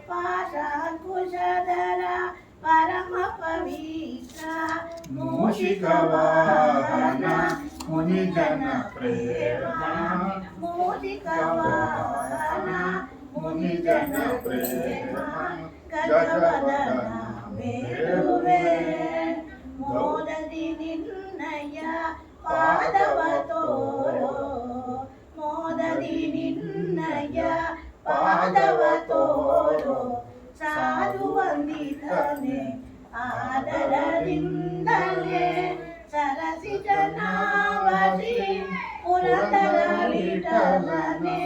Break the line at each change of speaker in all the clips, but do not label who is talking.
ಪಾಶಾಂಕುಶಧರ ಪರಮ ಪವಿತ್ರ
ಮೂಷಿಕವಾಹನ ಮುನಿಜನ ಪ್ರೇಮ
ಮೂಷಿಕವಾಹನ ಮುನಿಜನ ಪ್ರೇಮ ಗಜವದನ ಬೇಡುವೆ ಮೋದದಿ ನಿನ್ನಯ ಪಾದವ ತೋರೋ ಮೋದದಿ ನಿನ್ನಯ ಪಾದವ ತೋರೋ ಸಾಧು ವಂದಿತನೆ ಆದರದಿಂದಲೇ ಸರಸಿ ಜನಾವಧಿ ಪುರತರ ವಿಠಲನೆ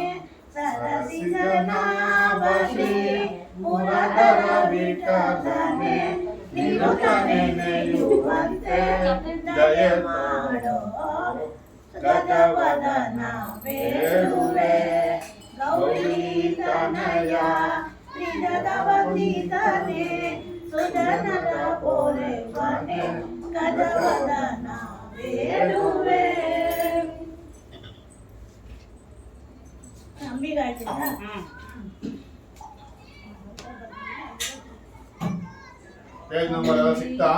ಸರಸಿ ಜನಾವಧಿ ಪುರತರ ವಿಠಲನೆ ನಿರುತನೆ ನೆಯುವಂತೆ ದಯ ಮಾಡೋ ಗಜವದನ ಬೇಡುವೆ ಗೌರಿ ತನಯ ವಂದಿತನೆ ಸುಜನರ ಪೋರೆ ಬನೆ ಗಜವದನ ಬೇಡುವೆ
ಪೇಜ್ ನಂಬರ್ ಎಲ್ಲ ಸಿಕ್ತಾ?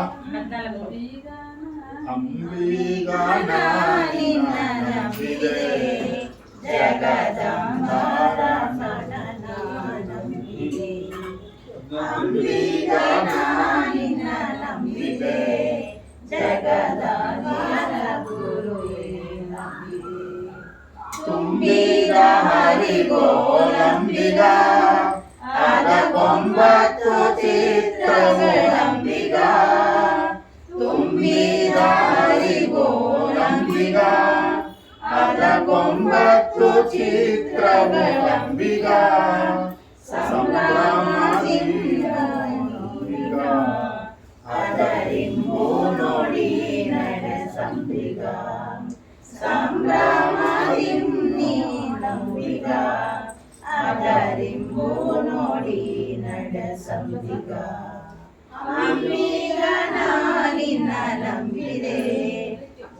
ಅಂಬಿಗಾನ ನಂಬಿದೆ
ಜಗದಂಬರ ಸಡನ ನಂಬಿದೆ ಅಂಬಿಗಾನ ನಂಬಿದೆ ಜಗದಾಧಾರ ಗುರುವೇ ನಂಬಿದೆ ತುಂಬಿದ ಹರಿಗೋಲಂಬಿಗ ಅದಕ್ಕೊಂಬತ್ತು ಚಿತ್ರಗಳಂಬಿಗ ತುಂಬಿದ ಹರಿಗೋಲಂಬಿಗ ಅದಕ್ಕೊಂಬತ್ತು ಚಿತ್ರಗಳಂಬಿಗ ಸಂಭ್ರಮದಿಂದ ಅದರಿಂಬು ನೋಡಿ ನಡೆಸಂಬಿಗ ಸಂಭ್ರಮದಿಂಬಿಗ ಅದರಿಂಬು ನೋಡಿ ನಡೆಸಂಬಿಗ ಅಂಬಿಗ ನಾನಿನ್ನ ನಂಬಿದೆ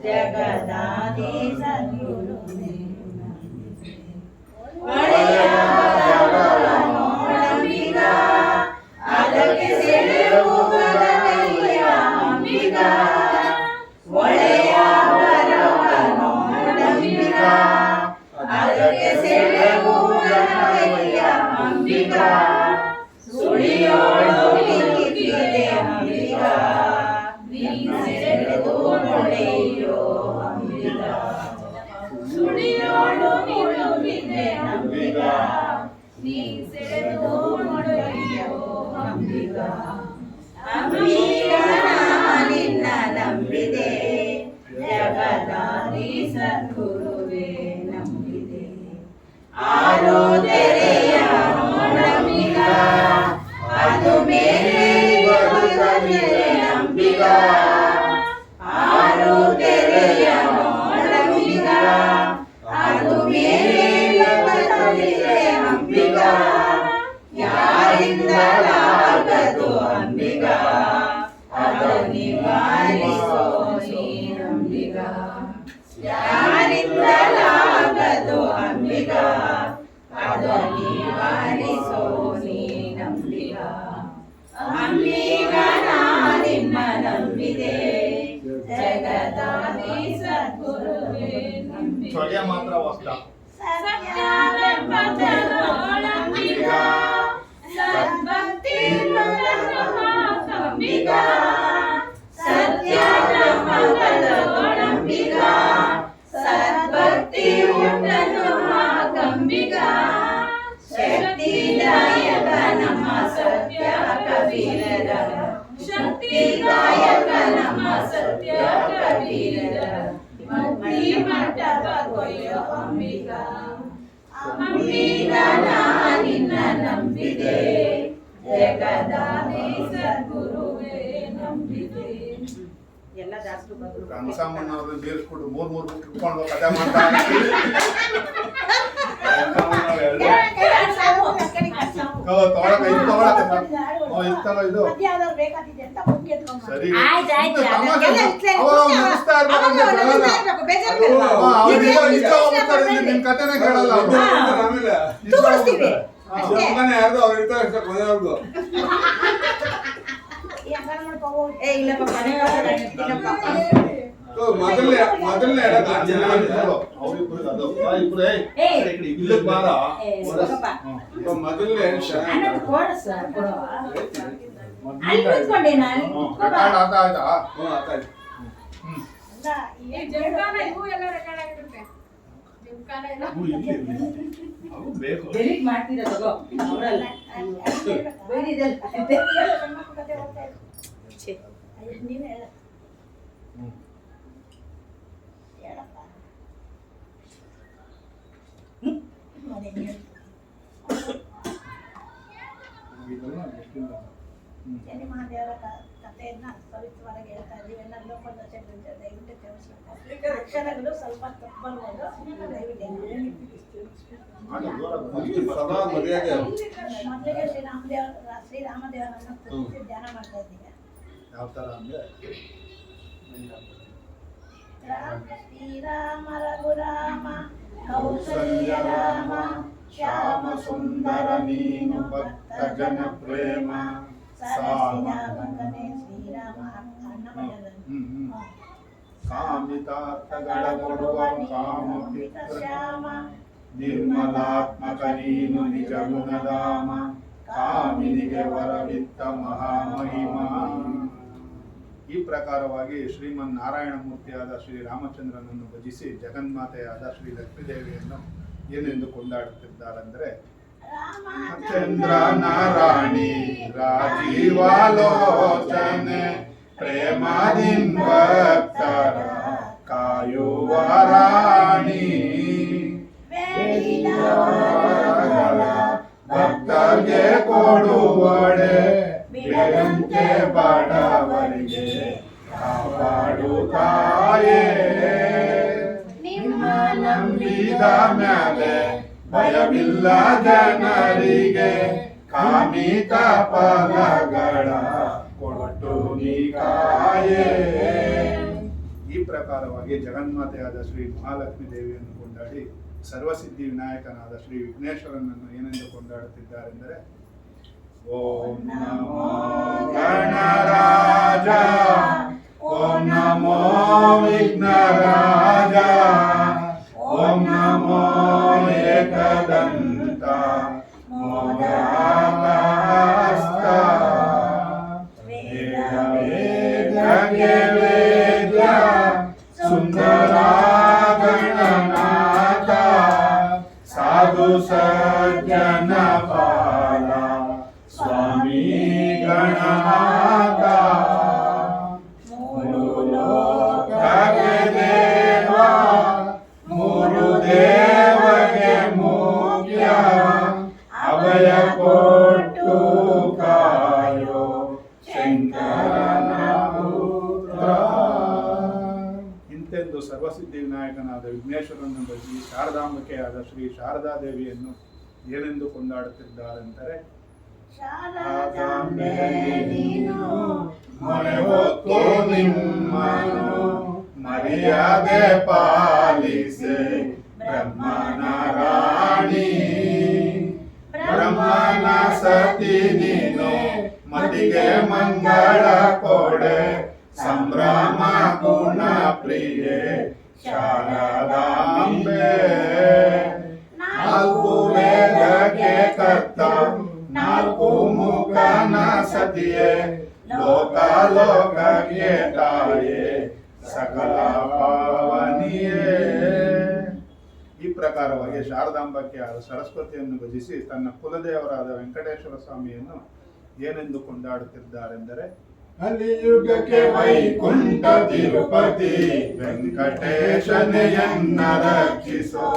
ಜಗದಾದಿ ಸದ್ಗುರುವೇ ನೋಡಂಬಿಗ ಅದಕ್ಕೆ ಸೆಳೆಯುವುದರಯ್ಯ ಅಂಬಿಗ ಒಳೆಯ ಬರವ ನೋಡಂಬಿಗ ಅದಕ್ಕೆ ಸೆಳೆಯುವುದರಯ್ಯ ಅಂಬಿಗ ಸುಳಿಯೋಳು ನಿಂತಿದೆ ಅಂಬಿಗ ಸೆಳೆದು ನಡೆಯೋ ಅಂಬಿಗ ಸುಳಿಯೋಳು ನಿಲ್ಲುತ್ತಿದೆ ಅಂಬಿಗ ನೀ ಸೆಳೆದು ನಡೆಯೋ ಅಂಬಿಗ ಅಂಬಿಗ ನಿನ್ನ ನಂಬಿದೆ ಜಗದಾದಿ ಸದ್ಗುರುವೇ ನಂಬಿದೆ ಆರೋ ತೆರೆಯ ನೋಡಂಬಿಗ ಅದು ಮೇಲೆ ಬರುತ್ತದೆ ಅಂಬಿಗ ಆರು ತೆರೆಯ ನೋಡಂಬಿಗ ಅದು ಮೇಲೆ ಬರುತ್ತದೆ ಅಂಬಿಗ ಯಾರಿಂದಲಾಗದು ಅಂಬಿಗ ಅದು ನಿವಾರಿಸೋ ನೀನಂಬಿಗ ಯಾರಿಂದಲಾಗದು ಅಂಬಿಗ ಅದು ನಿವಾರಿಸೋ ನೀನಂಬಿಗ ಅಂಬಿಗ ನಾನಿನ್ನ ನಂಬಿದೆ ಜಗದಾದಿ ಸದ್ಗುರುವೇ ನಂಬಿದೆ
ಚೊಳ್ಯ ಮಾತ್ರ ವಸ್ತ
ಸತ್ಯವೆಂಬಂಬಿಗ ಸದ್ಭಕ್ತಿ ನಂಬಿಗ ಸತ್ಯವೆಂಬಂಬಿಗ ಸದ್ಭಕ್ತಿ ಉಂಟನು ಕಂಬಿಗ ಶಕ್ತಿದಾಯಕ ನಮ್ಮ ಸತ್ಯ ಕಬೀರರ ಶಕ್ತಿದಾಯಕ ನಮ್ಮ ಸತ್ಯ ಕಬೀರರ ಮುಕ್ತಿ ಮಂಟಪ ಕೊಯ್ಯೋ ಅಂಬಿಗ ಅಂಬಿಗ ನಾನಿನ್ನ ನಂಬಿದೆ ಜಗದಾದಿ ಸದ್ಗುರುವೇ ನಂಬಿದೆ ಎಲ್ಲ ದಾಸರು ಬಂದ್ರು
ಕನಸಮ್ಮನವ್ರನ್ನ ಬೀರ್ಸ್ಬಿಟ್ಟು ಮೂರ್ ಕುತ್ಕೊಂಡು ಕಥೆ ಮಾಡ್ತಾ ನಿಮ್ ಕಥೆನೇ ಕೇಳಲ್ಲ
ಜಮಖಾನೆ ಯಾರ್ದು ಅವ್ರು ಇರ್ತಾರೆ ಅಷ್ಟೇ ಕೊನೆಯವ್ರದ್ದು.
ಏ ಇಲ್ಲಪ್ಪ ಮನೆಯೊಳಗೆ ಇರ್ತೀನಪ್ಪ.
ಮೊದಲನೇ ಎಡ
ಅವ್ರಿಬ್ರಿಗೆ ಅದು ಇಬ್ರು
ಏ
ಇಲ್ಲಕ್ ಬಾರ
ಏ ಹೋಗಪ್ಪ.
ಮೊದಲನೇ
ಅನ್ನದ ಕೊಡು ಸರ್, ಕೊಡು. ಅಲ್ಲಿ ನಿಂತ್ಕೊಂಡೆ ನಾನು.
ರೆಕಾರ್ಡ್ ಆತ ಆಯ್ತಾ
ಆತಾಯ್ತು.
ಅವು ಬೇಕು
ಡೆಲೀಟ್ ಮಾಡ್ತೀರಾ ತಗೋ, ಅವರಲ್ಲ ಬೇಡಿದಲ್ಲ. ಛೆ.
ಮಹಾದೇವರ ಕಥೆಯನ್ನ ಸವಿಸ್ತಾರವಾಗಿ ಹೇಳ್ತಾ ಇದ್ದೀವಿ. ಎಲ್ಲ ಲೋಕದರ್ಶಕರಿಂದ ದಯವಿಟ್ಟು ತಿಳಿಸ್ಬೇಕು. ಅಕ್ಷರಗಳು ಸ್ವಲ್ಪ ತಪ್ಪಲ್ಬೋದು, ದಯವಿಟ್ಟು
ಸದಾ ಮರ್ಯಾದೆ.
ಮೊದಲಿಗೆ ಶ್ರೀರಾಮದೇವರನ್ನು ಕುರಿತು ಧ್ಯಾನ ಮಾಡ್ತಾ ಇದ್ದೀವಿ.
ಯಾವ ತರ ಅಂದ್ರೆ
ಶ್ರೀರಾಮ ರಘುರಾಮ ಕೌಸಲ್ಯ ರಾಮ ಶ್ಯಾಮ ಸುಂದರ ನೀನು ಭಕ್ತ ಜನ ಪ್ರೇಮ ಸರಸಿನ ಬಂಧನೆ ಶ್ರೀರಾಮ ಅನ್ನ ಭಜನೆ
ಕಾಮಿತಾರ್ಥಗಳ ಕೊಡುವ ಕಾಮಪಿತ ಶ್ಯಾಮ ನಿರ್ಮಲಾತ್ಮಕ ನೀನು ನಿಜ ಗುಣಧಾಮ ಕಾಮಿನಿಗೆ ವರವಿತ್ತ ಮಹಾಮಹಿಮಾ. ಈ ಪ್ರಕಾರವಾಗಿ ಶ್ರೀಮನ್ ನಾರಾಯಣ ಮೂರ್ತಿಯಾದ ಶ್ರೀ ರಾಮಚಂದ್ರನನ್ನು ಭಜಿಸಿ ಜಗನ್ಮಾತೆಯಾದ ಶ್ರೀ ಲಕ್ಷ್ಮೀದೇವಿಯನ್ನು ಏನೆಂದು ಕೊಂಡಾಡುತ್ತಿದ್ದಾರೆಂದರೆ, ಚಂದ್ರ ನಾರಾಯಣಿ ರಾಜೀವಾಲೋಚನೆ ಪ್ರೇಮಾದಿನ್ ಭಕ್ತರ ಕಾಯುವ ರಾಣಿ, ಭಕ್ತರಿಗೆ ಕೊಡುವಡೆ ಬೇಡಂತೆ ಬಡವರಿಗೆ ಕಾಪಾಡು ತಾಯೇ. ನಿಮ್ಮ ನಂಬಿದ ಮ್ಯಾಲೆ ಭಯವಿಲ್ಲ ಜನರಿಗೆ ಕಾಮಿತ ಫಲಗಳ ಕೊಟ್ಟು ನೀ ಕಾಯೇ. ಈ ಪ್ರಕಾರವಾಗಿ ಜಗನ್ಮಾತೆಯಾದ ಶ್ರೀ ಮಹಾಲಕ್ಷ್ಮೀ ದೇವಿಯನ್ನು ಕೊಂಡಾಡಿ ಸರ್ವಸಿದ್ಧಿ ವಿನಾಯಕನಾದ ಶ್ರೀ ವಿಘ್ನೇಶ್ವರನನ್ನು ಏನೆಂದು ಕೊಂಡಾಡುತ್ತಿದ್ದಾರೆಂದರೆ, ಓಂ ನಮೋ ಗಣರಾಜ, ಓಂ ನಮೋ ವಿಘ್ನರಾಜ, ಓಂ ನಮೋ ಏಕದಂತ ಮೋದಕಾಸ್ತ, ವೇದ ವೇದಕ್ಕೆ ವೇದ್ಯ ಸುಂದರ ಗಣನಾಥ, ಸಾಧು ಸಜ್ಜನ ಪಾಲ ಸ್ವಾಮಿ ಗಣನಾಥ, ಮೂರು ಲೋಕಕ್ಕೆ ದೇವ ಮೂರು ದೇವಗೆ ಮುಖ್ಯ, ಅಭಯ ಕೊಟ್ಟು ಕಾಯೋ ಶಂಕರನ ಪುತ್ರ. ಇಂತೆಂದು ಸರ್ವಸಿದ್ಧಿ ವಿನಾಯಕನಾದ ವಿಘ್ನೇಶ್ವರನನ್ನು ಭಜಿಸಿ ಶಾರದಾಂಬಿಕೆಯಾದ ಶ್ರೀ ಶಾರದಾ ದೇವಿಯನ್ನು ಏನೆಂದು ಕೊಂಡಾಡುತ್ತಿದ್ದಾರೆಂದರೆ, ಶಾರದಾಂಬೆ ನೀನು ಮೊರೆ ಹೊತ್ತು ನಿಮ್ಮನು ಮರ್ಯಾದೆ ಪಾಲಿಸೆ ಬ್ರಹ್ಮನ ರಾಣಿ, ಬ್ರಹ್ಮನ ಸತಿ ನೀನು ಮತಿಗೆ ಮಂಗಳ ಕೊಡೆ ಸಂಭ್ರಮ ಗುಣ ಪ್ರಿಯೆ ಶಾರದಾಂಬೆ. ನಾಲ್ಕು ವೇದಕ್ಕೆ ಕರ್ತ ನಾಲ್ಕು ಮುಖನ ಸತಿಯೇ ಲೋಕಕ್ಕೆ ತಾಯೇ ಸಕಲ ಪಾವನಿಯೇ. ಈ ಪ್ರಕಾರವಾಗಿ ಶಾರದಾಂಬಕ್ಕೆ ಆದ ಸರಸ್ವತಿಯನ್ನು ಭಜಿಸಿ ತನ್ನ ಕುಲದೇವರಾದ ವೆಂಕಟೇಶ್ವರ ಸ್ವಾಮಿಯನ್ನು ಏನೆಂದು ಕೊಂಡಾಡುತ್ತಿದ್ದಾರೆಂದರೆ, ಕಲಿಯುಗಕ್ಕೆ ವೈಕುಂಠ ತಿರುಪತಿ ವೆಂಕಟೇಶನೆಯನ್ನ ರಕ್ಷಿಸೋ,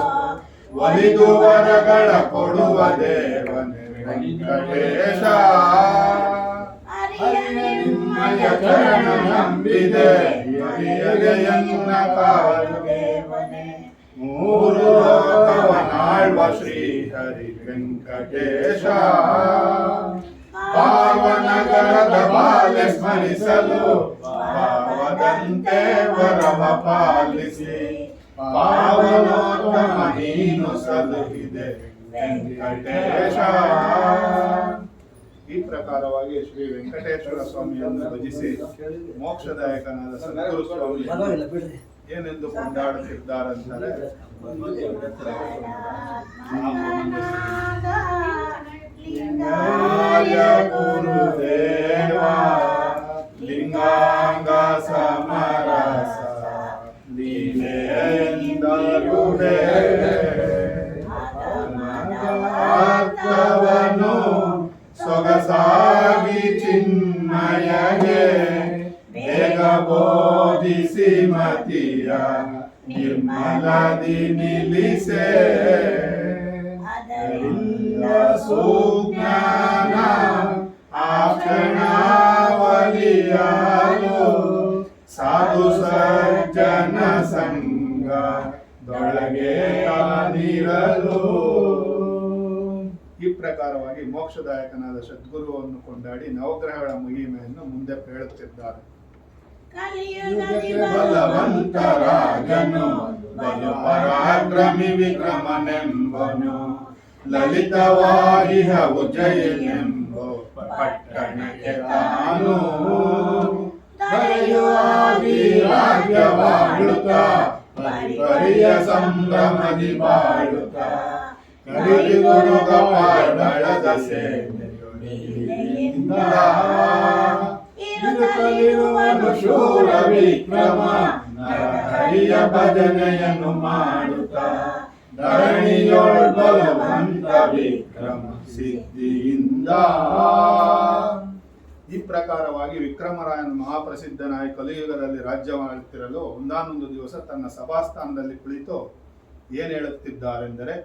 ಒಲಿದು ವರಗಳ ಕೊಡುವ ದೇವನೇ ವೆಂಕಟೇಶ. ನಿಮ್ಮಯ ಚರಣ ನಂಬಿದೆ ಹರಿಯಗೆಯನ್ನ ಕಾಯು ದೇವನೇ, ಮೂರು ಲೋಕವನಾಳ್ವ ಶ್ರೀ ಹರಿ ವೆಂಕಟೇಶ. ಪಾವನಗರದ ಬಾಲೆ ಸ್ಮರಿಸಲು ಪಾವದಂತೆ ವರವ ಪಾಲಿಸಿ, ಪಾವನೋತ್ತಮ ನೀನು ಸಲುಹಿದೆ ವೆಂಕಟೇಶ. ಈ ಪ್ರಕಾರವಾಗಿ ಶ್ರೀ ವೆಂಕಟೇಶ್ವರ ಸ್ವಾಮಿಯನ್ನು ಭಜಿಸಿ ಮೋಕ್ಷದಾಯಕನಾದ ಸದ್ಗುರು ಸ್ವಾಮಿ ಏನೆಂದು ಕೊಂಡಾಡುತ್ತಿದ್ದಾರಂತಾರೆ. ಲಿಂಗಾಯ ಗುರುದೇವ ಲಿಂಗಾಂಗ ಸಮರಸ ಲೀಲೆಯಿಂದರುಡೆ ಅರ್ಥವನ್ನು ಸೊಗಸಾಗಿ ಚಿನ್ಮಯಗೆ ಬೇಗ ಬೋಧಿಸಿ ಮತಿಯ ನಿರ್ಮಲದಿ ನಿಲ್ಲಿಸೆ. ಅದರಿಂದ ಸುಜ್ಞಾನ ಆಕ್ಷಣಾವಲಿಯಲು ಸಾಧು ಸಜ್ಜನ ಸಂಗ ದೊಳಗೆ ಕಾಣಿರಲು. ಈ ಪ್ರಕಾರವಾಗಿ ಮೋಕ್ಷದಾಯಕನಾದ ಸದ್ಗುರುವನ್ನು ಕೊಂಡಾಡಿ ನವಗ್ರಹಗಳ ಮಹಿಮೆಯನ್ನು ಮುಂದೆ ಹೇಳುತ್ತಿದ್ದಾರೆ. ಬಲವಂತರಾಜನು ಬಲು ಪರಾಕ್ರಮಿ ವಿಕ್ರಮನೆಂಬನು ಲಲಿತವಾರಿಹ ಉಜ್ಜಯನೆಂಬ ಪಟ್ಟಣಕ್ಕೆ ತಾನು ದರೆಯುವಾಗಿ ರಾಜ್ಯವಾಳುತ್ತ ಪರಿಯ ಸಂಭ್ರಮದಿ ಬಾಳುತ್ತ ಕರಿಗುರುಗ ಪಾರ್ವಳದ ಸೇನೆಯೊಡೆಯಿಂದ ಇರುತ್ತಲಿರುವನು ಶೂರ ವಿಕ್ರಮ ಹರಿಯ ಭಜನೆಯನ್ನು ಮಾಡುತ್ತ ಧರಣಿಯೊಳ ಬಲವಂತ ವಿಕ್ರಮ ಸಿದ್ಧಿಯಿಂದ. ಈ ಪ್ರಕಾರವಾಗಿ ವಿಕ್ರಮರಾಯನ ಮಹಾಪ್ರಸಿದ್ಧನಾಗಿ ಕಲಿಯುಗದಲ್ಲಿ ರಾಜ್ಯವಾಳುತ್ತಿರಲು ಒಂದಾನೊಂದು ದಿವಸ ತನ್ನ ಸಭಾಸ್ಥಾನದಲ್ಲಿ ಕುಳಿತು ಏನ್ ಹೇಳುತ್ತಿದ್ದಾರೆಂದರೆ,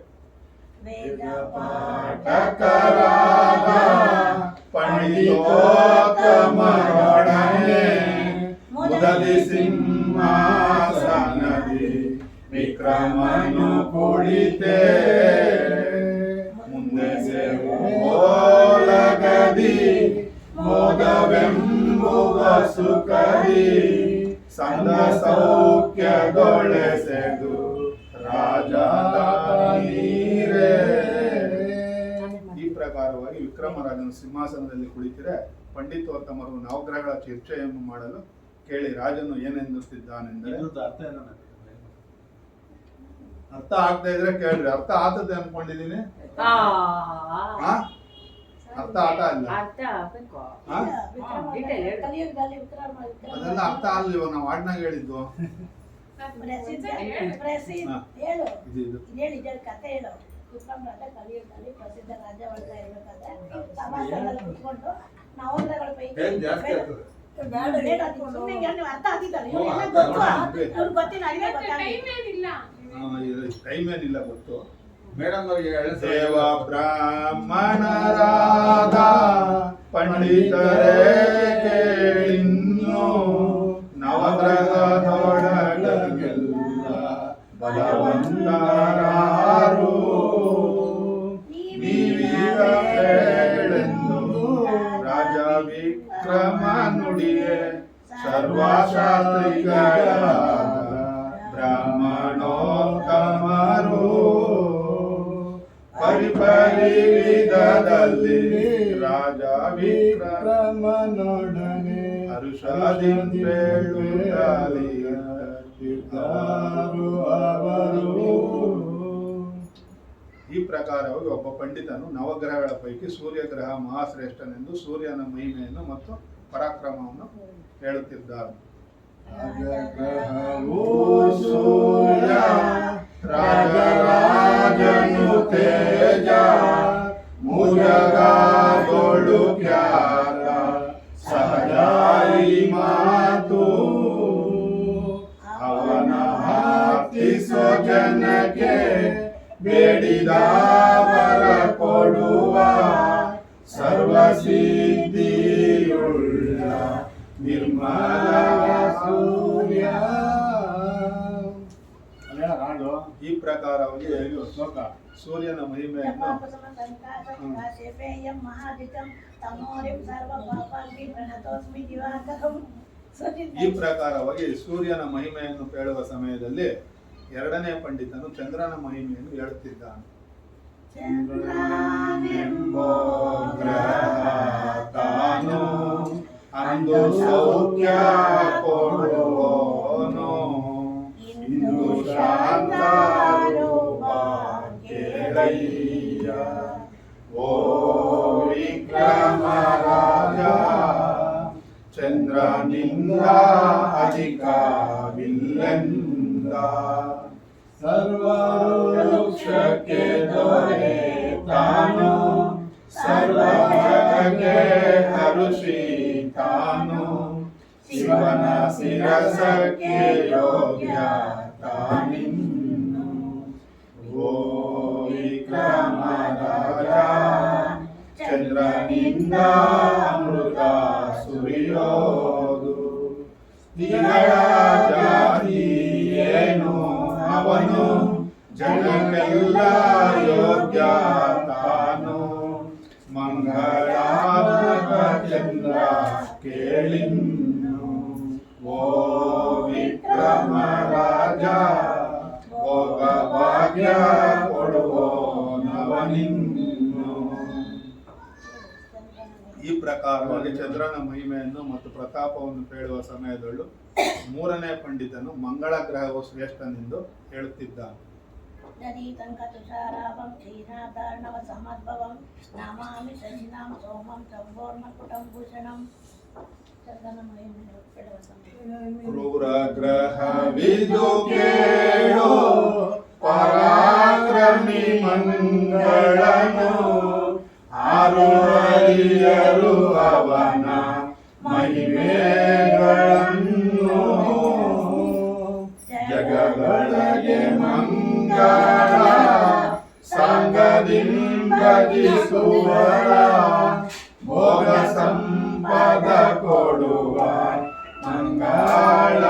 ಪಂಡಿತೋತ್ತಮರೊಡನೆ ಮುದಲಿ ಸಿಂಹಾಸನದಿ ವಿಕ್ರಮನು ಕುಳಿತೆ ಮುಂದೆ ಸೇವೋಲಗದಿ ಮೋದವೆಂಬುವ ಸುಖದಿ ಸಂದ ಸೌಖ್ಯದೊಳೆಸೆದು ರಾಜ ನೀರೇ. ಈ ಪ್ರಕಾರವಾಗಿ ವಿಕ್ರಮರಾಜನ ಸಿಂಹಾಸನದಲ್ಲಿ ಕುಳಿತರೆ ಪಂಡಿತೋತ್ತಮರು ನವಗ್ರಹಗಳ ಚರ್ಚೆಯನ್ನು ಮಾಡಲು ಕೇಳಿ ರಾಜನು ಏನೆಂದುತ್ತಿದ್ದಾನೆಂದರೆ, ಅರ್ಥ ಆಗ್ತಾ ಇದ್ರೆ ಕೇಳ್ರಿ. ಅರ್ಥ ಆತದೆ ಅನ್ಕೊಂಡಿದೀನಿ. ಅರ್ಥ ಆತ ಇಲ್ಲ, ಅದೆಲ್ಲ ಅರ್ಥ ಆಗಲಿ. ಇವಾಗ ನಾವು ಹಾಡ್ನಾಗ ಹೇಳಿದ್ವು
ಕತೆ ಹೇಳು. ವಿಕ್ರಮರಾಜ ಕಲಿಯುಗದಲ್ಲಿ ಪ್ರಸಿದ್ಧ ರಾಜ್ಯವಾಳ್ತಾ ಇರ್ಬೇಕಾದ್ರೆ ಸಮಾಜದಲ್ಲಿ ಕುತ್ಕೊಂಡು ನವಗ್ರಹಗಳ ಪೈಕಿ ಅರ್ಥ ಆಗಿದ್ದಲ್ಲ
ಟೈಮ್ ಏನಿಲ್ಲ ಗೊತ್ತು.
ಮೇಡಮ್
ದೇವ ಬ್ರಾಹ್ಮಣರಾದ ಪಂಡಿತರೇ ಕೇಳಿನ್ನು ನವಗ್ರಹದೊಳಗೆಲ್ಲ ಬಲವಂತರಾರು ನೀವೀಗ ಹೇಳೆಂದು ರಾಜ ವಿಕ್ರಮ ನುಡಿಯೇ ಸರ್ವಶಾಸ್ತ್ರಿಗಳ ಬ್ರಾಹ್ಮಣೋತ್ತಮರು ಪರಿಪರಿ ವಿಧದಲ್ಲಿ ರಾಜ ವಿಕ್ರಮನೊಡನೆ ಅವರು. ಈ ಪ್ರಕಾರವಾಗಿ ಒಬ್ಬ ಪಂಡಿತನು ನವಗ್ರಹಗಳ ಪೈಕಿ ಸೂರ್ಯಗ್ರಹ ಮಹಾಶ್ರೇಷ್ಠನೆಂದು ಸೂರ್ಯನ ಮಹಿಮೆಯನ್ನು ಮತ್ತು ಪರಾಕ್ರಮವನ್ನು ಹೇಳುತ್ತಿದ್ದಾರೆ. ಸೂರ್ಯ ರಾಜರಾಜನು ತೇಜ ಮುಜಗಾದೊಳು ಖ್ಯಾತ ಸಹಜಾಯಿ ಮಾತು ಅವನ ಹತ್ತಿಸೋ ಜನಕ್ಕೆ ಬೇಡಿದವರ ಕೊಡುವ ಸರ್ವಸಿದ್ಧಿಯುಳ್ಳ ನಿರ್ಮಲ ಸೂರ್ಯ. ಈ ಪ್ರಕಾರವಾಗಿ ಶ್ಲೋಕ ಸೂರ್ಯನ ಮಹಿಮೆಯನ್ನು ಈ ಪ್ರಕಾರವಾಗಿ ಸೂರ್ಯನ ಮಹಿಮೆಯನ್ನು ಹೇಳುವ ಸಮಯದಲ್ಲಿ ಎರಡನೇ ಪಂಡಿತನು ಚಂದ್ರನ ಮಹಿಮೆಯನ್ನು ಹೇಳುತ್ತಿದ್ದಾನೆ. ಚಂದ್ರನೆಂಬೋ ಗ್ರಹ ತಾನು ಅಂದು ಸೌಖ್ಯ ಕೊಡುವೋನು ಇಂದು ಶಾಂತ ರೂಪ ಕೇಳಯ್ಯ ಓ ವಿಕ್ರಮ ರಾಜ ಚಂದ್ರನಿಂದ ಅಧಿಕವಿಲ್ಲೆಂದ ಸರ್ವವೃಕ್ಷಕ್ಕೆ ದೊರೆ ತಾನು ಸರ್ವ ಜಗಕ್ಕೆ ಹರುಷಿ ತಾನು ಶಿವನ ಶಿರಸಕ್ಕೆ ಯೋಗ್ಯ ತಾನಿನ್ನು ಓ ವಿಕ್ರಮ ರಾಜ ಚಂದ್ರನಿಂದ ಅಮೃತ ಸುರಿಯೋದು ಸ್ಥಿರ ಜಾತಿ ಏನು ಅವನು ಜನಕ್ಕೆಲ್ಲ ಯೋಗ್ಯ ತಾನು ಮಂಗಳಾತ್ಮಕ ಚಂದ್ರ ಕೇಳಿನ್ನು ಓ ವಿಕ್ರಮ ರಾಜ ಭೋಗ ಭಾಗ್ಯ ಕೊಡುವೋ ನವನಿನ್ನು. ಈ ಪ್ರಕಾರವಾಗಿ ಚಂದ್ರನ ಮಹಿಮೆಯನ್ನು ಮತ್ತು ಪ್ರತಾಪವನ್ನು ಹೇಳುವ ಸಮಯದಲ್ಲೂ ಮೂರನೇ ಪಂಡಿತನು ಮಂಗಳ ಗ್ರಹವು ಶ್ರೇಷ್ಠನೆಂದು ಹೇಳುತ್ತಿದ್ದಾನೆ.
ತುಷಾರಾಭಂ ಕ್ಷೀರಾಧಾರ್ಣವ ಸಮದ್ಭವಂ ನಮಾಮಿ ಶನಿನಾಂ ಸೋಮಂ ಚಂಬೋರ್ಮಕುಟಂ ಭೂಷಣಂ. ಚಂದ್ರನ ಮಹಿಮೆಯನ್ನು ಹೇಳುವ ಸಮಯ
ಕ್ರೂರ ಗ್ರಹವಿದು ಕೇಳು ಪರಾಕ್ರಮಿ ಮಂಗಳನು ಆರು ಹರಿಯರು ಅವನ ಮಹಿಮೆಗಳನ್ನು ಜಗದೊಳಗೆ ಮಂಗಳ ಸಂಗದಿಂಬದಿಸುವರ ಭೋಗ ಸಂಪದ ಕೊಡುವ ಮಂಗಳರಾಯ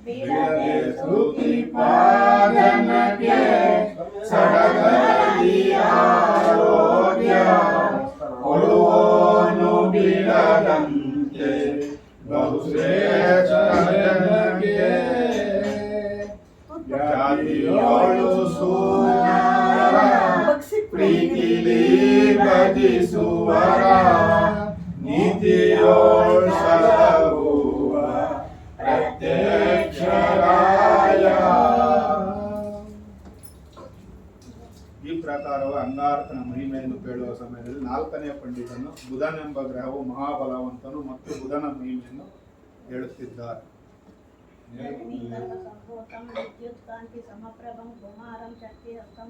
ಬಿಡದೆ ಸ್ತುತಿ ಪಾದನಕ್ಕೆ ಸಡಗರದಿ ಆರೋಗ್ಯ ಕೊಡುವೋನು ಬಿಡದಂತೆ ಬಹುಶ್ರೇಷ್ಠ ಜನಕ್ಕೆ ಜಾತಿಯೋಳು ಸೂರ್ಯರ ಪ್ರೀತಿಲಿ ಭಜಿಸುವರ ನೀತಿಯೋಳು ಸಲಹುವ ಪ್ರತ್ಯಕ್ಷರಾಯ. ಈ ಪ್ರಕಾರವ ಅಂಗಾರಕನ ಮಹಿಮೆಯನ್ನು ಕೇಳುವ ಸಮಯದಲ್ಲಿ ನಾಲ್ಕನೇ ಪಂಡಿತನು ಬುಧನೆಂಬ ಗ್ರಹವು ಮಹಾಬಲವಂತನು ಮತ್ತು ಬುಧನ ಮಹಿಮೆಯನ್ನು ಹೇಳುತ್ತಿದ್ದಾರೆ.
ಸಂಭೂತಂ ವಿದ್ಯುತ್ ಕಾಂತಿ ಸಮಪ್ರಭಂ ಕುಮಾರಂ ಶಕ್ತಿಹಸ್ತಂ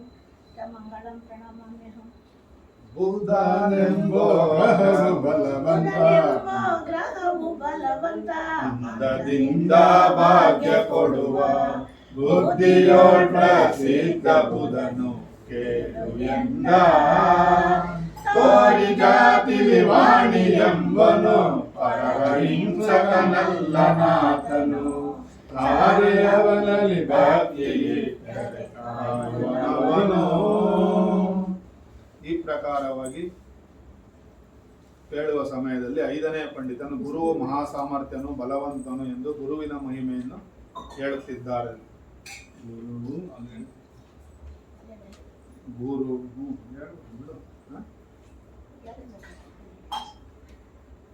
ಚ ಮಂಗಳಂ ಪ್ರಣಮಾಮ್ಯಹಂ.
ಬುಧನೆಂಬೋ
ಗ್ರಹವು ಬಲವಂತ
ಅಂದದಿಂದ ಭಾಗ್ಯ ಕೊಡುವ ಬುದ್ಧಿಯೋಳ್ ಪ್ರಸಿದ್ಧ ಬುಧನು ಕೇಳು ಎಂದ ತೋರಿ ಜಾತಿ ವಿವಾಣಿ ಎಂಬನು ಪರಹಿಂಸಕನಲ್ಲನಾಥನು ಅವನಲ್ಲಿ ಭಕ್ತಿಯಿಟ್ಟರೆ ಕಾಣುವವನು. ಈ ಪ್ರಕಾರವಾಗಿ ಹೇಳುವ ಸಮಯದಲ್ಲಿ ಐದನೇ ಪಂಡಿತನು ಗುರುವು ಮಹಾಸಾಮರ್ಥ್ಯನು ಬಲವಂತನು ಎಂದು ಗುರುವಿನ ಮಹಿಮೆಯನ್ನು ಹೇಳುತ್ತಿದ್ದಾರೆ. ಗುರು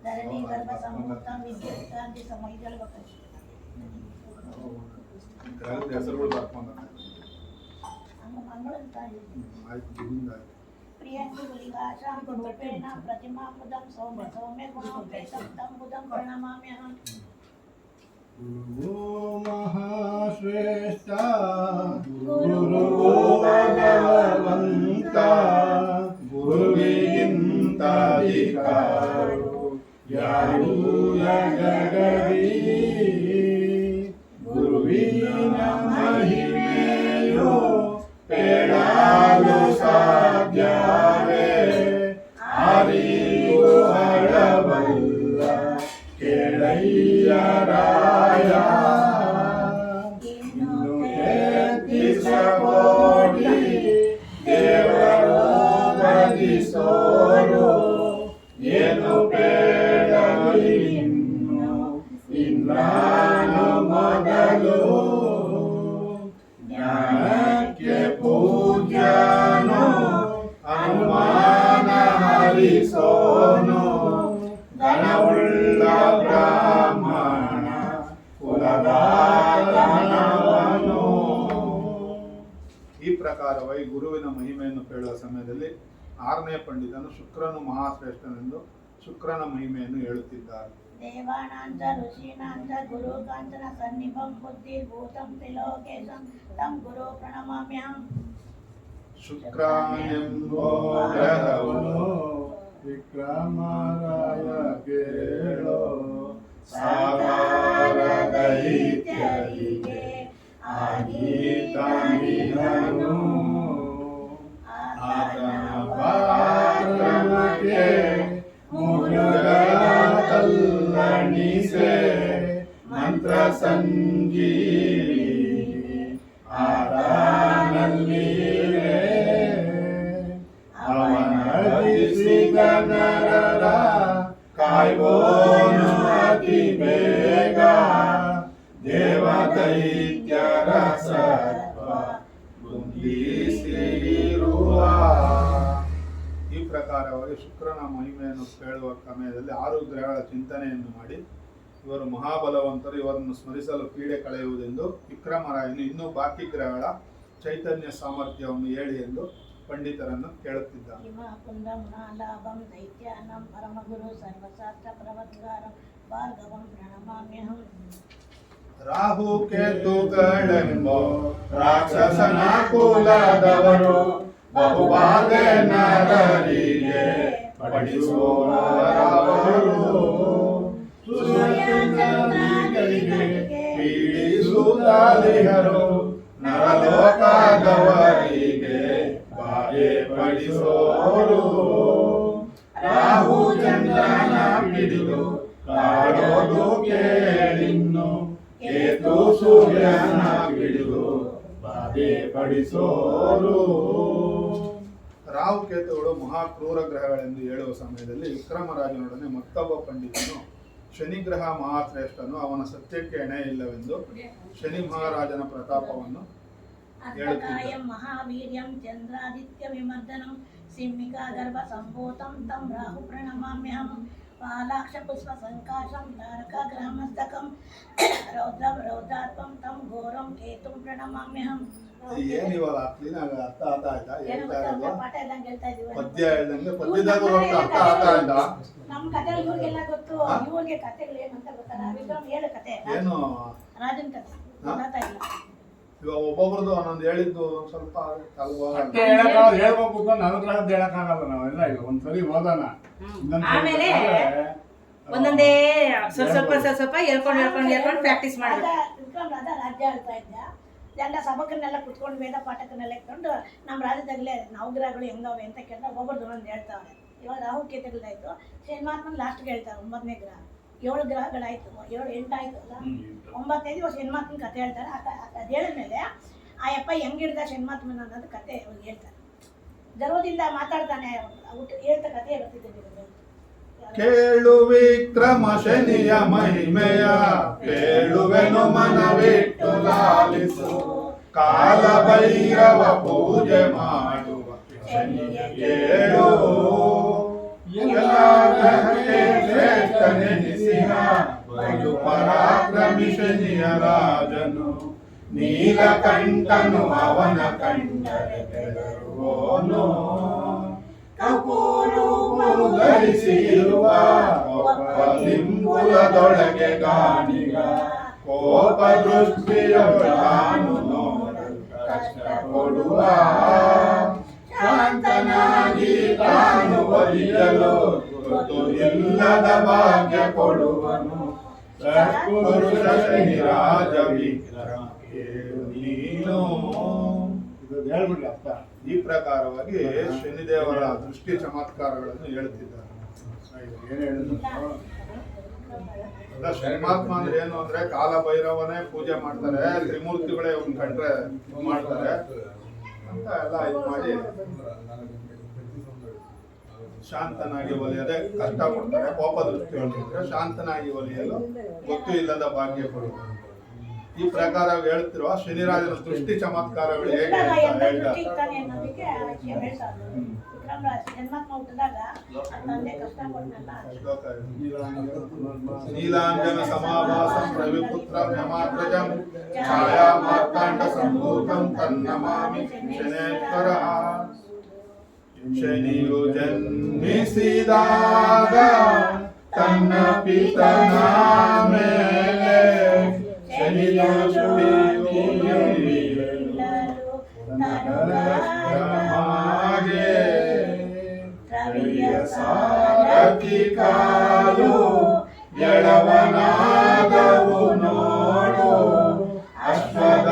ಧರಣಿ ಗರ್ಭ ಸಂಭೂತಂ ವಿದ್ಯುತ್ ಕಾಂತಿ ಸಮೈದಳ
ಗ್ರಹದ ಹೆಸರುಗಳು ಬರ್ಕೊಂಡ
ಮಂಗಳಂತ
ಆಯ್ತು ಗುರುವಿಂದ ಆಯ್ತು.
ಪ್ರಿಯಂಗಿ ಗುಲಿಕಾಶಾಂ ರೂಪೇಣ ಪ್ರತಿಮಾಂಬುದಂ ಸೌಮ್ಯ ಸೌಮ್ಯ ಗುಣೋಪೇತಂ ತಂ ಬುಧಂ ಪ್ರಣಮಾಮ್ಯಹಂ.
ಗುರು ಮಹಾಶ್ರೇಷ್ಠ ಗುರು ಬಲವಂತ ಗುರುವಿಗಿಂತ ಅಧಿಕಾರು ಯಾರೂ ಜಗದಿ ಗುರುವಿನ ಮಹಿಮೆಯು ಪೇಳಲು ಸಾಧ್ಯವೇ ಅರಿವು ಹರವಲ್ಲ ಕೇಳಯ್ಯ ರಾಯ. ಇನ್ನು ಕೋಟಿ ದೇವರು ಭಜಿಸೋರು ಏನು ಬೇಡಲಿ ಇನ್ನಾನು ಮೊದಲು ಜ್ಞಾನಕ್ಕೆ ಪ್ರಕಾರವಾಗಿ ಗುರುವಿನ ಮಹಿಮೆಯನ್ನು ಕೇಳುವ ಸಮಯದಲ್ಲಿ 6ನೇ ಪಂಡಿತನು ಶುಕ್ರನು ಮಹಾಶ್ರೇಷ್ಠನೆಂದು ಶುಕ್ರನ ಮಹಿಮೆಯನ್ನು ಹೇಳುತ್ತಿದ್ದಾರೆ.
ದೇವಾನಾಂಚ ಋಷೀನಾಂಚ ಗುರು ಕಾಂಚನ ಸನ್ನಿಭಂ ಬುದ್ಧಿರ್ಭೂತಂ ತ್ರಿಲೋಕೇಶಂ ತಂ ಗುರು ಪ್ರಣಮಾಮ್ಯಹಂ.
ಶುಕ್ರಾನೆಂಬೋ ಗ್ರಹವು
ವಿಕ್ರಮರಾಯ ಕೇಳೋ
ಸಾಕಾರ ದೈತ್ಯರಿಗೆ
ಆಗೀತಾನಿಹನು ಆತನ ಪರಾಕ್ರಮಕ್ಕೆ ಮುರುಗಳ ತಲ್ಲಣಿಸೆ ಮಂತ್ರ ಸಂಜೀವಿ ಆತನಲ್ಲಿರೆ ಅವನರಿಸಿದ ನರರ ಕಾಯ್ವೋನು ಅತಿ ಬೇಗ ದೇವದೈತ್ಯರ ಸತ್ವ ಬುದ್ಧಿಸಿರುವ.
ಈ ಪ್ರಕಾರವಾಗಿ ಶುಕ್ರನ ಮಹಿಮೆಯನ್ನು ಕೇಳುವ ಸಮಯದಲ್ಲಿ 6 ಗ್ರಹಗಳ ಚಿಂತನೆಯನ್ನು ಮಾಡಿ ಇವರು ಮಹಾಬಲವಂತರು, ಇವರನ್ನು ಸ್ಮರಿಸಲು ಪೀಡೆ ಕಳೆಯುವುದೆಂದು ವಿಕ್ರಮರಾಯನು ಇನ್ನೂ ಬಾಕಿ ಗ್ರಹಗಳ ಚೈತನ್ಯ ಸಾಮರ್ಥ್ಯವನ್ನು ಹೇಳಿ ಎಂದು ಪಂಡಿತರನ್ನು ಕೇಳುತ್ತಿದ್ದಾನೆ.
ಲಾಭಂ ದೈತ್ಯಾನಂ ಪರಮಗುರು ಸರ್ವಶಾಸ್ತ್ರ ಪ್ರವದ್ಗಾರಂ ಭಾರ್ಗವಂ ಪ್ರಣಮಾಮ್ಯಹಂ.
ರಾಹು ಕೇತುಗಳೆಂಬ ರಾಕ್ಷಸನ ಕುಲದವರು ಬಹುಬಾಧೆ ನರರಿಗೆ ಪಡಿಸುವವರು ಸೂರ್ಯಚಂದ್ರನಿಗೆ ಪೀಡಿಸುತ್ತಾಲಿಹರು ನರಲೋಕದವರಿಗೆ ಬಾಧೆ ಪಡಿಸೋರು. ರಾಹು ಚಂದ್ರನ ಪಿಡಿದು ಕಾಡೋದು ಕೇಳಿನ್ನು ಕೇತು ಸೂರ್ಯನ ಪಿಡಿದು ಬಾಧೆ ಪಡಿಸೋರು. ರಾಹು ಕೇತುಗಳು ಮಹಾಕ್ರೂರ ಗ್ರಹಗಳೆಂದು ಹೇಳುವ ಸಮಯದಲ್ಲಿ ವಿಕ್ರಮರಾಜನೊಡನೆ ಮತ್ತೊಬ್ಬ ಪಂಡಿತನು ಶನಿಗ್ರಹ ಮಹಾಶ್ರೇಷ್ಠನು, ಅವನ ಸತ್ಯಕ್ಕೆ ಎಣೆ ಇಲ್ಲವೆಂದು ಶನಿ ಮಹಾರಾಜನ ಪ್ರತಾಪವನ್ನು
ಅರ್ಥಕಾಯಂ ಮಹಾವೀರ್ಯಂ ಚಂದ್ರಾದಿತ್ಯ ವಿಮರ್ದನಂ ಸಿಂಹಿಕಾ ಗರ್ಭ ಸಂಭೂತಂ ತಂ ರಾಹು ಪ್ರಣಮಾಮ್ಯಹಂ. ಪಾಲಾಕ್ಷ ಪುಷ್ಪ ಸಂಕಾಶಂ ತಾರಕಾಗ್ರಹಮಸ್ತಕಂ ರೌದ್ರಂ ರೌದ್ರಾತ್ಮಂ ತಂ ಘೋರಂ ಕೇತುಂ ಪ್ರಣಮಾಮ್ಯಹಂ.
ಏನ್ ಇವಾಗ ಕ್ಲೀನಾಗ ಅರ್ಥ ಆಯ್ತಾ? ಹೇಳ್ತಾ ಇರೋದು
ಪಾಠ ಇದ್ದಂಗೆ ಹೇಳ್ತಾ ಇದೀವಿ.
ಪದ್ಯ ಹೇಳ್ದಂಗೆ ಪದ್ಯದಾಗ ಅರ್ಥ ಆಯ್ತಾ?
ನಮ್ ಕತೆ ಇವ್ರಿಗೆಲ್ಲ ಗೊತ್ತು, ಇವ್ರಿಗೆ ಕತೆಗಳು ಏನಂತ ಗೊತ್ತಲ್ಲ. ವಿಕ್ರಮ್ ಹೇಳು ಕತೆ,
ಏನು
ರಾಜನ್ ಕತೆ ಗೊತ್ತಾ ಇಲ್ಲ.
ಇವಾಗ ಒಬ್ಬೊಬ್ರದ್ದು ಒಂದೊಂದು ಹೇಳಿದ್ದು ಒಂದ್ ಸ್ವಲ್ಪ ಅಲ್ವಾ?
ಹೇಳ್ಬೇಕು ನನ್ನ ಗ್ರಹದ ಹೇಳಕ್ಕಾಗಲ್ಲ. ನಾವೆಲ್ಲ ಈಗ ಒಂದ್ಸರಿ ಓದೋಣ,
ಆಮೇಲೆ ಒಂದೊಂದೇ ಸ್ವಲ್ಪ ಹೇಳ್ಕೊಂಡು ಪ್ರಾಕ್ಟೀಸ್ ಮಾಡ್ಬೇಕು.
ವಿಕ್ರಮ್ ರಾಜ ರಾಜ್ಯ ಆಳ್ತಾ ಇದ್ದ. ಎಲ್ಲ ಸಭಕನ್ನೆಲ್ಲ ಕುತ್ಕೊಂಡು ವೇದ ಪಾಠಕನ್ನೆಲ್ಲ ಇಟ್ಕೊಂಡು ನಮ್ಮ ರಾಜ್ಯದಾಗಲೇ ನವಗ್ರಹಗಳು ಹೆಂಗವೆ ಅಂತ ಕೇಳಿದ್ರೆ ಒಬ್ಬರದ್ದು ಒಂದೊಂದು ಹೇಳ್ತಾವೆ. ಇವಾಗ ರಾಹು ಕೇತುಗಳಾಯ್ತು, ಶನಿಮಾತ್ಮನ ಲಾಸ್ಟ್ಗೆ ಹೇಳ್ತಾರೆ 9ನೇ ಗ್ರಹ. 7 ಗ್ರಹಗಳಾಯ್ತು, 7 8 ಆಯ್ತು ಅಲ್ಲ, 9ನೇದು ಇವಾಗ ಶನಿಮಾತ್ಮನ ಕತೆ ಹೇಳ್ತಾರೆ. ಅದು ಹೇಳಿದ್ಮೇಲೆ ಆ ಯಪ್ಪ ಹೆಂಗ್ ಹಿಡ್ದ ಶನಿಮಾತ್ಮನ ಅನ್ನೋದು ಕತೆ ಇವಾಗ ಹೇಳ್ತಾರೆ. ಗರ್ವದಿಂದ ಮಾತಾಡ್ತಾನೆ, ಹೇಳ್ತಾ ಕತೆ ಹೇಳ್ತಿದ್ದೆ.
ಕೇಳು ವಿಕ್ರಮ ಶನಿಯ ಮಹಿಮೆಯ, ಕೇಳುವೆನು ಮನವಿಟ್ಟು ಲಾಲಿಸು. ಕಾಲ ಭೈರವ ಪೂಜೆ ಮಾಡುವ ಶನಿಯ ಕೇಳು. ಎಲ್ಲ ಗ್ರಹಕ್ಕೆ ಶ್ರೇಷ್ಠನೆನಿಸಿಹ ಬಲು ಪರಾಕ್ರಮಿ ಶನಿಯ ರಾಜನು. ನೀಲಕಂಠನು ಅವನ ಕಂಡರೆ ಬೆದರುವೋನು. ಕಪೂರೂಪವು ಧರಿಸಿರುವ ದಿಂಬುಲದೊಳಗೆ ಗಾಣಿಗ. ಕೋಪ ದೃಷ್ಟಿಯೊಳಾನು ನೋಡಲು ಕಷ್ಟ ಕೊಡುವ. ಶಾಂತನಾಗಿ ತಾನು ಒಲಿಯಲು ಗೊತ್ತು ಇಲ್ಲದ ಭಾಗ್ಯ ಕೊಡುವನು. ಸತ್ಪುರುಷ ಶನಿರಾಜ ವಿಕ್ರಮ ಕೇಳು ನೀನು.
ಹೇಳ್ಬಿಡ್ಲಿ ಅರ್ಥ.
ಈ ಪ್ರಕಾರವಾಗಿ ಶನಿದೇವರ ದೃಷ್ಟಿ ಚಮತ್ಕಾರಗಳನ್ನು ಹೇಳುತ್ತಿದ್ದಾರೆ.
ಏನ್ ಹೇಳಿದ್ರು?
ಶನಿಮಾತ್ಮ ಅಂದ್ರೆ ಏನು ಅಂದ್ರೆ ಕಾಲ ಭೈರವನೇ ಪೂಜೆ ಮಾಡ್ತಾರೆ, ತ್ರಿಮೂರ್ತಿಗಳೇ ಒಂದು ಕಂಡ್ರೆ ಮಾಡ್ತಾರೆ ಅಂತ ಎಲ್ಲ ಇದು ಮಾಡಿ ಶಾಂತನಾಗಿ ಒಲಿಯದೆ ಕಷ್ಟ ಕೊಡ್ತಾರೆ. ಕೋಪ ದೃಷ್ಟಿ ಹೊಂದಿದ್ರೆ ಶಾಂತನಾಗಿ ಒಲಿಯಲು ಗೊತ್ತು ಇಲ್ಲದ ಭಾಗ್ಯ ಕೊಡುವುದು. ಈ ಪ್ರಕಾರ ಹೇಳ್ತಿರುವ ಶನಿರಾಜನ ದೃಷ್ಟಿ ಚಮತ್ಕಾರಗಳು ಹೇಗೆ ಅಂತ ಹೇಳ್ತಾರೆ.
ವಿಕ್ರಮರಾಜ ಜನ್ಮಾತ್ಮ ಹುಟ್ಟಿದಾಗ ತಂದೆ ಕಷ್ಟ ಕೊಟ್ಟನಲ್ಲ.
ಶ್ಲೋಕ ನೀಲಾಂಜನ ಸಮಾಭಾಸಂ ರವಿಪುತ್ರಂ ಯಮಾಗ್ರಜಂ ಛಾಯಾ ಮಾರ್ತಾಂಡ ಸಂಭೂತಂ ತನ್ನಮಾಮಿ ಶನೇಶ್ವರಃ. ಶನಿಯು ಜನ್ಮಿಸಿದಾಗ ತನ್ನ ಪಿತನ ಮೇಲೆ ಶನಿ ದೃಷ್ಟಿಯು ಬೀಳಲು ಹಾಗೆ ರವಿಯ ಸಾರಥಿ ಕಾಲು ಎಳವನಾದವು ನೋಡು, ಅಶ್ವದ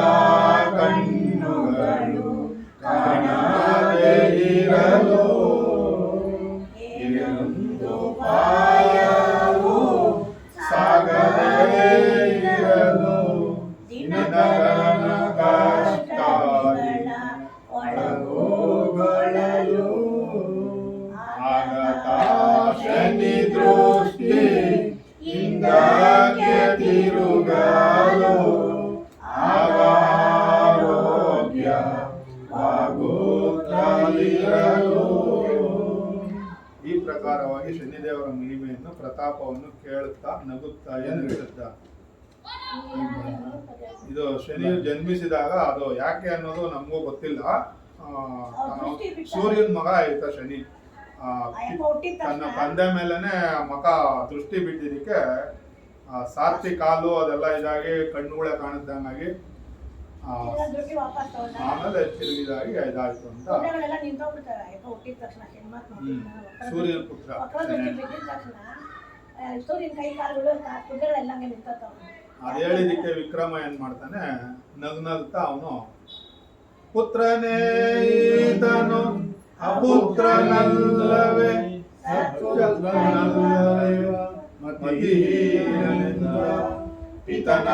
ಕಣ್ಣುಗಳು ಕಾಣದೆ ಇರಲು ಒಂದು ಪಾಯವು ಸಾಗದೇ ಇರಲು ದಿನಗಣ ಕಷ್ಟಾಗಿ ಒಳಗೋಗಳಲು ಆಗತ ಶನಿ ದೃಷ್ಟಿ ಹಿಂದಕ್ಕೆ ತಿರುಗಲು ಆರೋಗ್ಯ ಆಗುತ್ತಲಿರಲು. ಈ ಪ್ರಕಾರವಾಗಿ ಶನಿದೇವರ ಮಹಿಮೆಯನ್ನು ಪ್ರತಾಪವನ್ನು ಕೇಳುತ್ತಾ ನಗುತ್ತಾ ಏನಿರುತ್ತ. ಇದು ಶನಿ ಜನ್ಮಿಸಿದಾಗ ಅದು ಯಾಕೆ ಅನ್ನೋದು ನಮಗೂ ಗೊತ್ತಿಲ್ಲ. ಸೂರ್ಯನ ಮಗ ಆಯ್ತ ಶನಿ, ತನ್ನ ತಂದೆ ಮೇಲೆನೆ ಮಗ ದೃಷ್ಟಿ ಬಿದ್ದಿದ್ದಕ್ಕೆ ಸಾರ್ಥಿ ಕಾಲು ಅದೆಲ್ಲ ಇದಾಗಿ ಕಣ್ಣುಗಳೇ ಕಾಣಿಸ್ದಂಗಾಗಿ ಆಮೇಲೆ ತಿರುಗಿದಾಗಿ ಇದಾಯ್ತು ಅಂತ. ಸೂರ್ಯನ ಪುತ್ರ ಅದ್ ಹೇಳಿದಕ್ಕೆ ವಿಕ್ರಮ ಏನ್ ಮಾಡ್ತಾನೆ, ನಗ್ನಗ್ತಾ ಅವನು ಪುತ್ರನೇ ಈತನು ಅಪುತ್ರನಲ್ಲವೇ ಮತಿಹೀನನೆಂದ ಪಿತನ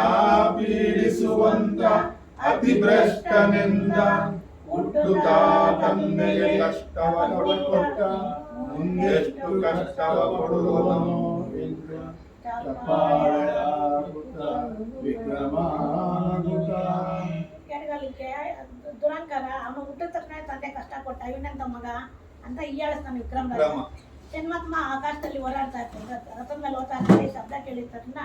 ಪೀಡಿಸುವಂತ ಅತಿಭ್ರಷ್ಟನೆಂದ ಹುಟ್ಟುತ್ತಾ ತಂದೆಗೆ ಕಷ್ಟವ ಕೊಟ್ಟ ಮುಂದೆಷ್ಟು ಕಷ್ಟವ ಕೊಡುವನು
ದುರಂಕಾರ. ಅವನು ಹುಟ್ಟಿದ ತಕ್ಷಣ ತಂದೆ ಕಷ್ಟ ಕೊಟ್ಟ, ಇವನಂತ ಮಗ ಅಂತ ಹೀಯಾಳಿಸ್ತಾನೆ ವಿಕ್ರಮರಾಜ. ಜನ್ಮಾತ್ಮ ಆಕಾಶದಲ್ಲಿ ಓಡಾಡ್ತಾ ಇರ್ತಾನೆ, ರಥದ ಮೇಲೆ ಓದ್ತಾ ಇರ್ತಾನೆ, ಶಬ್ದ ಕೇಳಿದ ತಕ್ಷಣ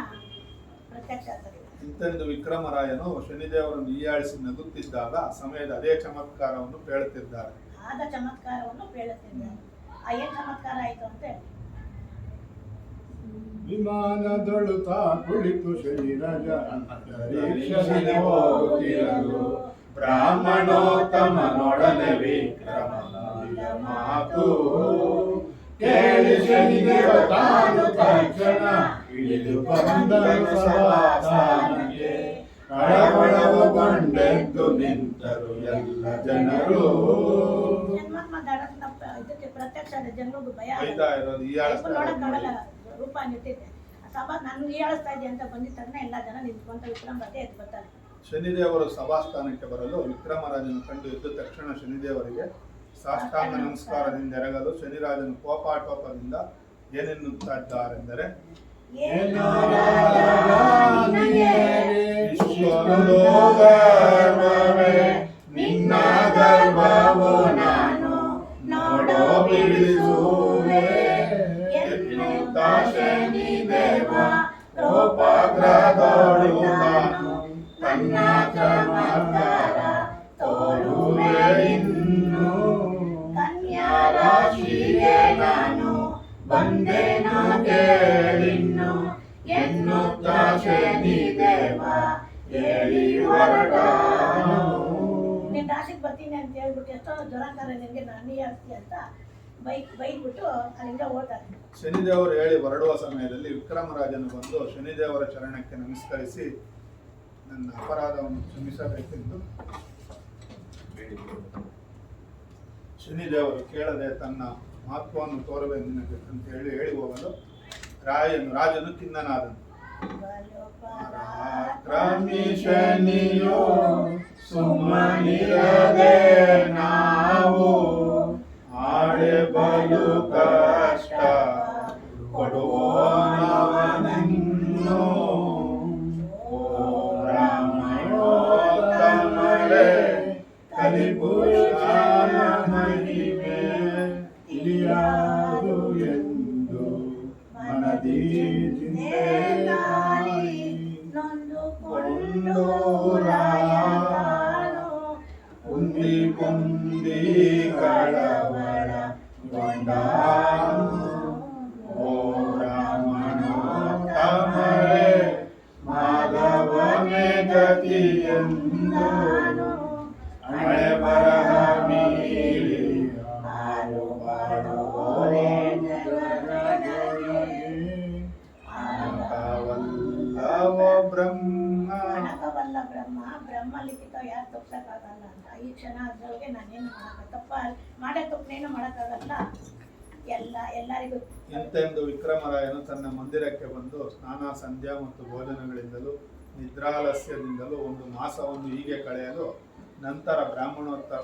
ಪ್ರತ್ಯಕ್ಷ ಆಗ್ತದೆ.
ಇಂತೆಂದು ವಿಕ್ರಮರಾಯನು ಶನಿದೇವರನ್ನು ಹೀಯಾಳಿಸಿ ನಗುತ್ತಿದ್ದಾಗ ಸಮಯದ ಅದೇ ಚಮತ್ಕಾರವನ್ನು ಪೇಳುತ್ತಿದ್ದಾರೆ.
ಆದ ಚಮತ್ಕಾರವನ್ನು ಪೇಳುತ್ತಿದ್ದಾರೆ. ಏನ್ ಚಮತ್ಕಾರ ಆಯ್ತು ಅಂತ
ವಿಮಾನದೊಳುತ ಕುಳಿತು ಶನಿರಾಜ ಅಂತರಿಕ್ಷದಲ್ಲಿ ಹೋಗುತ್ತಿರಲು ಬ್ರಾಹ್ಮಣೋತ್ತಮನೊಡನೆ ವಿಕ್ರಮನ ಮಾತು ಕೇಳಿ ಶನಿದೇವ ತಾನು ತಕ್ಷಣ ಇಳಿದು ಬಂದರು ಸಮಾಧಾನಕ್ಕೆ. ಕಳವಳವುಗೊಂಡೆದ್ದು ನಿಂತರು ಎಲ್ಲ ಜನರು.
ಇದಕ್ಕೆ ಪ್ರತ್ಯಕ್ಷ ಜನರಿಗೂ ಭಯ
ಇರೋದು
ರೂಪ ನಿಟ್ಟಿದ್ದೆ ಸಭಾ ನನ್ಗೆ ಹೀಯಾಳಿಸ್ತಾ ಇದೆ ಅಂತ ಬಂದಿದ ತಕ್ಷಣ ಎಲ್ಲ ಜನ ನಿಂತ್ಕೊಂತ ವಿಕ್ರಮರಾಜೆ ಎದ್ದು ಬರ್ತಾರೆ.
ಶನಿದೇವರು ಸಭಾಸ್ಥಾನಕ್ಕೆ ಬರಲು ವಿಕ್ರಮರಾಜನು ಕಂಡು ಎದ್ದ ತಕ್ಷಣ ಶನಿದೇವರಿಗೆ ಸಾಷ್ಟಾಂಗ ನಮಸ್ಕಾರದಿಂದ ಎರಗಲು ಶನಿರಾಜನು ಕೋಪಾಟೋಪದಿಂದ ಏನೆನ್ನುತ್ತಾ ಇದ್ದಾರೆಂದರೆ, ನಿನ್ನ ಗರ್ಭವು ನಾನು ನೋಡೋ ಬಿಡಿಸುವೆ ಎನ್ನುತ್ತ ಶನಿದೇವ ಕೋಪಾಗ್ರದೋಳು ನಾನು ತನ್ನ ಚಮತ್ಕಾರ ತೋರುವೆ ಇನ್ನು. ಕನ್ಯಾ ರಾಶಿಗೆ ನಾನು ಬಂದೆನು ಕೇಳಿನ್ನು ಎನ್ನುತ್ತ ಶನಿದೇವ ಹೇಳಿ ಹೊರಟಾನು.
ನಿನ್ನ ರಾಶಿಗೆ ಬರ್ತೀನಿ ಅಂತ ಹೇಳ್ಬಿಟ್ಟು ಎಷ್ಟೋ ಜ್ವರಕಾರ ನಿನಗೆ ನಾನು ಹೀಯಾಳಿಸ್ತಿ ಅಂತ ಬೈದ್ಬಿಟ್ಟು ಅಲ್ಲಿಂದ ಓಡ್ತಾರೆ.
ಶನಿದೇವರು ಹೇಳಿ ಹೊರಡುವ ಸಮಯದಲ್ಲಿ ವಿಕ್ರಮರಾಜನು ಬಂದು ಶನಿದೇವರ ಚರಣಕ್ಕೆ ನಮಸ್ಕರಿಸಿ ನನ್ನ ಅಪರಾಧವನ್ನು ಕ್ಷಮಿಸಬೇಕೆಂದು ಶನಿದೇವರು ಕೇಳದೆ ತನ್ನ ಮಹತ್ವವನ್ನು ತೋರಬೇಕು ನಿನಗೆ ಅಂತ ಹೇಳಿ ಹೋಗಲು ರಾಜನು ಖಿನ್ನನಾದನು. ಪರಾಕ್ರಮಿ ಶನಿಯೋ ಸುಮ್ಮನಿರದೆ ನಾವು ಆಡೆ ಬಲು ಕಷ್ಟ ಕೊಡುವವನನ್ನು ಬ್ರಾಹ್ಮಣೋತ್ತಮರೇ ಕಲಿಪುರುಷನ ಮಹಿಮೆ ಎಂದಾನು ಮಳೆ ಬರಹ ಮೀರಿ ಹಾರು ಬಾಡುವೋರೆ ಅನಕವಲ್ಲವೋ ಬ್ರಹ್ಮ.
ಅನಕವಲ್ಲ ಬ್ರಹ್ಮ, ಬ್ರಹ್ಮ ಲಿಖಿತ ಯಾರು ತಪ್ಸಕ್ಕಾಗಲ್ಲ ಅಂತ. ಈ ಕ್ಷಣ ಅದ್ರೊಳಗೆ ನಾನೇನು ಮಾಡೋ ತಪ್ಪನೇನು ಮಾಡೋಕ್ಕಾಗಲ್ಲ. ಎಲ್ಲರಿಗೂ
ಇಂತೆಂದು ವಿಕ್ರಮರಾಯನು ತನ್ನ ಮಂದಿರಕ್ಕೆ ಬಂದು ಸ್ನಾನ, ಸಂಧ್ಯಾ ಮತ್ತು ಭೋಜನಗಳಿಂದಲೂ ನಿದ್ರಾಲಸ್ಯದಿಂದಲೂ ಒಂದು ಮಾಸವನ್ನು ಹೀಗೆ ಕಳೆಯಲು ನಂತರ ಬ್ರಾಹ್ಮಣೋತ್ತರ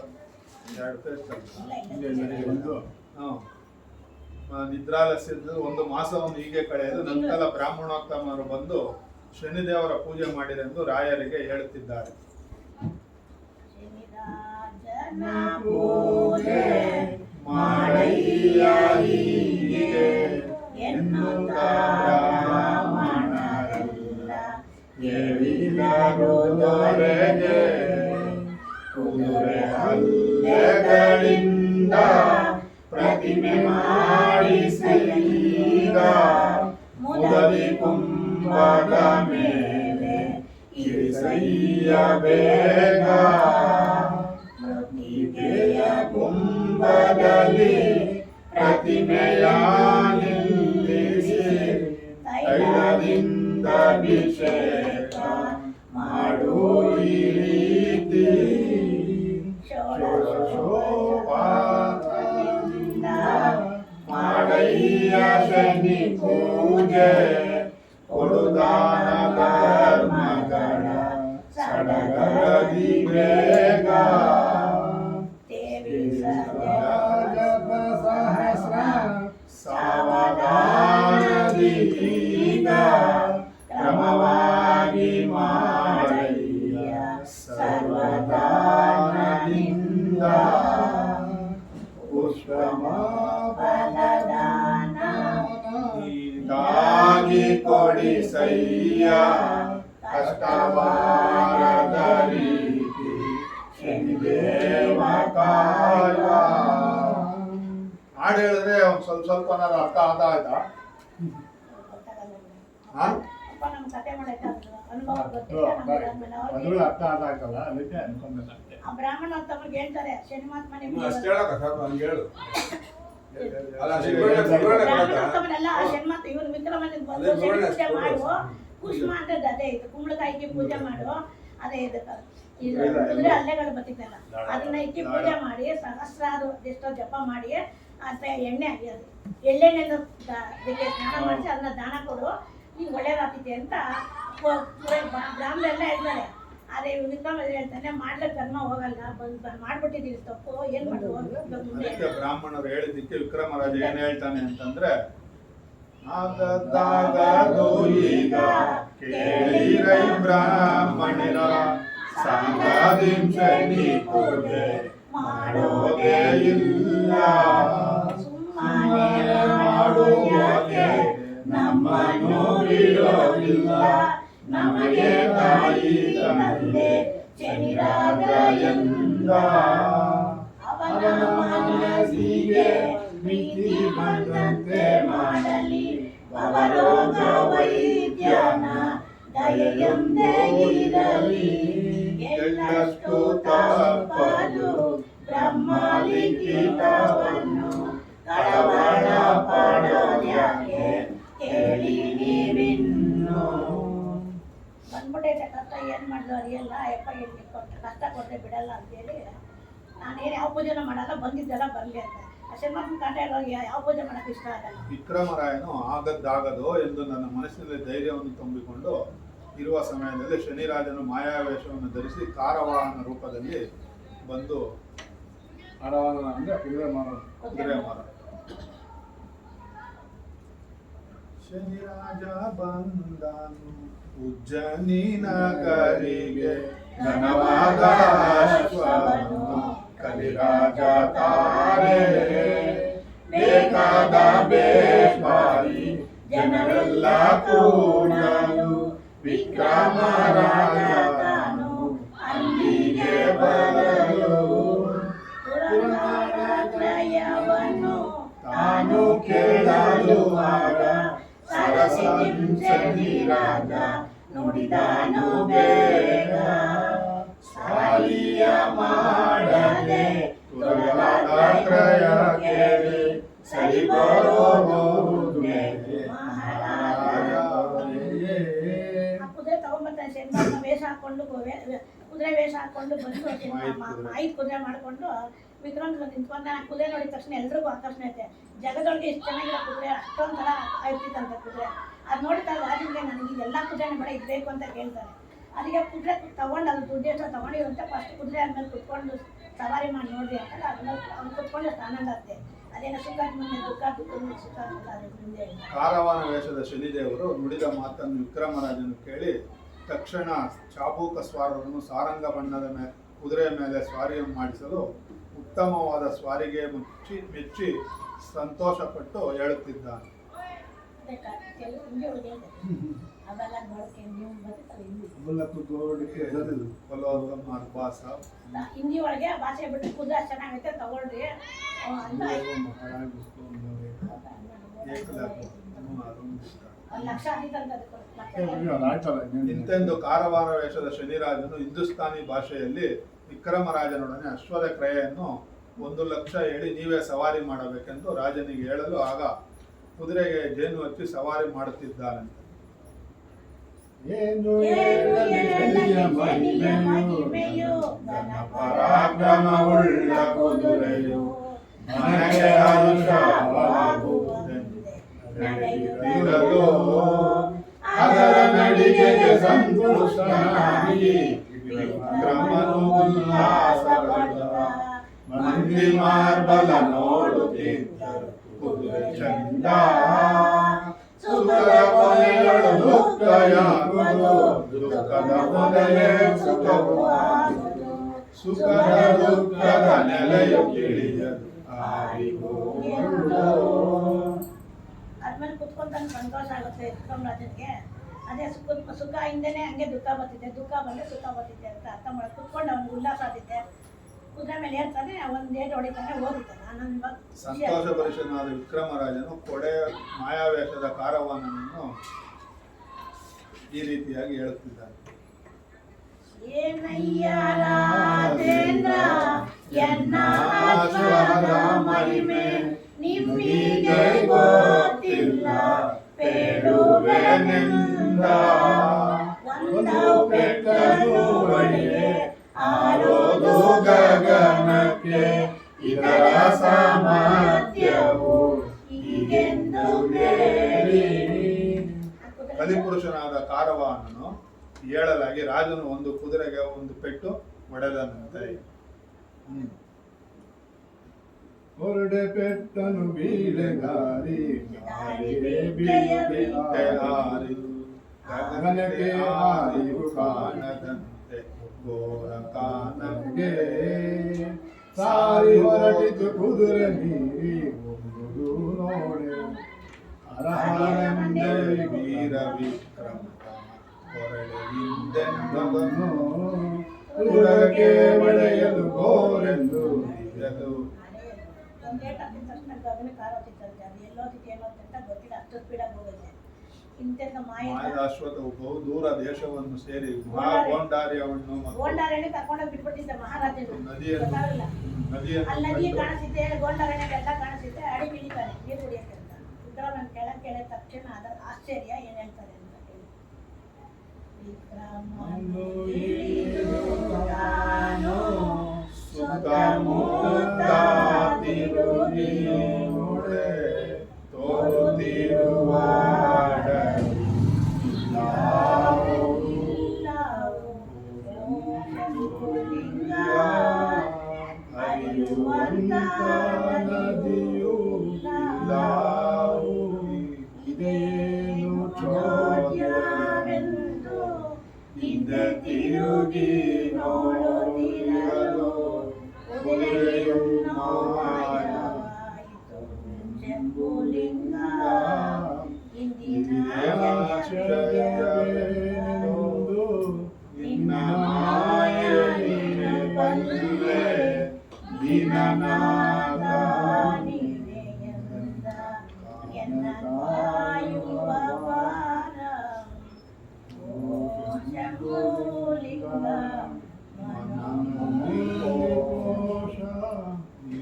ನಿದ್ರಾಲಸ್ಯದಿಂದ ಒಂದು ಮಾಸವನ್ನು ಹೀಗೆ ಕಳೆಯಲು ನಂತರ ಬ್ರಾಹ್ಮಣೋತ್ತಮರು ಬಂದು ಶನಿದೇವರ ಪೂಜೆ ಮಾಡಿರೆಂದು ರಾಯರಿಗೆ ಹೇಳುತ್ತಿದ್ದಾರೆ. ಮಾಡಯ್ಯ ಹೀಗೆ ಎನ್ನುತ್ತಾ ಬ್ರಾಹ್ಮಣರೆಲ್ಲ ಹೇಳಿದರು ದೊರೆಗೆ. ಕುದುರೆ ಹಲ್ಲೆಗಳಿಂದ ಪ್ರತಿಮೆ ಮಾಡಿಸೀಗ ಮುದಲಿ ಕುಂಭದ ಮೇಲೆ ಇರಿಸಯ್ಯ ಬೇಗ. ಮೃತ್ತಿಗೆಯ ಕುಂಭದಲ್ಲಿ ಪ್ರತಿಮೆಯ ನಿಲ್ಲಿಸಿ ತೈಲದಿಂದ ಅಭಿಷೇಕ ಮಾಡು ಈ ರೀತಿ. ಷೋಡಶೋಪಚಾರದಿಂದ ಮಾಡಯ್ಯ ಶನಿ ಪೂಜೆ. ಕೊಡುದಾನ ಧರ್ಮಗಳ ಸಡಗರದಿ ಬೇಗ. ಜಪ ಸಹಸ್ರ ಸಾವಧಾನದಿ ಈಗ ಕ್ರಮವಾಗಿ ಮಾಡಯ್ಯ ಸರ್ವದಾನದಿಂದ. ಪುಷ್ಪಮ ಫಲದಾನ ಹೀಗಾಗಿ ಕೊಡಿಸಯ್ಯ ಕಷ್ಟವಾರದ ರೀತಿ ಶನಿದೇವ ಕಾಯ. ಹಾಡು ಹೇಳಿದ್ರೆ ಒಂದು ಸ್ವಲ್ಪ ಅರ್ಥ ಆಯ್ತಾ?
ಅರ್ಥ ಆಯ್ತಲ್ಲ, ಅದಕ್ಕೆ ಅನ್ಕೊಂಡೆ.
ಆ ಬ್ರಾಹ್ಮಣೋತ್ತಮರಿಗೆ ಹೇಳ್ತಾರೆ ಶನಿಮಾತ್ಮನೆ ಬ್ರಾಹ್ಮಣೋತ್ತಮನೆಲ್ಲ ಶನಿಮಾತ ಇವ್ರು ವಿಕ್ರಮನಿಗೆ ಬಂದು ಶನಿ ಪೂಜೆ ಮಾಡು. ಕುಸುಮ ಅಂತದ್ದು ಅದೇ ಇದು, ಕುಂಬಳಕಾಯಿಗೆ ಪೂಜೆ ಮಾಡು. ಅದೇ ಇದಕ್ಕೆ ಇದು ಕುದುರೆ ಹಲ್ಲೆಗಳು ಬರ್ತಿದ್ದಲ್ಲ, ಅದನ್ನ ಇಕ್ಕಿ ಪೂಜೆ ಮಾಡಿ ಸಹಸ್ರಾರು ಎಷ್ಟೋ ಜಪ ಮಾಡಿ ಅಂತ ಎಣ್ಣೆ ಆಗಿರೋದು ಎಳ್ಳೆಣ್ಣೆನ ಅದಕ್ಕೆ ಸ್ನಾನ ಮಾಡಿಸಿ ಅದನ್ನ ದಾನ ಕೊಡು, ನೀನು ಒಳ್ಳೇದಾಗ್ತಿದೆ ಅಂತ ಬ್ರಾಹ್ಮಣರೆಲ್ಲ ಹೇಳ್ತಾರೆ. ಅದೇ ವಿಕ್ರಮ ಹೇಳ್ತಾನೆ ಮಾಡ್ಲಿಕ್ಕೆ ಕರ್ಮ ಹೋಗಲ್ಲ, ಮಾಡ್ಬಿಟ್ಟಿದ್ದೀವಿ ತಪ್ಪು, ಏನ್ ಮಾಡುವ.
ಬ್ರಾಹ್ಮಣರು ಹೇಳಿದ್ದಕ್ಕೆ ವಿಕ್ರಮರಾಜ ಏನ್ ಹೇಳ್ತಾನೆ ಅಂತಂದ್ರೆ, ಆಗದ್ದಾಗದು ಈಗ ಕೇಳಿರೈ ಬ್ರಾಹ್ಮಣರ ಸಂಗಾದಿಂ ಶನಿ ಪೂಜೆ ಮಾಡೋದೇ ಇಲ್ಲ. ಸುಮ್ಮನೆ ಮಾಡುವಕ್ಕೆ ನಮ್ಮನ್ನು ಬಿಡೋದಿಲ್ಲ. ನಮಗೆ ತಾಯಿ ತಂದೆ ಶನಿರಾಜ ಎಂದ. ಅವನ ಮನಸ್ಸಿಗೆ ಮಿತಿ ಬಂದಂತೆ ಮಾಡಲಿ. ಅವರೋಗ ವೈದ್ಯನ ದಯೆಯೊಂದೇ ಇರಲಿ. ಎಳ್ಳಷ್ಟು ತಪ್ಪಲು ಬ್ರಹ್ಮಲಿಖಿತವನ್ನು ಕಳವಳ ಪಡೋದ್ಯಾಕೆ ಕೇಳಿ ನೀವಿನ್ನು. ಬಂದ್ಬಿಟ್ಟೈತೆ ಕಷ್ಟ, ಏನು ಮಾಡಿದ್ರು ಅರಿಯಲ್ಲ. ಅಯ್ಯಪ್ಪ ಇಲ್ಲಿ ಕೊಟ್ಟು ಕಷ್ಟ ಕೊಟ್ಟರೆ ಬಿಡಲ್ಲ ಅಂತೇಳಿ ನಾನೇನು ಯಾವ ಪೂಜೆನೂ ಮಾಡಲ್ಲ, ಬಂದಿದ್ದೆಲ್ಲ ಬರಲಿ ಅಂತ. ಶನಿಮಾತ್ಮ ಕಾಟ ಇರೋರಿಗೆ ಯಾವ ಪೂಜೆ ಮಾಡೋಕೆ ಇಷ್ಟ ಆಗಲ್ಲ. ವಿಕ್ರಮರಾಯನು ಆಗದ್ದಾಗದೋ ಎಂದು ನನ್ನ ಮನಸ್ಸಿನಲ್ಲಿ ಧೈರ್ಯವನ್ನು ತುಂಬಿಕೊಂಡು ಇರುವ ಸಮಯದಲ್ಲಿ ಶನಿರಾಜನು ಮಾಯಾವೇಷವನ್ನು ಧರಿಸಿ ಕಾರವಾಹನ ರೂಪದಲ್ಲಿ ಬಂದು
ಆರವಾರ ಅಂದ್ರೆ ಕುದುರೆ ಮಾರ.
ಶನಿರಾಜ ಬಂದನು ಉಜ್ಜನಿ ನಗರಿಗೆ ಘನವಾದ ಅಶ್ವವನ್ನು ಕಲಿರಾಜ ತಾರೆ. ಬೇಕಾದ ಬೇಸ್ಮಾರಿ ಜನರೆಲ್ಲ ಕೂಡಲು ವಿಕ್ರಮರಾಜ ತಾನು ಅಲ್ಲಿಗೆ ಬರಲು.
ಪುರಾಣತ್ರಯವನ್ನು
ತಾನು ಕೇಳಲು ಆಗ ಸರಸಂ ಶನಿರಾಜ
ನುಡಿದಾನು ಬೇಗ ಸಾಲಿಯ ಮಾಡದೆ ತುಲಗಾತ್ರಯ ಕೇಳಿ ಸರಿ ಬರೋದು ಕುದುರೆ ತಗೊಂಡ್ಬರ್ತಾನೆ ಶನಿವಾರ ವೇಷ ಹಾಕೊಂಡು ಕುದುರೆ ವೇಷ ಹಾಕೊಂಡು ಬಂದು ಮಾಹಿತಿ ಕುದುರೆ ಮಾಡಿಕೊಂಡು ವಿಕ್ರಮ್ ನಿಂತ್ಕೊಂಡ ಕುದುರೆ ನೋಡಿದ ತಕ್ಷಣ ಎಲ್ರಿಗೂ ಆಕರ್ಷಣೆ ಐತೆ. ಜಗದೊಳಗೆ ಇಷ್ಟು ಚೆನ್ನಾಗಿರೋ ಕುದುರೆ ಅಷ್ಟೊಂದು ಥರ ಆಗ್ತಿತ್ತಂತೆ ಕುದುರೆ. ಅದು ನೋಡ್ತಾ ರಾಜನಿಗೆ ನನಗೆ ಇದೆಲ್ಲ ಕುದುರೆನೇ ಬೇಡ ಇದು ಬೇಕು ಅಂತ ಕೇಳ್ತಾರೆ. ಅದಕ್ಕೆ ಕುದುರೆ ತಗೊಂಡು ಅದು ದುಡ್ಡು ಎಷ್ಟೋ ತಗೊಂಡಿರುವಂತೆ ಫಸ್ಟ್ ಕುದುರೆ ಆದ್ಮೇಲೆ ಕುತ್ಕೊಂಡು ಸವಾರಿ ಮಾಡಿ ನೋಡ್ರಿ ಅಂತ ಅದನ್ನ ಅವ್ನು ಕುತ್ಕೊಂಡು ಅಷ್ಟು ಆನಂದ ಆಗ್ತದೆ. ಅದೇನೋ ಸುಖ ಮುಂದೆ ದುಃಖ ಸುಖ ಮುಂದೆ.
ಕಾರವಾನ ವೇಷದ ಶನಿದೇವರು ನುಡಿದ ಮಾತನ್ನು ವಿಕ್ರಮರಾಜನು ಕೇಳಿ ತಕ್ಷಣ ಚಾಬೂಕ ಸ್ವಾರರನ್ನು ಸಾರಂಗ ಬಣ್ಣದ ಕುದುರೆಯ ಮೇಲೆ ಸ್ವಾರಿಯನ್ನು ಮಾಡಿಸಲು ಉತ್ತಮವಾದ ಸ್ವಾರಿಗೆ ಮೆಚ್ಚಿ ಸಂತೋಷಪಟ್ಟು ಹೇಳುತ್ತಿದ್ದಾನೆ.
ಹಿಂದಿ ಒಳಗೆ ಭಾಷೆ ಬಿಟ್ಟು ಕುದುರೆ ಚೆನ್ನಾಗೈತೆ ತಗೊಳ್ರಿ ಅಂತ
ಇಂತೆಂದು ಕಾರವಾರ ವೇಷದ ಶನಿರಾಜನು ಹಿಂದೂಸ್ತಾನಿ ಭಾಷೆಯಲ್ಲಿ ವಿಕ್ರಮರಾಜನೊಡನೆ ಅಶ್ವದ ಕ್ರಯೆಯನ್ನು 1,00,000 ಹೇಳಿ ನೀವೇ ಸವಾರಿ ಮಾಡಬೇಕೆಂದು ರಾಜನಿಗೆ ಹೇಳಲು ಆಗ ಕುದುರೆಗೆ ಜೇನು ಹಚ್ಚಿ ಸವಾರಿ ಮಾಡುತ್ತಿದ್ದಾನಂತೆ.
ಪರಾಕ್ರಮವುಳ್ಳ ಕುದುರೆಯು ನನಗೆ ಆಯುಷವಾಗುವುದೆಂದು ಅದರ ನಡಿಗೆಗೆ ಸಂತುಷ್ಟನಾಗಿ ವಿಕ್ರಮನು ಉಲ್ಲಾಸಪಡುತ್ತ ಮಂದಿ ಮಾರ್ಬಲ ನೋಡುತ್ತಿದ್ದರು. ಕುದುರೆ ಚಂದ ಸುಖದ ಕೊನೆಗಳು ದುಃಖಯಾಗುವುದು, ದುಃಖದ ಮೊದಲೇ ಸುಖವು ಆಗುವುದು, ಸುಖದ ದುಃಖದ ನೆಲೆಯು ತಿಳಿಯದು ಆರಿಗೂ.
ಆದ್ಮೇಲೆ ಕುತ್ಕೊಂತಾನೆ ಸಂತೋಷ ಆಗುತ್ತೆ ವಿಕ್ರಮರಾಜನಿಗೆ. ಅದೇ ಸುಖ ಹಿಂದೆನೆ ಹಂಗೆ ದುಃಖ ಬರ್ತಿದ್ದೆ, ದುಃಖ ಬಂದ್ರೆ ಸುಖ ಬರ್ತಿದ್ದೆ ಅಂತ ಅರ್ಥ ಮಾಡಿ ಕುತ್ಕೊಂಡು ಅವನಿಗೆ ಉಲ್ಲಾಸ ಆಗುತ್ತೆ. ಕುದುರೆ ಮೇಲೆ ಏರ್ತಾನೆ, ಒಂದು ಏಟು ಹೊಡಿತಾನೆ, ಹೋಗುತ್ತಾನೆ ಆನಂದ.
ಸಂತೋಷಭರಿತನಾದ ವಿಕ್ರಮರಾಜನು ಕೊಡೆ ಮಾಯಾವೇಷದ ಕಾರವಾನನನ್ನು ಈ ರೀತಿಯಾಗಿ ಹೇಳುತ್ತಿದ್ದಾನೆ.
ಏನಯ್ಯ ರಾಜೇಂದ್ರ ಎನ್ನ ಅಶ್ವದ ಮಹಿಮೆ ನಿಮ್ಮಿಗೆ ಗೊತ್ತಿಲ್ಲ ಬೇಡುವೆನೆಂದ ಒಂದವು ಬೆಟ್ಟನು ಬಳಿಯೇ ಆರೋದು ಗಗನಕ್ಕೆ ಇದರ ಸಾಮರ್ಥ್ಯವು ಹೀಗೆಂದು ಹೇಳಿ.
ಕಲಿಪುರುಷನಾದ ಕಾರವಾನನು ಹೇಳಲಾಗಿ ರಾಜನು ಒಂದು ಕುದುರೆಗೆ ಒಂದು ಪೆಟ್ಟು ಹೊಡೆದನಂತೆ.
ಹೊರಡೆ ಪೆಟ್ಟನು ಬೀಳೆಗಾರಿ ಗಗನಕ್ಕೆ ಆರಿವು ಕಾಣದಂತೆ ಘೋರ ಕಾನಗೆ ಸಾರಿ ಹೊರಟಿತು ಕುದುರೆ ನೀರಿ ಒಂದು ನೋಡೆ ಹರಹರನಂದೆ
ವೀರ ವಿಕ್ರಮ ಹೊರಡೆಯಿಂದೆಂದವನು
ಕುದುರೆಗೆ ಬಳೆಯಲು ಗೋರೆಂದು
ನಿಜಲು
ಒಂದೇಟ್ ಹಾಕಿದ ತಕ್ಷಣ ಗಗನ ಕಾರ್ ಹೋಗ್ತಿತ್ತಂತೆ. ಅದು ಎಲ್ಲೋತಿತ್ತು ಏನೋತ್ತಂತ ಗೊತ್ತಿಲ್ಲ, ಅಷ್ಟು ಸ್ಪೀಡಾಗಿ ಹೋಗುತ್ತೆ. ಇಂತೆಂತ
ಮಾಯದ ಅಶ್ವತ್ಥವು ಬಹು ದೂರ ದೇಶವನ್ನು ಸೇರಿ ಮಹಾಗೋಂಡಾರ್ಯವನ್ನು
ಗೋಂಡಾರಣ್ಯ ಕರ್ಕೊಂಡೋಗಿ ಬಿಟ್ಬಿಟ್ಟಿದ್ದೆ ಮಹಾರಾಜನು.
ನದಿಯನ್ನು
ಅಲ್ಲಿ ನದಿ ಕಾಣಿಸಿದ್ದೆ, ಗೋಂಡಾರಣ್ಯಗೆಲ್ಲ ಕಾಣಿಸಿದ್ದೆ, ಅಡಿ ಬೀಳಿತಾನೆ ನೀರು ಕುಡಿಯಕ್ಕೆ ಅಂತ. ವಿಕ್ರಮನ ಕೆಳಗೆ ಕೇಳಿದ ತಕ್ಷಣ ಅದರ ಆಶ್ಚರ್ಯ ಏನ್ ಹೇಳ್ತಾರೆ ಅಂತ ಹೇಳಿ. ವಿಕ್ರಮನು ಇಳಿಯುತ್ತಾನೋ ಸುತ್ತಮುತ್ತ ತಿರುಗಿ
ನೋಡೆ ತೋರುತ್ತಿರುವ
ನದಿಯು ಇದೇನು
ಚೋದ್ಯವೆಂದು ಹಿಂದೆ ತಿರುಗಿ ನೋಡುತ್ತಿರಲು ಕುದುರೆಯು ಮಾಯವಾಯಿತು ಜಂಬುಲಿಂಗ. ಇಂದಿನ
ಆಶ್ಚರ್ಯವೇನೆಂದು
ನಿನ್ನ ಮಾಯೆಯನ್ನು ಬಲ್ಲೆ ದೀನನಾದ
ನೀನೆಯಂದ ಎನ್ನ ಕಾಯುವ ವಾರ. ಓ ಶಂಭುಲಿಂಗ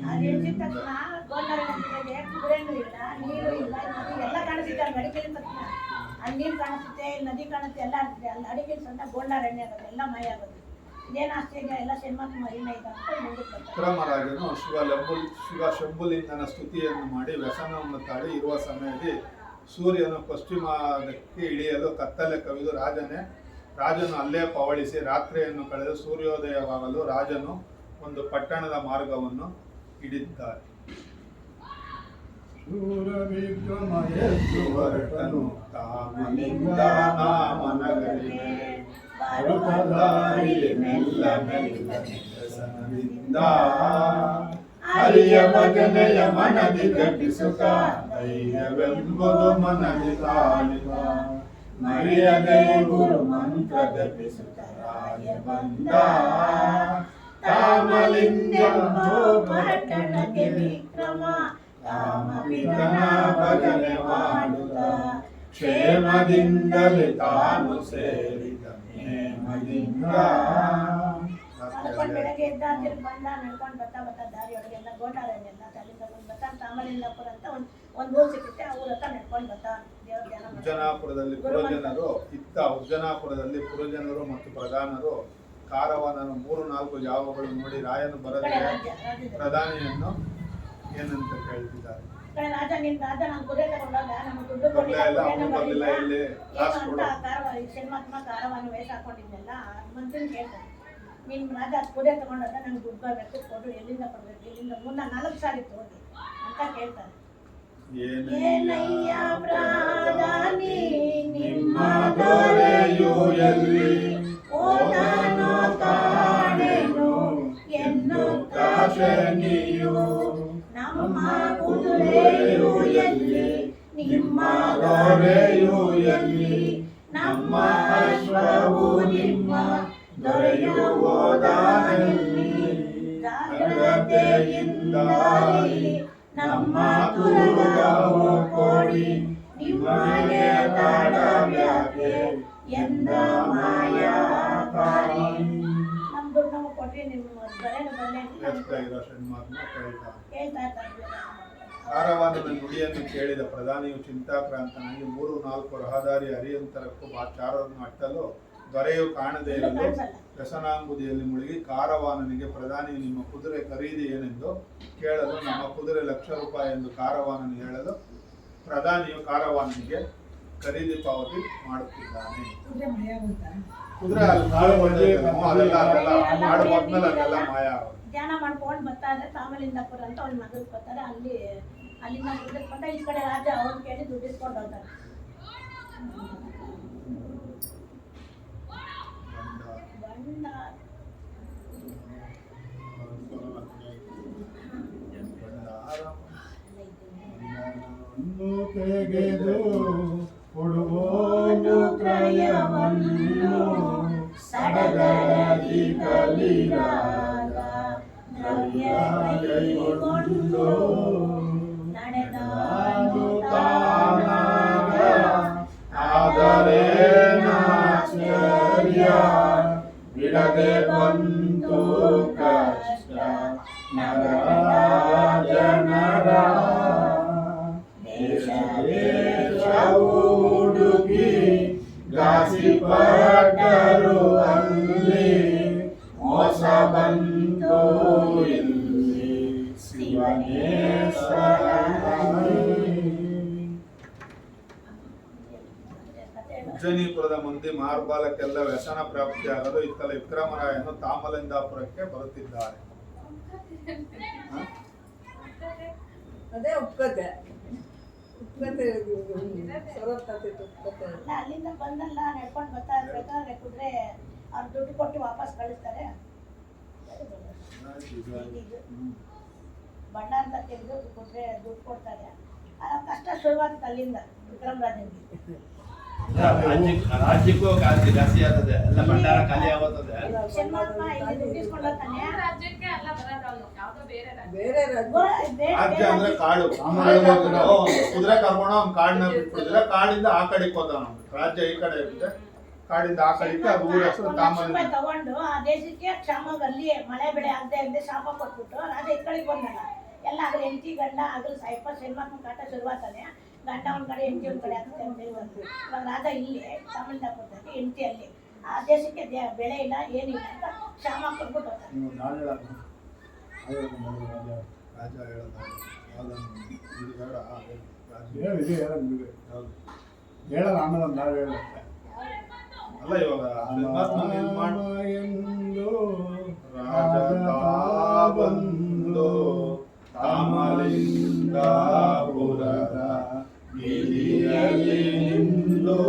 ಅದು ಎದ್ದಿದ ತಕ್ಷಣ ಗೋಲ್ಡನ್ ನದಿಗೆ ಕುದುರೆನೂ ಇಲ್ಲ, ನೀರು ಇಲ್ಲ, ನದಿ ಎಲ್ಲ ಕಾಣಿಸುತ್ತೆ. ಅಲ್ಲಿ ಅಡಿಕೆ ತಕ್ಷಣ ಅಲ್ಲಿ ನೀರು ಕಾಣಿಸುತ್ತೆ, ಇಲ್ಲಿ ನದಿ ಕಾಣುತ್ತೆ, ಎಲ್ಲ ಆಗ್ತದೆ. ಅಲ್ಲಿ ಅಡಿಕೆ ಸಂತ ಗೋಲ್ಡಾರಣ್ಯ ಆಗೋದು, ಎಲ್ಲ ಮೈ ಆಗೋದು. ಇದೇನು ಆಶ್ಚರ್ಯ, ಎಲ್ಲ ಸಿನಿಮಾಕ್ಕೆ ಮಹಿಮ ಇದೆ ಅಂತ ಮುಂದಕ್ಕೆ ಬರ್ತಾರೆ.
ವಿಕ್ರಮರಾಜನು ಶಿವ ಶಂಭುಲಿಂಗನ ಸ್ತುತಿಯನ್ನು ಮಾಡಿ ವ್ಯಸನವನ್ನು ತಾಳಿ ಇರುವ ಸಮಯದಲ್ಲಿ ಸೂರ್ಯನು ಪಶ್ಚಿಮಕ್ಕೆ ಇಳಿಯಲು ಕತ್ತಲೆ ಕವಿದು ರಾಜನು ಅಲ್ಲೇ ಪವಳಿಸಿ ರಾತ್ರಿಯನ್ನು ಕಳೆದು ಸೂರ್ಯೋದಯವಾಗಲು ರಾಜನು ಒಂದು ಪಟ್ಟಣದ ಮಾರ್ಗವನ್ನು ಹಿಡಿದ್ದಾರೆ. ಶೂರವಿಕ್ರಮಯೇಸುವರಟನು ತಾಮಲಿಂಗ ನಾಮನಗರಿಗೆ ಬರುತ್ತದಾರಿ ಮೆಲ್ಲ ಮೆಲ್ಲನೆ ವ್ಯಸನದಿಂದ ಹರಿಯ ಭಜನೆಯ ಮನದಿ ಘಟಿಸುತ್ತ ಧೈರ್ಯವೆಂಬುದು ಮನದಿ ತಾಳಿವ ಮರೆಯದೆ ಗುರು ಮಂತ್ರ ಜಪಿಸುತ್ತ ರಾಯ ಬಂದ ತಾಮಲಿಂಗೆಂಬ ಪಟ್ಟಣಕ್ಕೆ ವಿಕ್ರಮ ರಾಮಪಿತನ ಭಜನೆ ಮಾಡುತ್ತ ಕ್ಷೇಮದಿಂದಲೇ ತಾನು ಸೇರಿದ ನೇಮದಿಂದ.
ಅದಕ್ಕೊಂದು ಬೆಳಗ್ಗೆ ಎದ್ದ ತಿರುಗಿ ಬಂದ, ನಡ್ಕೊಂಡು ಬರ್ತಾ ದಾರಿಯೊಳಗೆಲ್ಲ ಗೋಟಾರಣ್ಯ ಎಲ್ಲ ಅಲ್ಲಿಂದ ಬಂದು ಬರ್ತಾ ತಾಮಲಿಂಗಪುರ ಅಂತ ಒಂದು ಊರು ಸಿಗುತ್ತೆ. ಆ ಊರ ಹತ್ರ ನಡ್ಕೊಂಡು ಬರ್ತಾ ದೇವ್ರ ಧ್ಯಾನ ಮಾಡ್ತಾ.
ಉಜ್ಜನಾಪುರದಲ್ಲಿ ಪುರಜನರು ಮತ್ತು ಪ್ರಧಾನರು ಕಾರವಾನನ 3-4 ಜಾವಗಳು ನೋಡಿ ರಾಯನು ಬರದೆ ಪ್ರಧಾನಿಯನ್ನು ಏನಂತ ಕೇಳ್ತಿದ್ದಾರೆ.
ರಾಜ ನಾನು ಕುದುರೆ ತಗೊಂಡಾಗ ನಮ್ಗೆ ದುಡ್ಡು ಕೊಡಲಿಲ್ಲ ಏನು ಅಂತ ಶನ್ಮಾತ್ಮ ಕಾರವಾನ ವಯಸ್ಸು ಹಾಕೊಂಡಿದ್ನೆಲ್ಲ ಮಂತ್ರಿನ ಕೇಳ್ತಾರೆ. ನೀನು ರಾಜ ಕುದುರೆ ತಗೊಂಡಾಗ ನಂಗೆ ದುಡ್ಡು ಬೇಕು, ಕೊಡು, ಎಲ್ಲಿಂದ ಕೊಡ್ಬೇಕು, ಎಲ್ಲಿಂದ 3-4 ಸಾರಿ ಹೋಗಿ ಅಂತ ಕೇಳ್ತಾರೆ. ಏನಯ್ಯ ಪ್ರಾಧಾನಿ ನಿಮ್ಮ ದೊರೆಯು ಎಲ್ಲಿ ಓದಾನೋ ಕಾಣೆನು ಎನ್ನುತ್ತ ಶನಿಯು ನಮ್ಮ ಕುದುರೆಯು ಎಲ್ಲಿ ನಿಮ್ಮ ದೊರೆಯು ಎಲ್ಲಿ ನಮ್ಮ ಅಶ್ವವು ನಿಮ್ಮ ದೊರೆಯು ಓದಾನಲ್ಲಿ ಜಾಗ್ರತೆಯಿಂದಾಗಿ ನಮ್ಮ ತುರುಗವು ಕೊಡಿ ನಿಮಗೆ ತಡವ್ಯಾಕೆ ಎಂದ ಮಾಯಾಕಾರಿ. ನಮ್ಮ ದುಡ್ಡು ನಮಗೆ ಕೊಟ್ರಿ, ನಿಮ್ಮ ದೊರೆನು ಬಲ್ಲೆ ಹೇಳ್ತಾ ಇರ್ತಾರೆ.
ಕಾರವಾನನ ನುಡಿಯನ್ನು ಕೇಳಿದ ಪ್ರಧಾನಿಯು ಚಿಂತಾಕ್ರಾಂತನಾಗಿ 3-4 ರಹದಾರಿ ಹರಿಯಂತರಕ್ಕೂ ಚಾರರನ್ನು ಅಟ್ಟಲು ದೊರೆಯು ಕಾಣದೇ ಇರಲು ವ್ಯಸನಾಂಬುದಿಯಲ್ಲಿ ಮುಳುಗಿ ಕಾರವಾನನಿಗೆ ಪ್ರಧಾನಿಯು ನಿಮ್ಮ ಕುದುರೆ ಖರೀದಿ ಏನೆಂದು ಕೇಳಲು ನಮ್ಮ ಕುದುರೆ ₹1,00,000 ಎಂದು ಕಾರವಾನನು ಹೇಳಲು ಪ್ರಧಾನಿಯು ಕಾರವಾನನಿಗೆ ಖರೀದಿ ಪಾವತಿ ಮಾಡುತ್ತಿದ್ದಾನೆ. ಕುದುರೆ ಅದೆಲ್ಲ ಮಾಡುವಾದ್ಮೇಲೆ ಅದೆಲ್ಲ ಮಾಯ.
ಧ್ಯಾನ ಮಾಡ್ಕೊಂಡು ಬರ್ತಾ ಇದ್ರೆ ತಾಮಲಿಂಗಪುರ ಅಂತ ಅವ್ನ ಮಗಕ್ಕೆ ಬರ್ತಾರೆ. ಅಲ್ಲಿಂದ ದುಡ್ಡು ಬಂದ ಈ ಕಡೆ ರಾಜ ಅವ್ರು ಕೇಳಿ ದುಡ್ಡು ಇಸ್ಕೊಂಡು ಹೋಗ್ತಾರೆ.
ತೆಗೆದು ಕೊಡುವನು ಕ್ರಯವನ್ನು ಸಡಗರದಿ ಕಲಿರಾಗ ದ್ರವ್ಯಗೊಂಡು ನಡೆದಾನು ತಾನಾಗ ಆದರೆ ನಾಶ್ಚರ್ಯ ಬಿಡದೆ ಬಂತು ಕಷ್ಟ ನಗರ ಜನರ ದೇಶ ದೇಶವು ಹುಡುಕಿ ಗಾಸಿಪಟ್ಟರು ಅಲ್ಲಿ ಮೋಸ ಬಂತು ಇಲ್ಲಿ ಶಿವನೇ ಉಜ್ಜನೀಪುರದ ಮಂದಿ ಮಾರ್ಬಾಲಕ್ಕೆಲ್ಲ ವ್ಯಸನ ಪ್ರಾಪ್ತಿಯಾಗಲು ಇತ್ತಲ ವಿಕ್ರಮರಾಯನು ತಾಮಲಿಂಗಾಪುರಕ್ಕೆ ಬರುತ್ತಿದ್ದಾರೆ.
ಅದೇ ಉಪ್ಕತೆ
ಅಲ್ಲಿಂದ ಬಂದಲ್ಲ ನಡ್ಕೊಂಡು ಬರ್ತಾ ಇರ್ಬೇಕಾದ್ರೆ ಕುದುರೆ ಅವ್ರು ದುಡ್ಡು ಕೊಟ್ಟು ವಾಪಸ್ ಕಳಿಸ್ತಾರೆ. ಬಣ್ಣ ಅಂತ ತೆಗೆದು ಕುದುರೆ ದುಡ್ಡು ಕೊಡ್ತಾರೆ. ಕಷ್ಟ ಶುರುವಾಗುತ್ತೆ ಅಲ್ಲಿಂದ ವಿಕ್ರಮರಾಜನಿಗೆ.
ರಾಜ್ಯಕ್ಕೂ ಜಾಸ್ತಿ ಆಗ್ತದೆ, ಎಲ್ಲ ಭಂಡಾರ ಖಾಲಿ ಆಗುತ್ತದೆ.
ಶನ್ಮಾತ್ಮ ಇಲ್ಲಿ ದುಡ್ಡು ಇಸ್ಕೊಂಡು ಹೋಗ್ತಾನೆ.
ರಾಜ್ಯಕ್ಕೆ ಅಲ್ಲ ಬರೋದು, ಯಾವುದೋ ಬೇರೆ ರಾಜ್ಯ.
ಬೇರೆ
ರಾಜ್ಯ ಅಂದ್ರೆ ಕಾಡು. ಕುದುರೆ ಕರ್ಕೊಂಡು ಅವ್ನು ಕಾಡನ್ನ ಬಿಟ್ಬಿಡಿದ್ರೆ ಕಾಡಿಂದ ಆ ಕಡೆಗೆ ಹೋದ. ರಾಜ್ಯ ಈ ಕಡೆ ಇರುತ್ತೆ, ಕಾಡಿಂದ ಆ ಕಡೆಗೆ ಅದು ಊರ ಹೆಸರು
1 ಲಕ್ಷ ರೂಪಾಯಿ
ತಾಮಲಿಂಗ.
ತಗೊಂಡು ಆ ದೇಶಕ್ಕೆ ಕ್ಷಾಮವಾಗಿ ಅಲ್ಲಿಯೇ ಮಳೆ ಬೆಳೆ ಆಗದೆ ಆಗದೆ ಶಾಪ ಕೊಟ್ಬಿಟ್ಟು ರಾಜ ಈ ಕಡೆಗೆ ಬಂದಲ್ಲ. ಎಲ್ಲ ಆಗಲಿ ಹೆಂಡತಿ ಗಂಡ ಆಗಲಿ ಸಾಯಪ್ಪ ಸಿನಿಮಾತ್ಮ ಕಾಟ ಶುರುವಾತಾನೆ. ಗಂಡ ಒಂದ್ ಕಡೆ ಹೆಂಡತಿ ಒಂದ್ ಕಡೆ ಆಗ್ತದೆ ಅಂತ ಹೇಳಿ ಬಂದ್ರು. ಇವಾಗ ರಾಜ ಇಲ್ಲೇ ತಮಿಳ್ನಾಡಿಗೆ ಹೆಂಡತಿ ಅಲ್ಲಿ ಆ ದೇಶಕ್ಕೆ ಬೆಳೆ ಇಲ್ಲ ಏನಿಲ್ಲ ಅಂತ ಕ್ಷಾಮ ಕೊಟ್ಬಿಟ್ಟು ಹೋಗ್ತಾರೆ.
ನೀವು ನಾಳೆ ಹೇಳೋದು
ರಾಜ ಹೇಳೋದು ಯಾವ್ದನ್ನು ಇದು ಬೇಡ ರಾಜ
ಇದೆ ಹೇಳೋದು
ಯಾವ್ದು?
ಹೇಳೋದು ಆಮೇಲೆ ಒಂದು ನಾಳೆ ಹೇಳುತ್ತೆ
ಅಲ್ಲ ಇವಾಗ ಸಿನಿಮಾತ್ಮ ನಿರ್ಮಾಣ
ಎಂದು
ರಾಜ ಬಂದು ತಾಮಲಿಂಗಾಪುರದ ಗಿರಿಯಲ್ಲಿ ನಿಂದು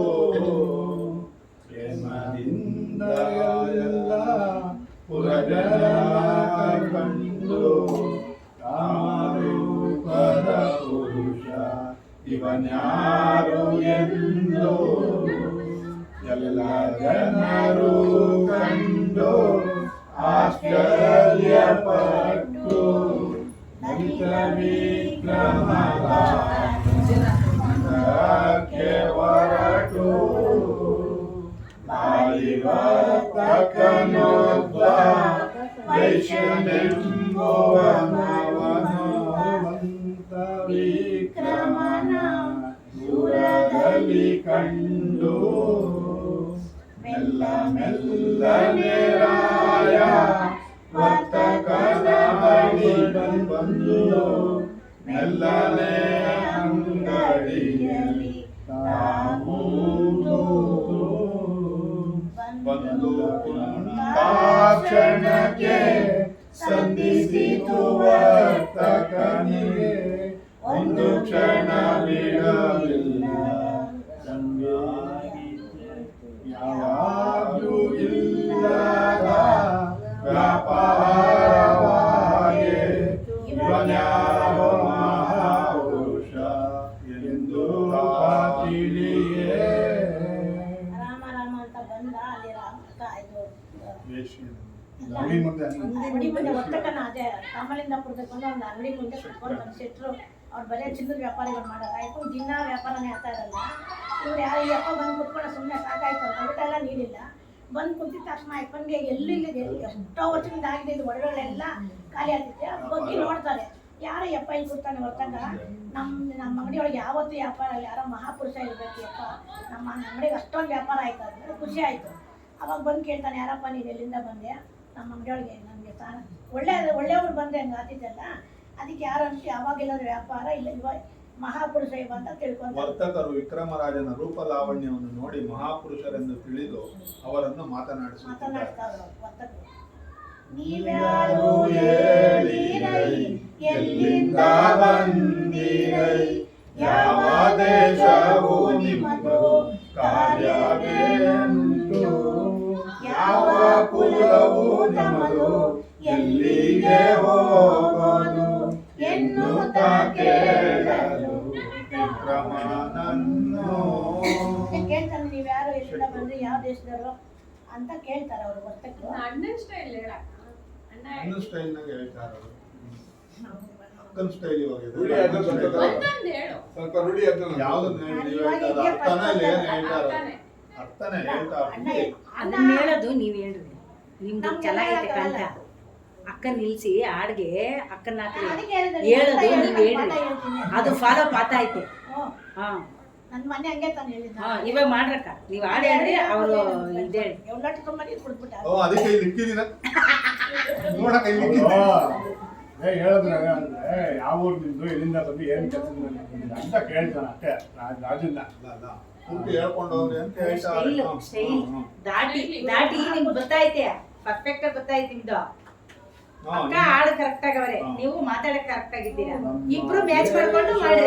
ಪ್ರೇಮದಿಂದ ಎಲ್ಲ ಪುರಜನ ಕಂಡು ಕಾಮರೂಪದ ಪುರುಷ ಇವನ್ಯಾರು ಎಂದು ಎಲ್ಲ ಜನರು ಕಂಡು ಆಶ್ಚರ್ಯಪಟ್ಟು ನಲಿತ ವಿಕ್ರಮಕ್ಕೆ ಹೊರಟು ಬಾಲಿವರ್ತಕನೊಬ್ಬ ವೈಶ್ಯನೆಂಬುವನವಂತ ವಿಕ್ರಮನ ದೂರದಲ್ಲಿ ಕಂಡು ಮೆಲ್ಲ ಮೆಲ್ಲನೆ ರಾಯ ವರ್ತಕನ ಬಳಿ ಬಂದು ಮೆಲ್ಲನೆ ಅಂಗಡಿಯಲ್ಲಿ ತಾಮೂತು ಬಂದು ಕುಂಟಾಕ್ಷಣಕ್ಕೆ ಸಂಧಿಸಿತು ವರ್ತಕನಿಗೆ ಒಂದು ಕ್ಷಣ ಬಿಡಲಿಲ್ಲ. ಯಾವಾಗ್ಲೂ ಇಲ್ಲದ ವ್ಯಾಪಾರವಾಗಿ ಇವನ್ಯಾರೋ ಮಹಾಪುರುಷ ಎಂದು ತಿಳಿಯೇ
ರಾಮ ರಾಮ ಅಂತ ಬಂದ ಅಲ್ಲಿ ರಾಮ ಇದು
ಅಂಗಡಿ ಮುಂದೆ
ಅಂಗಡಿ ಮುಂದೆ ವರ್ತಕನ ಅದೇ ತಾಮಲಿಂಗಪುರಕ್ಕೆ ಬಂದು ಒಂದು ಅಂಗಡಿ ಮುಂದೆ ಕುತ್ಕೊಂಡು ಬಂದು ಸಿಟ್ರು. ಅವ್ರು ಬರೀ ಚಿನ್ನದ ವ್ಯಾಪಾರಿಗಳು ಮಾಡೋದು ಆಯ್ತು ದಿನ ವ್ಯಾಪಾರನೇ ಆಗ್ತಾ ಇರಲ್ಲ. ಇವ್ರು ಯಾರು ಯಪ್ಪ ಬಂದು ಕುತ್ಕೊಂಡು ಸುಮ್ಮನೆ ಸಾಕಾಯ್ತು ಊಟ ಎಲ್ಲ ನೀಡಿಲ್ಲ. ಬಂದು ಕುಂತಿದ ತಕ್ಷಣ ಅಪ್ಪನಿಗೆ ಎಲ್ಲಿ ಎಷ್ಟೋ ವರ್ಷದಿಂದ ಆಗಿದೆ ಇದು ಒಡವೆಗಳೆಲ್ಲ ಖಾಲಿ ಆಗ್ತಿದೆ. ಬಗ್ಗೆ ನೋಡ್ತಾರೆ ಯಾರೋ ಯಪ್ಪ ಇಲ್ಲಿ ಕೂರ್ತಾನೆ ವರ್ತಕ. ನಮ್ಮ ಅಂಗಡಿಯೊಳಗೆ ಯಾವತ್ತೂ ವ್ಯಾಪಾರ ಇಲ್ಲ, ಯಾರೋ ಮಹಾಪುರುಷ ಇರಬೇಕು ಯಪ್ಪ, ನಮ್ಮ ಅಂಗಡಿಗೆ ಅಷ್ಟೊಂದು ವ್ಯಾಪಾರ ಆಯ್ತು ಅಂದರೆ ಖುಷಿ ಆಯಿತು. ಅವಾಗ ಬಂದು ಕೇಳ್ತಾನೆ, ಯಾರಪ್ಪ ನೀನು ಎಲ್ಲಿಂದ ಬಂದೆ? ನಮ್ಮ ಅಂಗಡಿಯೊಳಗೆ ನನಗೆ ಸ್ಥಾನ ಒಳ್ಳೆಯವ್ರು ಬಂದೆ ಹಂಗೆ ಆತಿದ್ದಲ್ಲ, ಅದಕ್ಕೆ ಯಾರು ಅಂತ ಯಾವಾಗೆಲ್ಲಾದ್ರೂ ವ್ಯಾಪಾರ ಇಲ್ಲ ಇವಾಗ ಮಹಾಪುರುಷ ಇವ ಅಂತ ತಿಳ್ಕೊಂಡು
ವರ್ತಕರು ವಿಕ್ರಮರಾಜನ ರೂಪ ಲಾವಣ್ಯವನ್ನು ನೋಡಿ ಮಹಾಪುರುಷರೆಂದು ತಿಳಿದು ಅವರನ್ನು ಮಾತನಾಡಿಸುತ್ತಿದ್ದಾರೆ.
ಮಾತನಾಡ್ತಾವ್ರು ವರ್ತಕರು. ನೀವ್ಯಾರು ಹೇಳಿರೈ, ಎಲ್ಲಿಂದ ಬಂದಿರೈ, ಯಾವ ದೇಶವು ನಿಮ್ಮದು, ಕಾರ್ಯವೇನುಂಟು, ಯಾವ ಕುಲವು ನಮ್ಮದು, ಎಲ್ಲಿಗೆ ಹೋಗೋದು ಎನ್ನುತ್ತ ಕೇಳಲು ವಿಕ್ರಮನನ್ನು ಕೇಳ್ತಾನೆ. ನೀವ್ಯಾರು ಎಲ್ಲಿಂದ ಬಂದ್ರಿ, ಯಾವ ದೇಶದವರು ಅಂತ ಕೇಳ್ತಾರೆ ಅವರು ವರ್ತಕರು.
ಅಣ್ಣನ ಸ್ಟೈಲ್ ಹೇಳಕ್ಕ
ಅಣ್ಣನ ಸ್ಟೈಲ್ನಾಗ ಹೇಳ್ತಾರೆ ಅವರು. ಅಕ್ಕನ ಸ್ಟೈಲ್ ಇವಾಗ ಇದೆ.
ಒಂದೊಂದು ಹೇಳು.
ಸ್ವಲ್ಪ ರೂಢಿ ಆಗ್ತದೆ.
ಯಾವ್ದನ್ನ ಅರ್ಥನೇ ಹೇಳ್ತಾರೆ.
ಅದನ್ನ ಹೇಳೋದು ನೀವ್ ಹೇಳ್ರಿ, ನಿಮ್ದು ಚೆನ್ನಾಗೈತೆ ಕಂಠ. ಅಕ್ಕನ್ ನಿಲ್ಸಿ ಹಾಡ್ಗೆ ಅಕ್ಕನ ಹೇಳೋದು ನೀವ್ ಹೇಳ್ರಿ, ಅದು ಫಾಲೋ ಪಾತ ಐತೆ. ಹಾ
ನನ್ನ ಮನೆ ಹಂಗೆ ತಾನು ಹೇಳಿದ್ದ.
ಹಾ ಇವಾಗ ಮಾಡ್ರಕ್ಕ, ನೀವ್ ಹಾಡ್ ಹೇಳ್ರಿ, ಅವರು ಇದೇ ಹೇಳಿ.
ಎವ್ಲಾಟ ತುಂಬಿ ಕುಡ್ಬಿಟ್ಟ.
ಓ ಅದಕ್ಕೆ ಇಲ್ಲಿ ಇಕ್ಕಿದಿನ ನೋಡಕ್ಕ ಇಲ್ಲಿ
ಹೇಳಿದ್ರೆ ಅಂದ್ರೆ ಯಾವ ಊರು ನಿಮ್ದು, ಎಲ್ಲಿಂದ ಬಂದು ಏನ್ ಕೆಲಸ ಅಂತ ಕೇಳ್ತಾನೆ ಅಷ್ಟೇ. ರಾಜನ್ನ
ಅಲ್ಲ ಪೂರ್ತಿ ಹೇಳ್ಕೊಂಡು ಹೋಗ್ರಿ ಅಂತ ಹೇಳ್ತಾರೆ.
ಸ್ಟೈಲ್ ದಾಟಿ ದಾಟಿ ನಿಮ್ಗೆ ಗೊತ್ತೈತೆ, ಪರ್ಫೆಕ್ಟ್ ಆಗಿ ಗೊತ್ತಾಯ್ತು ನಿಮ್ದು. ಅಕ್ಕ ಹಾಡು ಕರೆಕ್ಟ್ ಆಗವ್ರೆ, ನೀವು ಮಾತಾಡಕ್ ಕರೆಕ್ಟ್ ಆಗಿದ್ದೀರಾ. ಇಬ್ರು ಮ್ಯಾಚ್ ಮಾಡ್ಕೊಂಡು ಮಾಡಿ.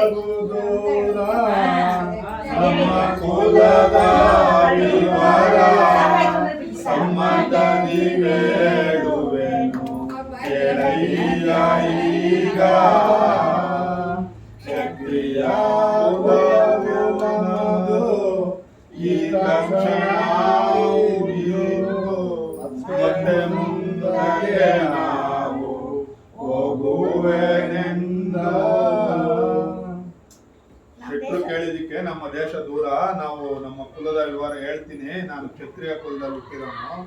ಶೆಟ್ರು ಕೇಳಿದಕ್ಕೆ ನಮ್ಮ ದೇಶ ದೂರ, ನಾವು ನಮ್ಮ ಕುಲದ ವಿವರ ಹೇಳ್ತೀನಿ, ನಾನು ಕ್ಷತ್ರಿಯ ಕ್ಷತ್ರಿಯ ಕುಲದಲ್ಲಿ ಹುಟ್ಟಿದವನು,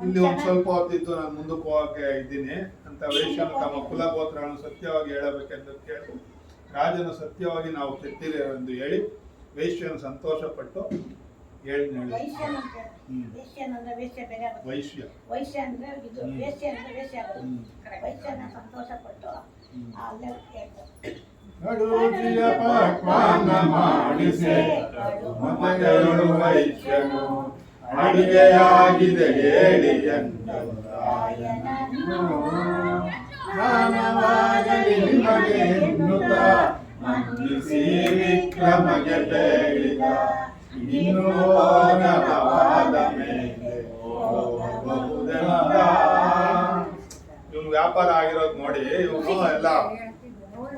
ಇಲ್ಲಿ ಒಂದ್ ಸ್ವಲ್ಪ ಹೊತ್ತಿದ್ದು ನಾನು ಮುಂದಕ್ಕೆ ಹೋಗಕ್ಕೆ ಇದ್ದೀನಿ ಅಂತ ವೈಶ್ಯನು ತಮ್ಮ ಕುಲಗೋತ್ರಗಳನ್ನು ಸತ್ಯವಾಗಿ ಹೇಳಬೇಕೆಂದು ಕೇಳಿ ರಾಜನು ಸತ್ಯವಾಗಿ ನಾವು ಕೆತ್ತಿರೆವೆಂದು ಹೇಳಿ ವೈಶ್ಯನು ಸಂತೋಷಪಟ್ಟು ಹೇಳಿ
ವೈಶ್ಯನ್ ಅಂತ ವೇಶ್ಯನ್ ಅಂದ್ರೆ ವೇಶ್ಯ ಬೇರೆ ಆಗುತ್ತೆ.
ವೈಶ್ಯ
ವೈಶ್ಯ ಅಂದ್ರೆ ಇದು ವೇಶ್ಯ ಅಂದ್ರೆ ವೇಶ್ಯ ಆಗುತ್ತೆ. ವೈಶ್ಯನ ಸಂತೋಷಪಟ್ಟು ಅಲ್ಲೇ ಹೇಳ್ತಾರೆ.
ಕಡುಜಿಯ ಪಕ್ವಾನ ಮಾಡಿಸೆ ಮಮತೆಯೊಳು ವೈಶ್ಯನು ಅಡಿಗೆಯಾಗಿದೆ ಹೇಳಿ ನಾನವಾಗಲಿ ನಿಮಗೆ ಎನ್ನುತ್ತ ಮನ್ನಿಸಿ ವಿಕ್ರಮಗೆ ಬೇಡಿದ ಇನ್ನು ಹೋಗನವಾದ ಮೇಲೆ ಹೋಗಬಹುದೆಂದ.
ಇವನು ವ್ಯಾಪಾರ ಆಗಿರೋದು ನೋಡಿ ಇವನು ಎಲ್ಲ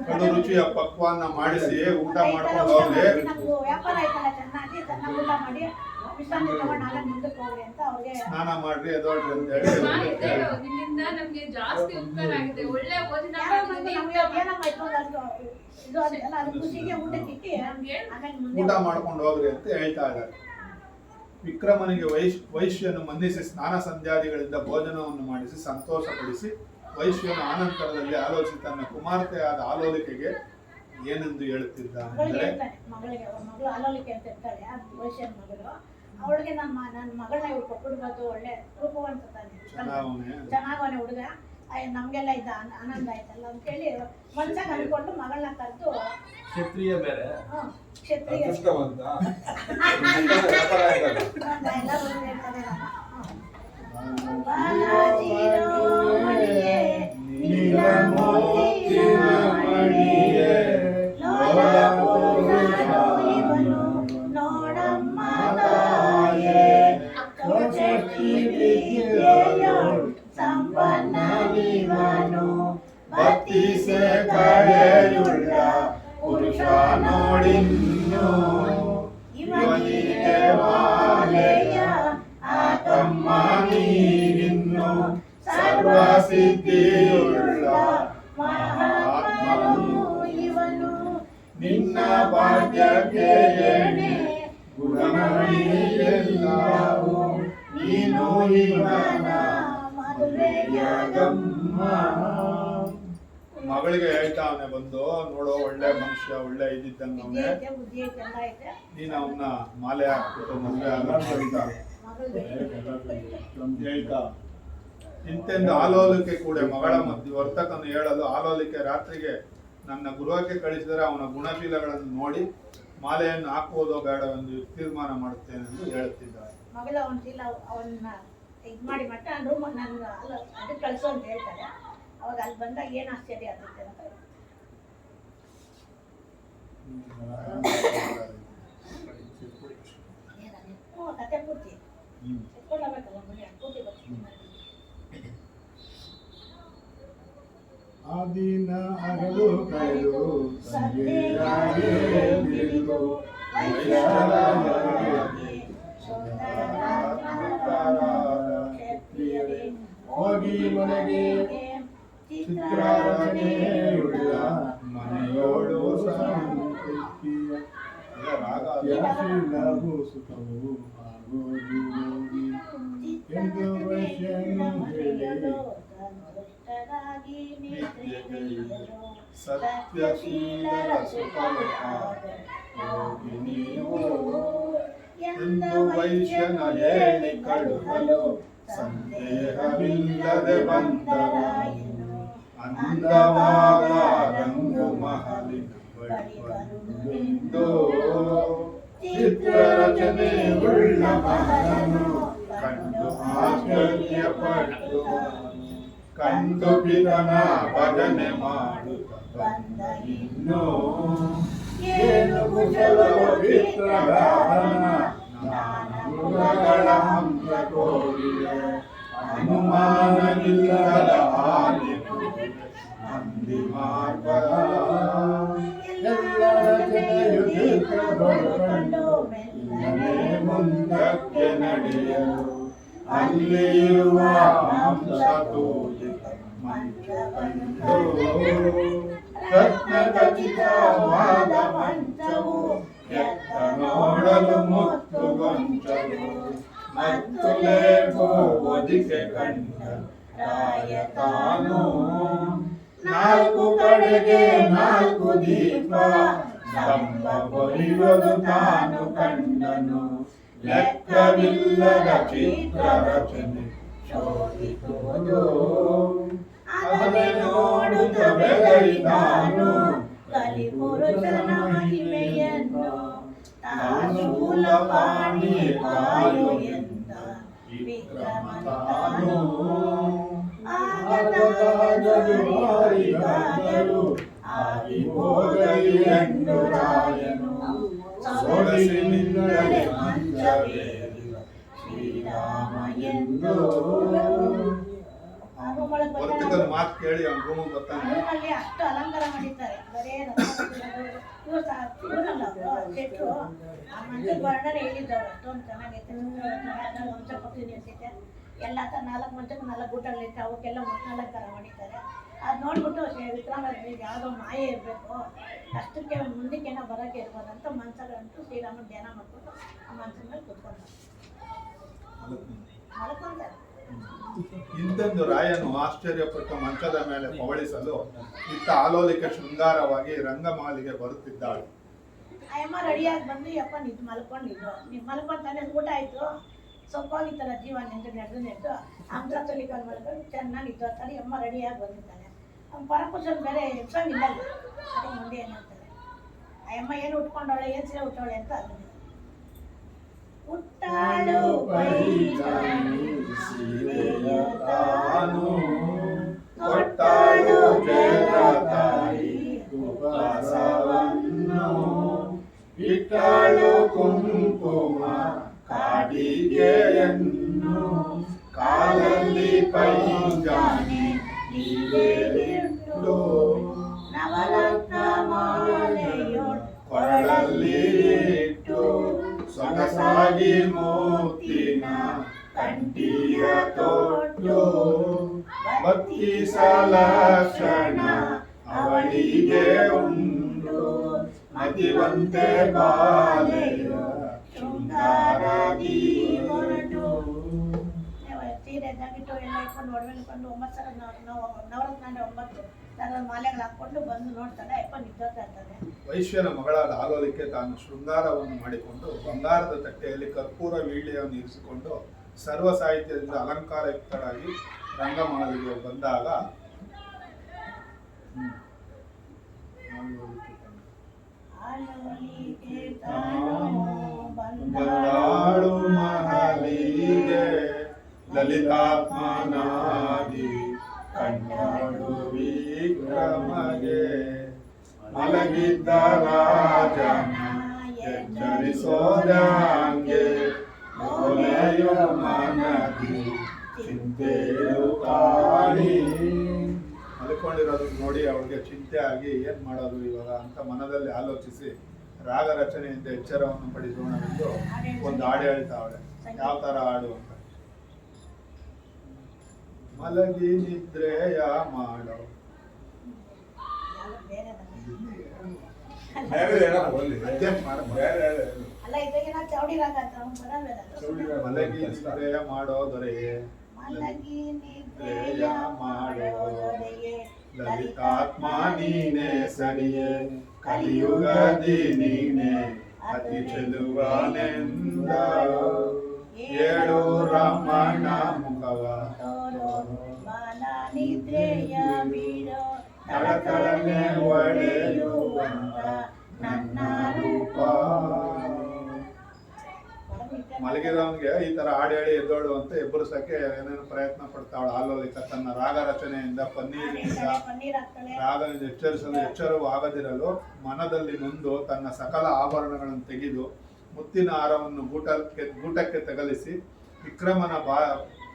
ಕಡು ರುಚಿಯ ಪಕ್ವಾನ್ನ ಮಾಡಿಸಿ ಊಟ ಮಾಡ್ಕೊಂಡು ಹೋಗ್ಲಿ.
ನಮ್ದು ವ್ಯಾಪಾರ ಆಯ್ತಲ್ಲ ಚೆನ್ನಾಗಿ ಚೆನ್ನಾಗಿ ಊಟ ಮಾಡಿ ವಿಶ್ರಾಂತಿ ತಗೊಂಡು ನಾಳೆ ಮುಂದಕ್ಕೆ ಹೋಗ್ರಿ ಅಂತ ಅವ್ರಿಗೆ
ಸ್ನಾನ ಮಾಡ್ರಿ ಎದೋಳ್ರಿ ಅಂತ ಹೇಳಿ
ಇದೇನು, ನಿನ್ನಿಂದ ನಮ್ಗೆ ಜಾಸ್ತಿ ಉಪಕಾರ ಆಗಿದೆ. ಒಳ್ಳೆ ಭೋಜನ
ಯಾರೋ ಬಂದು
ಮಾಡಿದೀನಿ.
ನಮ್ಗೆ ಏನಮ್ಮ ಇಟ್ಕೊಂಡು ಇದು ಅದೆಲ್ಲ ಅದು ಖುಷಿಗೆ ಊಟಕ್ಕೆ ಇಟ್ಟು ಆಮೇಲೆ ಮುಂದೆ
ಊಟ ಮಾಡ್ಕೊಂಡು ಹೋಗ್ರಿ ಅಂತ ಹೇಳ್ತಾ ಇದ್ದಾರೆ. ವಿಕ್ರಮನಿಗೆ ವೈಶ್ಯನು ಮನ್ನಿಸಿ ಸ್ನಾನ ಸಂಧ್ಯಾದಿಗಳಿಂದ ಭೋಜನವನ್ನು ಮಾಡಿಸಿ ಸಂತೋಷಪಡಿಸಿ ವೈಶ್ಯನು ಆನಂತರದಲ್ಲಿ ಆಲೋಚಿಸಿ ತನ್ನ ಕುಮಾರ್ತೆಯಾದ ಆಲೋಲಿಕೆಗೆ ಏನೆಂದು ಹೇಳುತ್ತಿದ್ದಾನೆ
ಮಗಳಿಗೆ
ಅಂದರೆ,
ಹೇಳ್ತಾನೆ, ಮಗಳಿಗೆ ಅವ್ರ ಮಗಳು ಆಲೋಲಿಕೆ ಅಂತ ಇರ್ತಾಳೆ ವೈಶ್ಯನ ಮಗಳು, ಅವಳಿಗೆ ನನ್ನ ಮಗಳನ್ನ ಇವ್ರು ಕೊಟ್ಬಿಡ್ಬೋದು, ಒಳ್ಳೆ ರೂಪವಂತ ತಾನೆ, ಚೆನ್ನಾಗವನೆ ಹುಡುಗ, ನಮ್ಗೆಲ್ಲ ಇದ್ದ ಆನಂದ ಆಯ್ತಲ್ಲ ಅಂತೇಳಿ ಮನ್ಸಾಗ ಅನ್ಕೊಂಡು ಮಗಳನ್ನ ಕರೆದು
ಕ್ಷತ್ರಿಯ ಬೇರೆ
ಕ್ಷತ್ರಿಯ
ಅದೃಷ್ಟವಂತ
ಎಲ್ಲ ಬಂದು ಹೇಳ್ತಾರೆ ಬಾಲಾಜಿರೋಮಣಿಯೇ ನೀಲಮೋತಿಯ ಮಣಿಯೇ ಲೋಲಪುರುಷನು ಇವನು ನೋಡಮ್ಮ ತಾಯೇ ಕೌಶಕಿ ವಿದ್ಯೆಯೋಳ್ ಸಂಪನ್ನನಿವನು ಬತ್ತಿಸೆ ಕಳೆಯುಳ್ಳ ಪುರುಷ ನೋಡಿನ್ನು ಇವನಿಗೆ ಮಾಲೆಯ ಆತಮ್ಮ ನೀರಿನ್ನು ಸರ್ವಸಿದ್ಧಿಯುಳ್ಳ ಮಹಾತ್ಮನು ಇವನು ನಿನ್ನ ಭಾಗ್ಯಕ್ಕೆ ಎಣೆ ಗುಣಮಣಿಯೆಲ್ಲವೂ ನೀನು ಇವನ ಮದುವೆಯಾಗಮ್ಮ.
ಮಗಳಿಗೆ ಹೇಳ್ತಾವನೆ ಬಂದು, ನೋಡೋ ಒಳ್ಳೆ ಮನುಷ್ಯ, ಒಳ್ಳೆ ಇದ್ದಿದ್ದಂಗ ಅವನೇ,
ಬುದ್ಧಿ ಐತೆ ಎಲ್ಲ ಐತೆ
ನೀನು ಅವನ್ನ ಮಾಲೆ ಹಾಕ್ಬಿಟ್ಟು ಮದುವೆ ಆಗಂತ ಹೇಳ್ತಾ ಇಂತೆಂದು ಆಲೋಲಿಕೆ ಕೂಡ ಮಗಳ ಮಧ್ಯೆ ವರ್ತಕನು ಹೇಳಲು ಆಲೋಲಿಕೆ ರಾತ್ರಿಗೆ ನನ್ನ ಗೃಹಕ್ಕೆ ಕಳಿಸಿದರೆ ಅವನ ಗುಣಶೀಲಗಳನ್ನು ನೋಡಿ ಮಾಲೆಯನ್ನು ಹಾಕುವುದೋ ಬೇಡವೆಂದು ತೀರ್ಮಾನ ಮಾಡುತ್ತೇನೆ ಎಂದು ಹೇಳುತ್ತಿದ್ದಾರೆ.
ಮಗಳ ಅವನ ಶೀಲ ಅವನ್ನ ಇದು ಮಾಡಿ ಮಟ್ಟ ರೂಮ್ ನನ್ಗೆ ಅಲ್ಲ ಅದಕ್ಕೆ ಕಳಿಸು ಅಂತ ಹೇಳ್ತಾರೆ. ಅವಾಗ ಅಲ್ಲಿ ಬಂದಾಗ ಏನು ಆಶ್ಚರ್ಯ ಆಗುತ್ತೆ ಅಂತ ಕತೆ ಪೂರ್ತಿ ಎತ್ಕೊಳ್ಳಬೇಕಲ್ಲ ಮನೆ ಪೂರ್ತಿ ಬರ್ತೀನಿ.
ಆದಿನ ಹಗಲು ಕಳೆದು ಸಂಜೆಯಾಗಿ ಬಿರಿದು ಹೋಗಿ ಮನೆಗೆ ಚಿತ್ರರಚನೆಯುಳ್ಳ ಮನೆಯೋಳು ಸಂತೃಪ್ತಿಯ ಸುಖವು ಆಗೋದು ಹೋಗಿ ಎಂದು ವೈಶ್ಯನು ಹೇಳಿದೆ.
ಸತ್ಯಶೀಲರ ನೀವು ಎಂದು ವೈಶ್ಯನ ಹೇಳಿ ಕಳುಹಲು ಸಂದೇಹವಿಲ್ಲದೆ ಬಂದರಾಯನು ಅಂದವಾಗ ರಂಗು ಮಹಲಿನ ಬಳಿ ಬಂದು ಚಿತ್ರರಚನೆ ಉಳ್ಳ ಮಹಲನು ಕಂಡು ಆಶ್ಚರ್ಯಪಟ್ಟು ಕಂಡು ಪಿತನ ಭಜನೆ ಮಾಡುತ್ತ ಬಂದ ಇನ್ನು ಏನು ಕುಶಲ ಪವಿತ್ರಗಾನ ನಾನಗಳ ಹಂಸ ಕೋರಿದೆ ಅನುಮಾನವಿಲ್ಲದ ಹಾಗೆ ಮಂದಿ ಮಾರ್ಗದ ಎಲ್ಲರ ಜೊತೆಯು ತೀರ್ಥಗೊಂಡು ಮೆಲ್ಲನೆ ಮುಂದಕ್ಕೆ ನಡೆಯಲು ಅಲ್ಲಿರುವ ಹಂಸ ತೋರಿದ ಮಂಚವನ್ನು ರತ್ನಖಚಿತವಾದ ಮಂಚವು ಎತ್ತ ನೋಡಲು ಮುತ್ತು ಗೊಂಚಲು ಮತ್ತುಲೇ ಒದಿಕೆ ಕಂಡ ರಾಯ ತಾನು ನಾಲ್ಕು ಕಡೆಗೆ ನಾಲ್ಕು ದೀಪ ಸ್ತಂಭ ಕೊಲಿಯುವುದು ತಾನು ಕಂಡನು ಲೆಕ್ಕವಿಲ್ಲದ ಚಿತ್ರ ರಚನೆ ಶೋಭಿಸುವುದು ಅದನ್ನೇ ನೋಡುತ್ತ ಬೆಳೆಯಿತಾನು ಕಲಿಪುರುಷನ ಮಹಿಮೆಯನ್ನು ತಾಶೂಲಪಾಣಿ ಕಾಯು ಎಂದ ವಿಕ್ರಮನು ಆಗದಾದರೂ ಆಗಿ ಹೋಗಲಿ ಎಂದು ರಾಯನು ಸೊಗಸಿನಿಂದಲೇ ಮಂಚವೇರಿದ ಶ್ರೀರಾಮ ಎಂದು ಮಾತು ಕೇಳಿ ಅವ್ನು ಬರ್ತಾನೆ.
ರೂಮಲ್ಲಿ ಅಷ್ಟು ಅಲಂಕಾರ ಮಾಡಿದ್ದಾರೆ, ಬರೇ ಶೆಟ್ರು ಆ ಮಂಚದ ವರ್ಣನೆ ಹೇಳಿದ್ದವ್ರು ಅಷ್ಟೊಂದು ಚೆನ್ನಾಗೈತೆ. ವಂಶ ಪಕ್ಷಿ ನಿಲ್ಸೈತೆ, ಎಲ್ಲ ನಾಲ್ಕು ಮಂಚಕ್ಕೆ 4 ಗೂಟಗಳಿರುತ್ತೆ, ಅವಕ್ಕೆಲ್ಲ ಅಲಂಕಾರ ಮಾಡಿದ್ದಾರೆ. ಅದು ನೋಡ್ಬಿಟ್ಟು ವಿಕ್ರಮಾದಿತ್ಯನಿಗೆ ಯಾವುದೋ ಮಾಯೆ ಇರಬೇಕು, ಅಷ್ಟಕ್ಕೆ ಮುಂದಕ್ಕೇನೋ ಬರೋಕೆ ಇರ್ಬೋದು ಅಂತ ಮನ್ಸಲ್ಲಂಟು ಶ್ರೀರಾಮನ ಧ್ಯಾನ ಮಾಡ್ಕೊಂಡು ಆ ಮನ್ಸಿನ ಮೇಲೆ ಕೂತ್ಕೊಂಡ ಮಲ್ಕೊಂತಾರೆ.
ಇಂದೊಂದು ರಾಯನು ಆಶ್ಚರ್ಯಪಟ್ಟ ಮಂಚದ ಮೇಲೆ ಪವಳಿಸಲು ಇತ್ತ ಆಲೋಲಿಕೆ ಶೃಂಗಾರವಾಗಿ ರಂಗಮಾಲಿಗೆ ಬರುತ್ತಿದ್ದಾಳೆ.
ಅಯ್ಯಮ್ಮ ರೆಡಿಯಾಗಿ ಬಂದು ಯಪ್ಪ ನಿಂತು ಮಲ್ಕೊಂಡಿದ್ದು, ನೀವು ಮಲ್ಕೊಂತಾನೆ ಊಟ ಆಯಿತು, ಸೊಪ್ಪಾಗಿತ್ತಲ್ಲ ಜೀವ ನೆಟ್ಟು ಅಂದ್ರತ್ತಲ್ಲಿ ಕಾಲು ಮಲ್ಕೊಂಡು ಚೆನ್ನಾಗಿ ನಿಂತು ಅಂತಾರೆ. ಅಮ್ಮ ರೆಡಿಯಾಗಿ ಬಂದಿದ್ದಾನೆ. ಅವ್ನು ಪರಪುರುಷನ್ ಬೇರೆ ಎಪ್ಸಂಗಿಲ್ಲ, ಅದಕ್ಕೆ ಮುಂದೆ ಏನಂತಾರೆ ಅಯ್ಯಮ್ಮ ಏನು ಉಟ್ಕೊಂಡವಳೆ, ಏನು ಸೀರೆ ಉಟ್ಟವಳೆ ಅಂತ ಅದನ್ನ ಉಟ್ಟಾಳು
ಕೊಟ್ಟಾಳು ಜಯತಾಯಿ ಉಪವಾಸವನ್ನು ಇಟ್ಟಾಳು ಕುಂಕುಮ ಕಾಡಿಗೆಯನ್ನು ಕಾಲಲ್ಲಿ ಪೈಜಾನಿ ನೀರಿಟ್ಟು
ನವರತ್ನ ಮಾಲೆಯೋಳ್
ಕೊರಳಲ್ಲಿ ಇಟ್ಟು ಸೊಗಸಾಗಿ ಮೂರ್ತಿನ ಕಂಠಿಯ ತೊಟ್ಟು ಭಕ್ತಿ ಸಲಕ್ಷಣ ಅವಳಿಗೆ ಉಂಟು ಮತಿವಂತೆ ಬಾಲೆಯ ಶೃಂಗಾರದಿ ಹೊರಟು. ಸೀರೆ ತಗಿಟ್ಟು ಎಲ್ಲ ಇಟ್ಕೊಂಡು ಒಡವೆಲ್ಕೊಂಡು 9 ಸಲ ನವರತ್ನ 9 ಥರದ ಮಾಲೆಗಳು ಹಾಕ್ಕೊಂಡು ಬಂದು ನೋಡ್ತಾಳೆ. ಯಪ್ಪ ನಿಂತೋಗ್ತಾ ಇರ್ತಾನೆ. ವೈಶ್ಯನ ಮಗಳಾದ ಆಲೋಲಿಕೆ ತಾನು ಶೃಂಗಾರವನ್ನು ಮಾಡಿಕೊಂಡು ಬಂಗಾರದ ತಟ್ಟೆಯಲ್ಲಿ ಕರ್ಪೂರ ವೀಳ್ಯವನ್ನು ಇರಿಸಿಕೊಂಡು ಸರ್ವ ಸಾಹಿತ್ಯದಿಂದ ಅಲಂಕಾರಯುಕ್ತರಾಗಿ ರಂಗಮಾಲಿಗೆ ಬಂದಾಗ ಬಂದಾಳು ಮಹಲಿಗೆ ಲಲಿತಾತ್ಮನಾದಿ ಕಂಡಾಳು ವಿಕ್ರಮಗೆ ಮಲಗಿದ್ದ ರಾಜನ ಎಚ್ಚರಿಸೋದಂಗೆ ಲೋಲೆಯು ಮನದಿ ಚಿಂತೆಯು ಕಾಡಿ ಮಲ್ಕೊಂಡಿರೋದು ನೋಡಿ ಅವಳಿಗೆ ಚಿಂತೆ ಆಗಿ ಏನ್ ಮಾಡೋದು ಇವಾಗ ಅಂತ ಮನದಲ್ಲಿ ಆಲೋಚಿಸಿ ರಾಗ ರಚನೆಯಿಂದ ಎಚ್ಚರವನ್ನು ಪಡಿಸೋಣವೆಂದು ಒಂದು ಹಾಡು ಹೇಳ್ತಾವಳೆ. ಯಾವ ತರ ಹಾಡು ಅಂತ, ಮಲಗಿ ನಿದ್ರೆಯ ಮಾಡೋ ಮಲಗಿ ನಿದ್ರೆಯ ಮಾಡೋ ದೊರೆಯೇ ನಿದ್ರೆಯ ಮಾಡೋ ಲಲಿತಾತ್ಮ ನೀನೆ ಸರಿಯೇ ಕಲಿಯುಗದಿ ನೀನೆ ಅತಿ ಚೆಲುವನೆಂದ ಏಳು ರಮಣ ಮುಖವ
ನಿದ್ರೆಯ ಬೀಡೋ
ತಳತಳನೆ ಒಡೆಯುವಂತ ನನ್ನ ರೂಪ. ಮಲಗಿರೋನ್ಗೆ ಈ ತರ ಹಾಡು ಹೇಳಿ ಎದ್ದೋಳು ಅಂತ ಎಬ್ಬರಿಸಕ್ಕೆ ಏನೇನು ಪ್ರಯತ್ನ ಪಡ್ತಾವಳು ಆಲೋಲಿಕ. ತನ್ನ ರಾಗ ರಚನೆಯಿಂದ ಪನ್ನೀರಿನಿಂದ ರಾಗದಿಂದ ಎಚ್ಚರಿಸಲು ಎಚ್ಚರವೂ ಆಗದಿರಲು ಮನದಲ್ಲಿ ನೊಂದು ತನ್ನ ಸಕಲ ಆಭರಣಗಳನ್ನು ತೆಗೆದು ಮುತ್ತಿನ ಹಾರವನ್ನು ಗೂಟಕ್ಕೆ ತಗಲಿಸಿ ವಿಕ್ರಮನ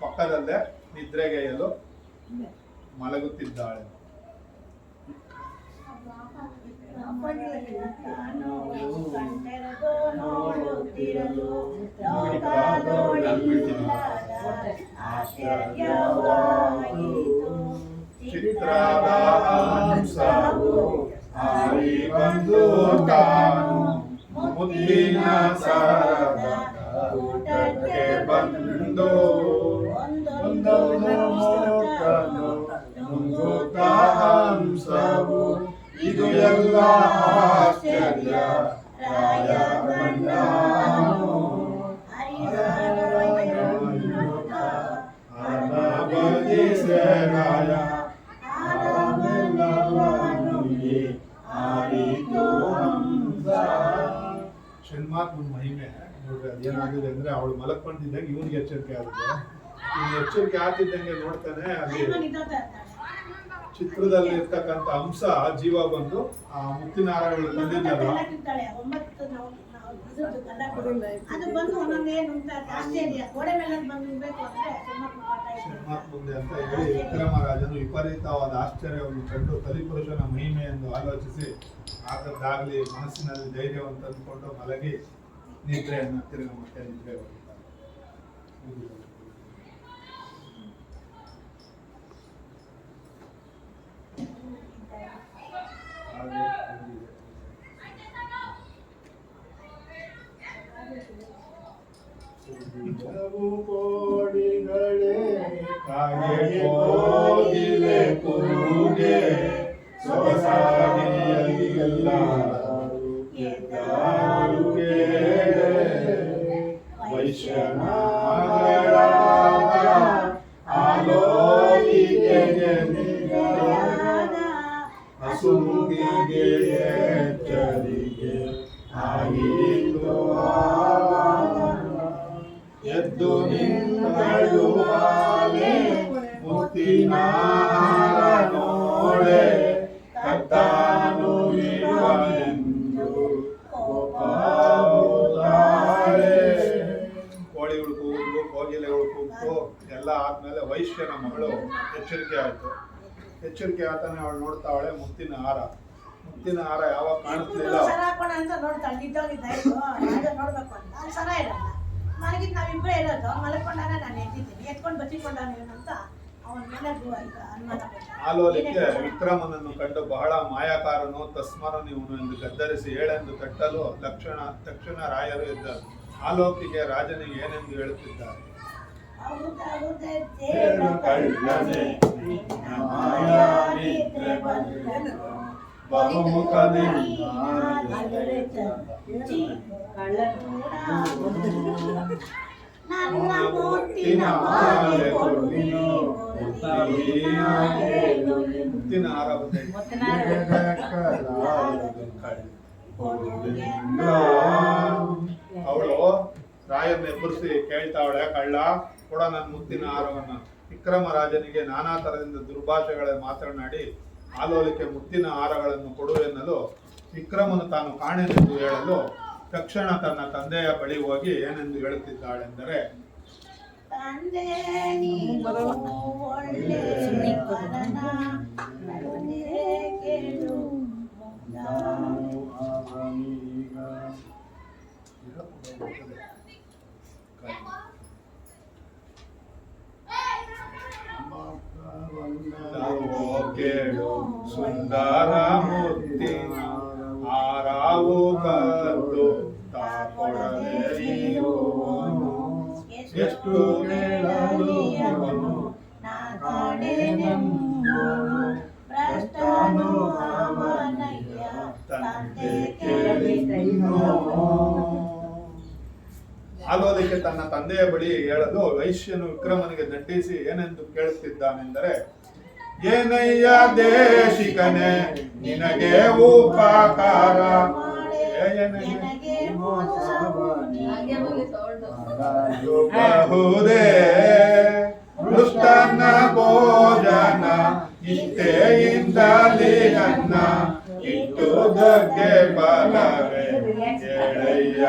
ಪಕ್ಕದಲ್ಲೇ ನಿದ್ರೆಗೆಯಲು ಮಲಗುತ್ತಿದ್ದಾಳೆ. ಚಿತ್ರದ ಹಂಸವು ಹಾರಿ ಬಂದು ತಾನು ಮುತ್ತಿನ ಸರದ ಊಟಕ್ಕೆ ಬಂದ ಬಂದು ಒಂದೊಂದು ಮೂಕನು ನುಂಗುತ್ತ ಹಂಸವು ಇದು ಎಲ್ಲ ಆಶ್ಚರ್ಯ ರಾಯ ಕಂಡನು. ಬದಿಸೆ ರಾಯ ಷಣ್ಮಾತ್ಮನ ಮಹಿಮೆ ನೋಡ್ರಿ. ಅದೇನಾಗಿದೆ ಅಂದ್ರೆ ಅವಳು ಮಲಕ್ಕೊಂಡಿದ್ದಂಗೆ ಇವನಿಗೆ ಎಚ್ಚರಿಕೆ ಆಗುತ್ತೆ. ಇವ್ನು ಎಚ್ಚರಿಕೆ ಆಗ್ತಿದ್ದಂಗೆ ನೋಡ್ತಾನೆ ಅಲ್ಲಿ ಚಿತ್ರದಲ್ಲಿ ಇರ್ತಕ್ಕಂಥ ಅಂಶ ಜೀವ ಬಂದು ಆ ಮುತ್ತಿನ ಹಾರಗಳು ತಂದಿದ್ದಲ್ಲ
ಅದು ಬಂದು ಒಂದೊಂದೇ ಆಶ್ಚರ್ಯ ಗೋಡೆ ಮೇಲೆ ಬಂದು ನಿಲ್ಬೇಕು ಅಂದ್ರೆ
ಮುಂದೆ ಅಂತ ಹೇಳಿ ವಿಕ್ರಮರಾಜನು ವಿಪರೀತವಾದ ಆಶ್ಚರ್ಯವನ್ನು ಕಂಡು ಕಲಿಪುರುಷನ ಮಹಿಮೆ ಎಂದು ಆಲೋಚಿಸಿ ಆಗದ್ದಾಗಲಿ ಮನಸ್ಸಿನಲ್ಲಿ ಧೈರ್ಯವನ್ನು ತಂದುಕೊಂಡು ಮಲಗಿ ನಿದ್ರೆಯನ್ನು ತಿರುಗ ಮತ್ತೆ ನಿದ್ರೆ ಹೋಗುತ್ತಾರೆ. ಕೋಡಿಗಳೇ ಕಾಗೆ ಕೋಗಿಲೆ ಕೂಗೆ ಸೊಗಸಾಗಿ ಎಲ್ಲರೂ ಎದ್ದಾರು ಕೇಳೆ ವೈಶ್ಯನಾಗರಾದ ಆಲೋಲಿಕೆಗೆ ನಿಜವಾದ ಹಸುಗಿಗೆ ಎಚ್ಚರಿಕೆ ಆಗಿತ್ತು ಎದ್ದು ನಿಂತಳುವಾಲೆ ಮುತ್ತಿನ ಹಾರ ನೋಡೆ ಕತ್ತಾನು ಇರುವನೆಂದು ಕೋಪವುತ್ತಾರೆ. ಕೋಳಿಗಳು ಕೂಗಿದ್ರು, ಕೋಗಿಲೆಗಳು ಕೂಗ್ತು, ಎಲ್ಲ ಆದ್ಮೇಲೆ ವೈಶ್ಯನ ಮಗಳು ಎಚ್ಚರಿಕೆ ಆಯ್ತು. ಎಚ್ಚರಿಕೆ ಆತಾನೆ ಅವಳು ನೋಡ್ತಾವಳೆ ಮುತ್ತಿನ ಹಾರ. ಮುತ್ತಿನ ಹಾರ ಯಾವಾಗ ಕಾಣಿಸ್ಲಿಲ್ಲ
ಸರ ಹಾಕೋಣ ಅಂತ ನೋಡ್ತಾಳೆ. ನಿದ್ದೋಗಿದ್ದಾಯ್ತು ರಾಜ ನೋಡ್ಬೇಕು ಅಂತ ಅಲ್ಲಿ ಸರ ಇರಲ್ಲ. ಮಲಗಿದ್ ನಾವಿಬ್ಬರೇ ಇರೋದು. ಮಲ್ಕೊಂಡಾಗ ನಾನು ಎದ್ದಿದ್ದೀನಿ, ಎತ್ಕೊಂಡು ಬಚ್ಚಿಕೊಂಡಾನ ಅಂತ ಅವನ ಮೇಲೆ ಅನುಮಾನ ಪಟ್ಟ.
ಆಲೋಲಿಕೆ ವಿಕ್ರಮನನ್ನು ಕಂಡು ಬಹಳ ಮಾಯಾಕಾರನು ತಸ್ಮರನು ಇವನು ಎಂದು ಗದ್ದರಿಸಿ ಏಳೆಂದು ತಟ್ಟಲು ತಕ್ಷಣ ರಾಯರು ಎದ್ದರು. ಆಲೋಕಿಗೆ ರಾಜನಿಗೆ ಏನೆಂದು ಹೇಳುತ್ತಿದ್ದಾರೆ. ಮುತ್ತಿನ ಹಾರ ಅವಳು ರಾಯರನ್ನ ಎಬ್ಬರಿಸಿ ಕೇಳ್ತಾವಳೆ, ಕಳ್ಳ ಕೊಡ ನನ್ನ ಮುತ್ತಿನ ಹಾರವನ್ನ. ವಿಕ್ರಮರಾಜನಿಗೆ ನಾನಾ ತರದಿಂದ ದುರ್ಭಾಷೆಗಳ ಮಾತನಾಡಿ ಆಲೋಲಿಕೆ ಮುತ್ತಿನ ಹಾರಗಳನ್ನು ಕೊಡು ಎನ್ನಲು ವಿಕ್ರಮನು ತಾನು ಕಾಣೆನೆಂದು ಹೇಳಲು ತಕ್ಷಣ ತನ್ನ ತಂದೆಯ ಬಳಿ ಹೋಗಿ ಏನೆಂದು ಹೇಳುತ್ತಿದ್ದಾಳೆಂದರೆ,
ತಂದೆ ನೀನು ಒಳ್ಳೆ ವರನ ನನಗೆ ಕೇಳು
ಕೇಳು ಸುಂದರ ಮುತ್ತಿನ ಹಾರವು ಕದ್ದು ತಾಕೊಡದೆ ಇರುವನು. ಎಷ್ಟು ಕೇಳಲು ಅವನು ಭ್ರಷ್ಟನು ಅವನಯ್ಯ ತಂದೆ ಕೇಳಿದನು. ಆಲೋಲಿಕೆ ತನ್ನ ತಂದೆಯ ಬಳಿ ಹೇಳಲು ವೈಶ್ಯನು ವಿಕ್ರಮನಿಗೆ ದಂಡಿಸಿ ಏನೆಂದು ಕೇಳುತ್ತಿದ್ದಾನೆಂದರೆ, ಏನಯ್ಯ ದೇಶಿಕನೇ ನಿನಗೆ ಉಪಕಾರ ಬಹುದೇ ಮೃಷ್ಟನ ಭೋಜನ ಇಷ್ಟೆಯಿಂದಲೇ ನನ್ನ ಇಟ್ಟುದಕ್ಕೆ ಬಲವೇ ಕೇಳಯ್ಯ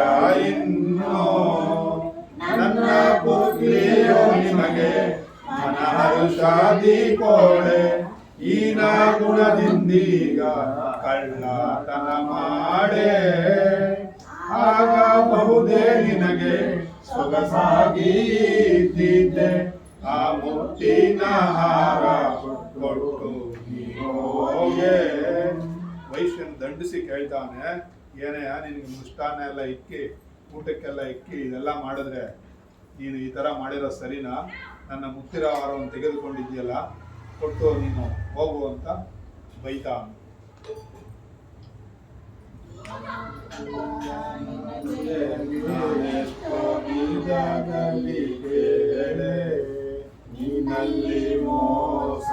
ಇನ್ನು ನನ್ನ ಪುತ್ರಿಯೋ ನಿಮಗೆ ಮನಹರುಷಾದಿ ಕೋಳೆ ಈನ ಗುಣದಿಂದೀಗ ಕಳ್ಳತನ ಮಾಡೆ ಆಗ ಬಹುದೇ ನಿನಗೆ ಸೊಗಸಾಗಿ ಇದ್ದಿದ್ದೆ ಆ ಮುತ್ತಿನ ಹಾರ ಕೊಟ್ಟು ಹೋಗೆ. ವೈಶ್ಯನ್ ದಂಡಿಸಿ ಕೇಳ್ತಾನೆ, ಏನಯ್ಯ ನಿನಗೆ ಮೃಷ್ಟಾನ್ನ ಎಲ್ಲ ಇಕ್ಕಿ ಊಟಕ್ಕೆಲ್ಲ ಇಕ್ಕಿ ಇದೆಲ್ಲ ಮಾಡಿದ್ರೆ ನೀನು ಈ ಥರ ಮಾಡಿರೋ ಸರಿನಾ? ನನ್ನ ಮುತ್ತಿರ ಆಹಾರವನ್ನು ತೆಗೆದುಕೊಂಡಿದ್ದೀಯಲ್ಲ, ಕೊಟ್ಟು ನೀನು ಹೋಗು ಅಂತ ಬೈತಾ.
ನಿನ್ನಲ್ಲಿ ಮೋಸ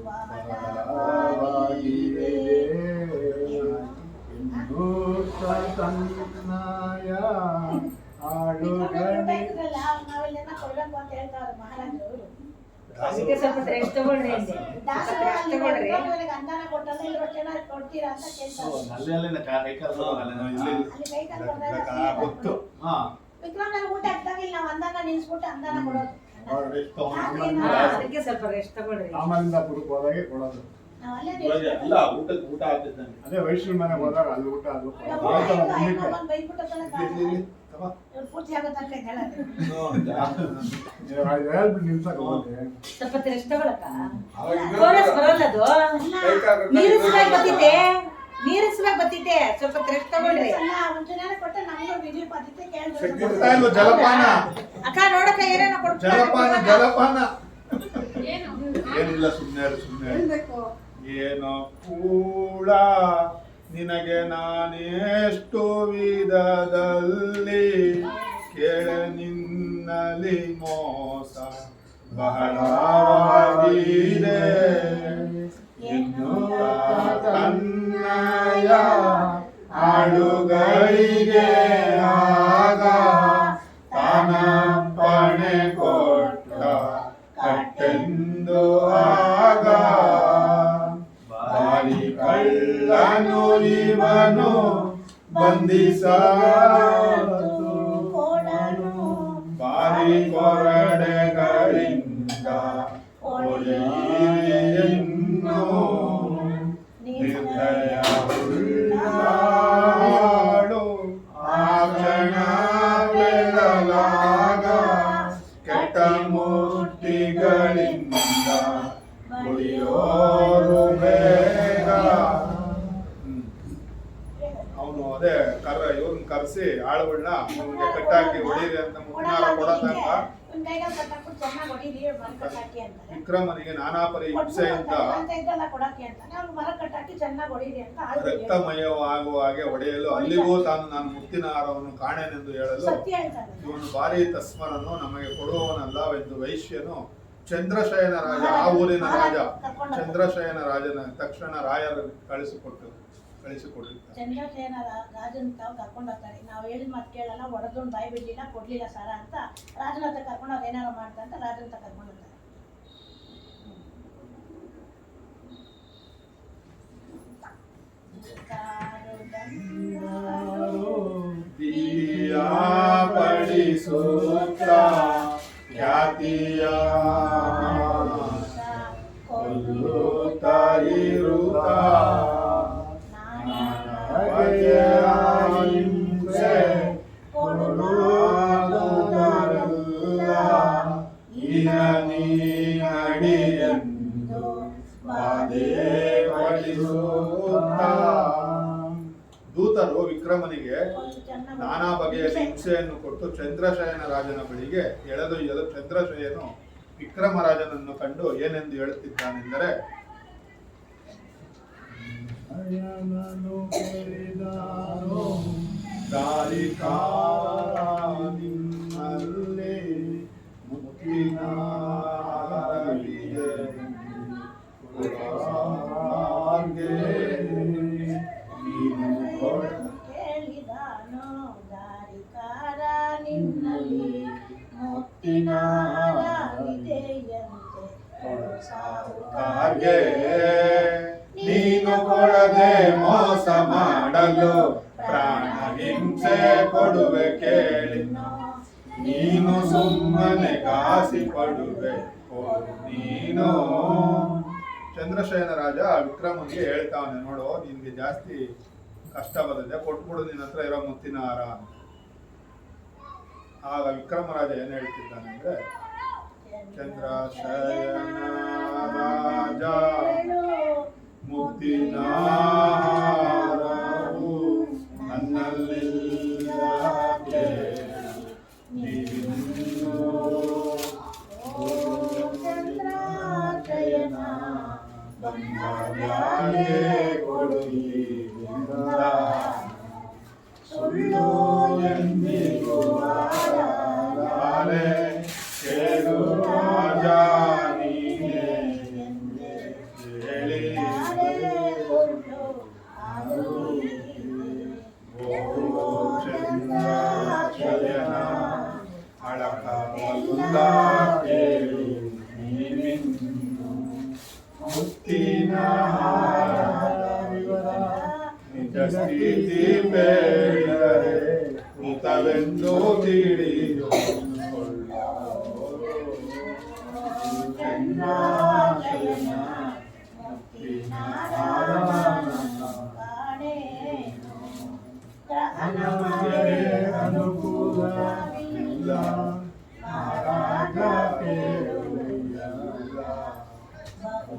ಬಹಳವಾಗಿದೆ. ತನ್ನಯ ಆಳುಗಡೆ
ನಾವೆಲ್ಲ ಕೊಡ್ಬೇಕು ಅಂತ ಹೇಳ್ತಾವ್ರೆ ಮಹಾರಾಜರು.
ಅದಕ್ಕೆ ಸ್ವಲ್ಪ ರೆಸ್ಟ್ ತಗೊಳ್ರಿ ಅಂದೆ.
ದಾಸರು ಅಲ್ಲಿ
ತಗೊಳ್ರಿ.
ಅವ್ರಿಗೆ ಅಂದಾನ ಕೊಟ್ಟಲ್ಲ ಇಲ್ವೋ ಚೆನ್ನಾಗಿ ಕೊಡ್ತೀರಾ ಅಂತ ಕೇಳ್ತಾರೆ.
ಅಲ್ಲಿ ಕೈ ಕಾಲು
ಇಲ್ಲಿ
ಅಲ್ಲಿ ಕೈ ಕಾಲು ಕೊಡ್ದಾಗ
ಗೊತ್ತು. ಹಾ,
ವಿಕ್ರಮನ ಊಟ ಹಾಕ್ದಾಗ ಇಲ್ಲಿ ನಾವು ಅಂದಾನ ನಿಲ್ಸ್ಬಿಟ್ಟು ಅಂದಾನ ಕೊಡೋದು.
ಅದಕ್ಕೆ ಸ್ವಲ್ಪ ರೆಸ್ಟ್ ತಗೊಳ್ರಿ.
ರಾಮಲಿಂಗಪುರಕ್ಕೆ ಹೋದಾಗೆ ಕೊಡೋದು.
ನಾವು ಅಲ್ಲೇ
ಇವಾಗ
ನಿಲ್ಸ್ಬಿಟ್ಟು
ಎಲ್ಲ ಊಟ ಆಗ್ತಿದ್ದಾನೆ.
ಅದೇ ವೈಷ್ಣವ ಮನೆಗೆ ಹೋದಾಗ ಅಲ್ಲಿ ಊಟ ಅದು
ಇವಾಗ
ಆಯ್ತಲ್ಲ,
ಐದು
ಮುಂದಕ್ಕೆ.
ಬಂದು ಬೈದ್ಬಿಟ್ಟು ಇವ್ರು ಪೂರ್ತಿ ಆಗೋ ತನಕ ಹೇಳೋದು.
ಹೇಳ್ಬಿಟ್ಟು ನಿಲ್ಸಕ್ಕೆ ಹೋದೆ.
ಸ್ವಲ್ಪ ರೆಸ್ಟ್ ತಗೊಳಕ ಕೋರಸ್ ಬರಲ್ಲ ಅದು. ನೀರಿಸ್ಬೇಕು ಬತ್ತಿದ್ದೆ, ನೀರಿಸ್ಬೇಕು ಬತ್ತಿದ್ದೆ. ಸ್ವಲ್ಪ ರೆಸ್ಟ್ ತಗೊಳ್ರಿ
ಅಲ್ಲ ಒಂಚೂರು ಕೊಟ್ಟರೆ ನಮಗೂ ಬಿಗಿ ಪದ್ಧತಿ
ಕೊಡ್ತಾ ಇಲ್ವೋ ಜಲಪಾನ?
ಅಕ್ಕ. ನೋಡಕ್ಕ ಏನೇನೋ
ಜಲಪಾನ
ಕೊಡ್ತಾರೆ.
ಜಲಪಾನ
ಏನು
ಏನಿಲ್ಲ, ಸುಮ್ಮನೆ ಏನೋ ಕೂಡ ನಿನಗೆ ನಾನೆಷ್ಟು ವಿಧದಲ್ಲಿ ಕೇಳ ನಿನ್ನಲಿ ಮೋಸ ಬಹಳವಾಗಿದೆ. ಎನ್ನುತ್ತ ತನ್ನಯ ಆಳುಗಳಿಗೆ ಆಗ ತಾನಪ್ಪಣೆ ಕೊಟ್ಟ ಕಟ್ಟೆಂದು ಆಗ ಬಾರಿ ಕಳ್ಳನು ಇವನು ಬಂಧಿಸಲು ಬಾರಿ ಕೊರಡೆಗಳಿಂದ ಒಡೆಯಿರಿಯನ್ನು ನಿರ್ದಯವುಳ್ಳಾಳು ಆ ಕ್ಷಣ ಬೆಳಲಾಗ ಕೆಟ್ಟ ಮುಷ್ಟಿಗಳಿಂದ ಹೊಡೆಯೋರು ಬೇಗ. ಅವನು ಅದೇ ಇವ್ರನ್ನ ಕರೆಸಿ ಆಳುಗಳನ್ನ ಅವ್ನಿಗೆ ಕಟ್ಟಾಕಿ ಹೊಡೀರಿ ಅಂತ ಮುನ್ನಾರ ಕೊಡತಂಕ ವಿಕ್ರಮನಿಗೆ ನಾನಾ ಪರಿ ಹಿಂಸೆಯಿಂದ ರಕ್ತಮಯವಾಗುವ ಹಾಗೆ ಹೊಡೆಯಲು ಅಲ್ಲಿಗೂ ನಾನು ಮುತ್ತಿನ ಹಾರವನ್ನು ಕಾಣೆನೆಂದು ಹೇಳಲು ಇವನು ಭಾರಿ ತಸ್ಮರನ್ನು ನಮಗೆ ಕೊಡುವವನಲ್ಲವೆಂದು ವೈಶ್ಯನು ಚಂದ್ರಶಯನ ರಾಜ, ಆ ಊರಿನ ರಾಜ ಚಂದ್ರಶಯನ ರಾಜನ ತಕ್ಷಣ ರಾಯರ ಕಳಿಸಿಕೊಟ್ಟಿರ್ತಾರೆ.
ಚಂದ್ರಶೇನ ರಾಜನ ತಾವು ಕರ್ಕೊಂಡು ಹೋಗ್ತಾರೆ. ನಾವು ಹೇಳಿದ ಮಾತು ಕೇಳಲ್ಲ, ಹೊಡೆದೊಂದು ಬಾಯಿ ಬಿಡ್ಲಿಲ್ಲ, ಕೊಡ್ಲಿಲ್ಲ ಸರ ಅಂತ ರಾಜನ ಹತ್ರ ಕರ್ಕೊಂಡು ಅವ್ರು ಏನಾರು ಮಾಡ್ತಾ ಅಂತ ರಾಜನ ಹತ್ರ ಕರ್ಕೊಂಡು ಹೋಗ್ತಾರೆ.
ಖ್ಯಾತಿಯ ಕೊಲ್ಲುತ್ತಾ ಇರುತ್ತಾ ಹಿಂಸೆ ಕೊಡುವುದರಲ್ಲ ಇನ ನೀಡಿಯೆಂದು ಬಾಧೆ ಪಡಿಸುತ್ತಾ. ದೂತರು ವಿಕ್ರಮನಿಗೆ ನಾನಾ ಬಗೆಯ ಹಿಂಸೆಯನ್ನು ಕೊಟ್ಟು ಚಂದ್ರಶಯನ ರಾಜನ ಬಳಿಗೆ ಎಳೆದೊಯ್ಯಲು ಚಂದ್ರಶಯನು ವಿಕ್ರಮರಾಜನನ್ನು ಕಂಡು ಏನೆಂದು ಹೇಳುತ್ತಿದ್ದಾನೆಂದರೆ, ನಿನ್ನಲ್ಲಿ ಮುತ್ತಿನ
ಕೇಳಿದಾನೋ ದಾರಿಕಾರ ನಿನ್ನಲ್ಲಿ ಮುತ್ತಿನ
ಸಾಹುಕಾರ್ಗೆ ನೀನು ಕೊಡದೆ ಮೋಸ ಮಾಡಲು ಪ್ರಾಣ ಹಿಂಸೆ ಕೊಡುವೆ ಕೇಳಿ ನೀನು ಸುಮ್ಮನೆ ಘಾಸಿ ಪಡುವೆ ನೀನು. ಚಂದ್ರಶಯನ ರಾಜ ವಿಕ್ರಮನಿಗೆ ಹೇಳ್ತಾವನೆ, ನೋಡು ನಿನ್ಗೆ ಜಾಸ್ತಿ ಕಷ್ಟ ಬರ್ತದೆ, ಕೊಟ್ಬಿಡು ನಿನ್ನ ಹತ್ರ ಇರೋ ಮುತ್ತಿನ ಹಾರ ಅಂತ. ಆಗ ವಿಕ್ರಮರಾಜ ಏನ್ ಹೇಳ್ತಿದ್ದಾನೆ ಅಂದ್ರೆ, ಚಂದ್ರಶಯನ ರಾಜ ಮುತ್ತಿನ ಹಾರವು ನನ್ನಲ್ಲಿ ನೀನು ಭಾಗ್ಯಾಗೆ ಕೊಡುತ್ತೀರಿಂದ ಸುಳ್ಳು ಎಂದಿಗೂ ಆಡಲಾರೆ ಕೇಳು ರಾಜ ನೀನೇ ಎಂದೇ ಕೇಳಿ ಓ ಚಂದ್ರಾಚಯನ ಅಳಕವಲ್ಲ ಕೇಳು ನೀವಿನ್ನು ಮುತ್ತಿನ ಹಾರವಿವರ ನಿಜ ಸ್ಥಿತಿ ಬೇಡರೆ ಮೃತವೆಂದು ತಿಳಿದುಕೊಳ್ಳೋ ಚಂದ್ರಾಚಯನ ಮುತ್ತಿನ ನಮಗೆ ಅನುಕೂಲವಿಲ್ಲ ನಾರಾಜ ಕೇಳುವುದಿಲ್ಲ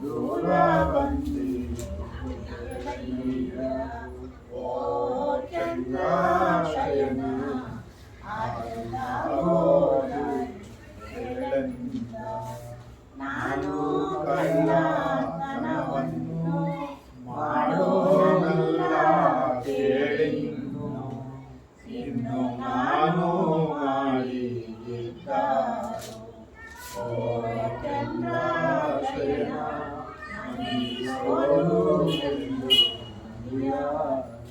ದೂರ ಬಂದಿ ಓ ಚಂದ್ರಾಶಯನ ನಾನು ಕಳ್ಳತನವನ್ನು ಮಾಡೋನಲ್ಲ ಕೇಳಿನ್ನು ಇನ್ನು ನಾನು ಮಾಡಿ ಓ ಚಂದ್ರಾಶಯನ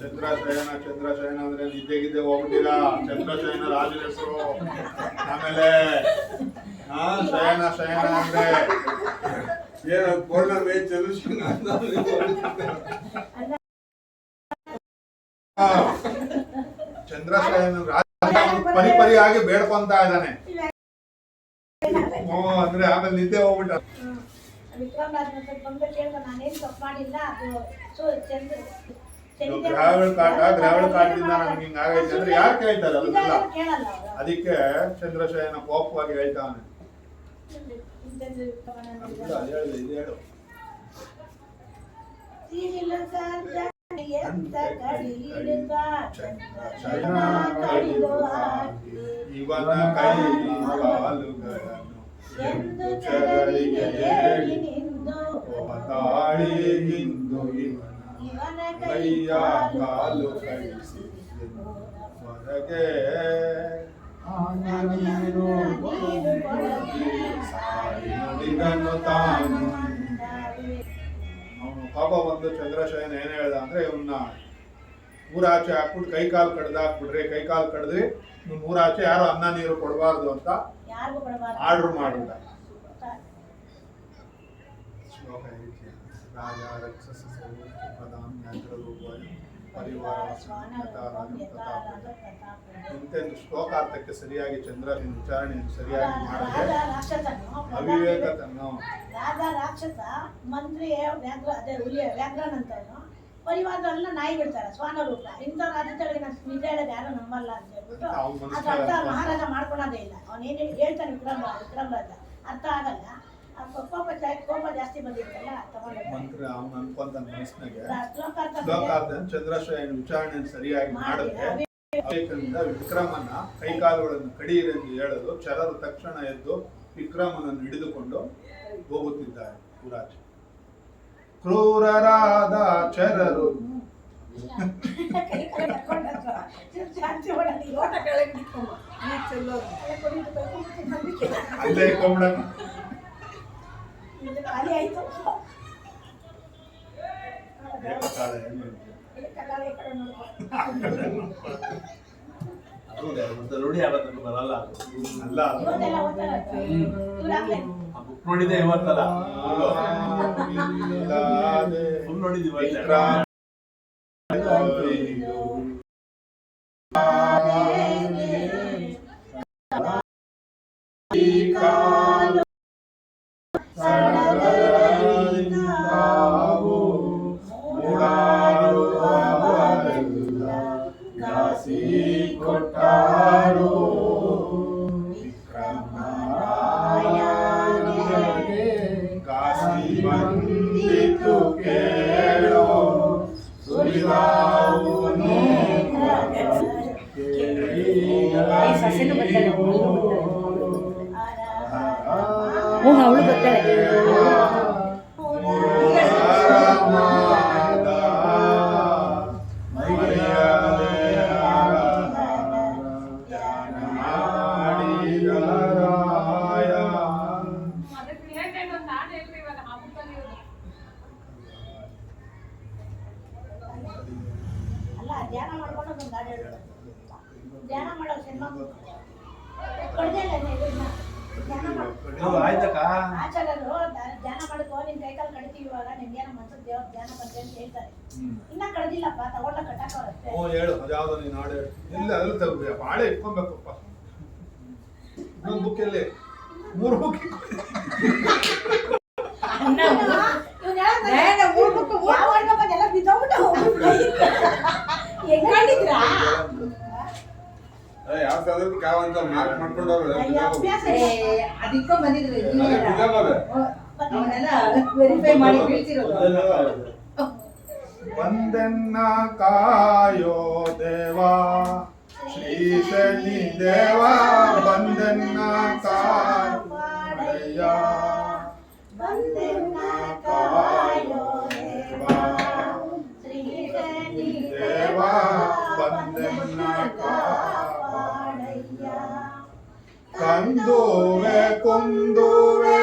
ಚಂದ್ರಶಯನ ಚಂದ್ರಶಯನ ಅಂದ್ರೆ ನಿದ್ದೆಗಿದ್ದೆ ಹೋಗ್ಬಿಟ್ಟಿಲ್ಲ. ಚಂದ್ರಶಯನ ರಾಜನ ಹೆಸರು. ಆಮೇಲೆ ಶಯನ ಶಯನ ಅಂದ್ರೆ ಏನು ಪೂರ್ಣವೇ ಚಂದ್ರಶಯನ ಚಂದ್ರಶಯನ ರಾಜ ಪರಿಪರಿಯಾಗಿ ಬೇಡ್ಕೊಂತ ಇದ್ದಾನೆ. ಅಂದ್ರೆ ಆಮೇಲೆ ನಿದ್ದೆ ಹೋಗ್ಬಿಟ್ಟ.
ವಿಕ್ರಮ್ ರಾಜ್ ಬಂದು ಕೇಳ್ದ ನಾನೇನು ತಪ್ಪು ಮಾಡಿಲ್ಲ ಅದು
ಗ್ರಾವಳ ಕಾಟದಿಂದ ನನಗೆ ಹಿಂಗಾಗೈತೆ ಅಂದ್ರೆ ಯಾರು ಕೇಳ್ತಾರೆ ಅದನ್ನೆಲ್ಲ.
ಕೇಳಲ್ಲ
ಅದಕ್ಕೆ ಚಂದ್ರಶಯನ ಕೋಪವಾಗಿ ಹೇಳ್ತಾನೆ. ಹೇಳು ಇವನ ಕೈ ಕಾಲುಗಳನ್ನು ಎಂದು ಚರಳಿಗೆ ಹೇಳಿ ತಾಳಿಗಿಂದು ಇವನ ಕೈಯ ಕಾಲು ಕಳಿಸಿ ಹೊರಗೆ ನುಡಿದನು ತಾನು. ಅವನು ಪಾಪ ಬಂದು ಚಂದ್ರಶಯನ ಏನ್ ಹೇಳ್ದ ಅಂದ್ರೆ ಇವನ್ನ ಊರಾಚೆ ಹಾಕ್ಬಿಟ್ಟು ಕೈ ಕಾಲು ಕಡ್ದಾಕ್ಬಿಟ್ರೆ ಕೈ ಕಾಲು ಕಡ್ದ್ರಿ ಊರಾಚೆ ಯಾರು ಅನ್ನ ನೀರು ಕೊಡಬಾರ್ದು ಅಂತ ಆರ್ಡರ್ ಮಾಡಿದ. ರಾಜ ರಕ್ಷಸ ಇಂತೆಂದು ಶ್ಲೋಕಾರ್ಥಕ್ಕೆ ಸರಿಯಾಗಿ ಚಂದ್ರನ ವಿಚಾರಣೆಯನ್ನು ಸರಿಯಾಗಿ ಮಾಡಿದ್ರೆ ಅವಿವೇಕ ತನ್ನ
ರಾಜ ರಾಕ್ಷಸ ಮಂತ್ರಿ ವ್ಯಾಘ್ರನ್ ಅಂತವನು ಪರಿವಾರದಲ್ಲ ನಾಯಿ ಬಿಡ್ತಾರೆ ಸ್ವಾನ ರೂಪ. ಇಂಥ ರಾಜ್ಯಗಳಿಗೆ ನಾನು ನಿಜ ಹೇಳೋದು ಯಾರು ನಂಬಲ್ಲ ಅಂತ ಹೇಳ್ಬಿಟ್ಟು ಅದು ಅರ್ಥ ಮಹಾರಾಜ ಮಾಡ್ಕೊಳೋದೇ ಇಲ್ಲ. ಅವನೇನು ಹೇಳ್ತಾನೆ ವಿಕ್ರಮ್ ರಾಜ ಅರ್ಥ ಆಗಲ್ಲ. ಕೋಪ ಜಾಸ್ತಿ ಬಂದಿರ್ತಲ್ಲ
ಮಂತ್ರ ಅವನು ಅನ್ಕೊಂತ ಮನಸ್ಸಿನಾಗೆ ಶ್ಲೋಕಾರ್ಥ ಚಂದ್ರಶಯನ ವಿಚಾರಣೆಯನ್ನು ಸರಿಯಾಗಿ ಮಾಡಿದ್ರೆ ಅವಿವೇಕದಿಂದ ವಿಕ್ರಮನ ಕೈಕಾಲುಗಳನ್ನು ಕಡಿಯಿರೆಂದು ಹೇಳಲು ಚರರು ತಕ್ಷಣ ಎದ್ದು ವಿಕ್ರಮನನ್ನು ಹಿಡಿದುಕೊಂಡು ಹೋಗುತ್ತಿದ್ದಾರೆ. ಯುವರಾಜ ಕ್ರೂರರಾದ ಚರರು ಅಲ್ಲೇ ಕೊಂಬ
ಖಾಲಿ ಆಯ್ತು.
ರೂಢಿ ಆಗೋದಕ್ಕೆ ಬರಲ್ಲ.
ಅಲ್ಲ
ಬುಕ್ ನೋಡಿದೆ ಇವತ್ತಲ್ಲ ಫುಲ್ ನೋಡಿದೀವಿ.
ಕೊಟ್ಟಾರು ಕಾಸಿ ಬಂದಿತು ಕೇಳೋ ಸುರಿದಾವು
ಅವಳು ಬರ್ತಾಳೆ.
ಪ್ರಮಾದ ಮರೆಯದೆ ಧ್ಯಾನ ಮಾಡಿದರಾಯ.
ಅದಕ್ಕೆ ರಿಲೇಟೆಡ್ ಒಂದು ಹಾಡು ಹೇಳ್ರಿ ಇವಾಗ ಹಬ್ಬದಲ್ಲಿ ಇರೋದು.
ಅಲ್ಲ ಧ್ಯಾನ ಮಾಡ್ಕೊಂಡು ಒಂದು ಗಾಡಿ ಹೇಳೋದು. ಧ್ಯಾನ ಮಾಡೋ ಸಿನಿಮಾ ಕಡ್ದಿಲ್ಲ ಇದನ್ನ ಧ್ಯಾನ
ಇದು ಆಯ್ತಕ್ಕ
ಆಚಾರ್ಯರು ಧ್ಯಾನ ಮಾಡ್ಕೋ ನಿನ್ ಕೈಕಾಲು ಕಡಿತೀವಿ ಇವಾಗ ನಿನ್ಗೇನೋ ಮನ್ಸದ್ ದೇವ್ರ ಧ್ಯಾನ ಬಂದ್ರೆ ಅಂತ ಹೇಳ್ತಾರೆ. ಇನ್ನ ಕಡ್ದಿಲ್ಲಪ್ಪ ತಗೊಂಡ ಕಟ್ಟಾಕವ್ರಷ್ಟೇ.
ಹ್ಞೂ ಹೇಳು ಅದ್ಯಾವ್ದು ನೀನು ಹಾಡು ಹೇಳು. ಇಲ್ಲ ಅದ್ರಲ್ಲಿ ತಗೋಬೇಕು ಬಾಳೆ ಇಟ್ಕೊಬೇಕಪ್ಪ. ಇನ್ನೊಂದು ಬುಕ್ ಎಲ್ಲಿ 3 ಬುಕ್
ಯಾವ ಸಾಧನಕ್ಕೆ ಯಾವ ಅಂತ ಮಾರ್ಕ್ ಮಾಡ್ಕೊಂಡವ್ರೆ
ಅದಕ್ಕೂ ಬಂದಿದ್ರು ಅವನ್ನೆಲ್ಲ ವೆರಿಫೈ ಮಾಡಿ ಬೀಳ್ತಿರೋದು.
ಬಂದೆನ್ನ ಕಾಯೋ ದೇವಾ ಶ್ರೀ ಶನಿ ದೇವಾ ಬಂದೆನ್ನ ಕಾಯ
ಬಂದೆನ್ನ ಕಾಯೋ ದೇವಾ ಶ್ರೀ ಶನಿ
ದೇವಾ ಬಂದೆನ್ನ
ಕಾಪಾಡಯ್ಯ.
ಕಂದುವೆ ಕುಂದುವೆ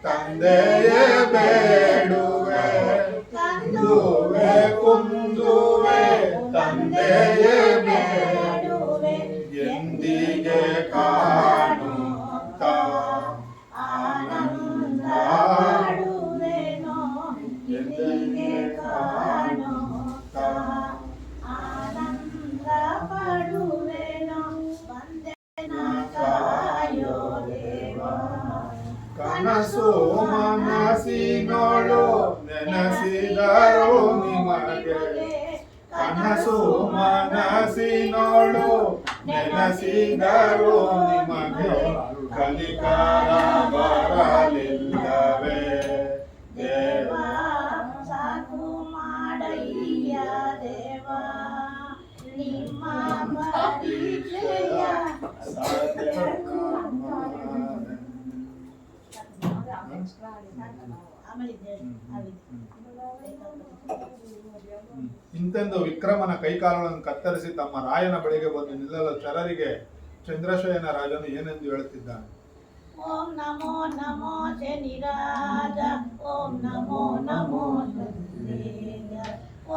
ತಂದೆಯೇ ಬೇಡುವೆ ಕಂದುವೆ ಕುಂದುವೆ ತಂದೆಯೇ ಬೇಡುವೆ ಎಂದಿಗೆ ಕಾಣುತ್ತ
ಆನಂದ ಪಾಡುವೆನೋ ಎಂದಿಗೆ ಕಾಣುತ್ತ ಆನಂದ ಪಡುವೆನೋ ಬಂದೆನ ಕಾಯೋ ದೇವಾ.
ಕನಸು ಮನಸ್ಸಿನೋಳು ನೆನೆಸಿದರು ನಿಮಗೆ ಕನಸು ಮನಸ್ಸಿನೋಳು ನೆನೆಸಿದರು ನಿಮಗೆ ಕಲಿಕಾರ ಬರಲಿಲ್ಲವೇ ದೇವಾ
ಸಾಕು ಮಾಡಯ್ಯ ದೇವಾ ನಿಮ್ಮ ಪರೀಕ್ಷೆಯ
ಇಂತೆಂದು ವಿಕ್ರಮನ ಕೈಕಾಲುಗಳನ್ನು ಕತ್ತರಿಸಿ ತಮ್ಮ ರಾಯನ ಬಳಿಗೆ ಬಂದು ನಿಲ್ಲಲು ಚರರಿಗೆ ಚಂದ್ರಶಯನ ರಾಜನು ಏನೆಂದು ಹೇಳುತ್ತಿದ್ದಾನೆ.
ಓಂ ನಮೋ ನಮೋ ಶನಿರಾಜ ಓಂ ನಮೋ ನಮೋ ಶನಿರಾಜ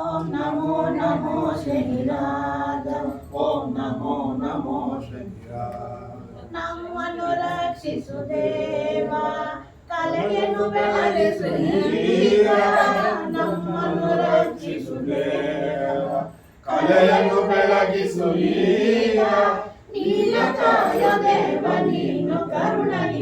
ಓಂ ನಮೋ ನಮೋ ಶನಿರಾಜ
ಓಂ ನಮೋ ನಮೋ ಶನಿರಾಜ.
ನಮ್ಮನ್ನು ರಕ್ಷಿಸು ದೇವ ಕಲೆಯನ್ನು ಬೆಳಗಿಸು ಈಗ ನಮ್ಮನ್ನು ರಕ್ಷಿಸು ದೇವ
ಕಲೆಯನ್ನು ಬೆಳಗಿಸು ಈಗ
ನೀಲ ಕಾಯ ದೇವ ನೀನು ಕರುಣಿ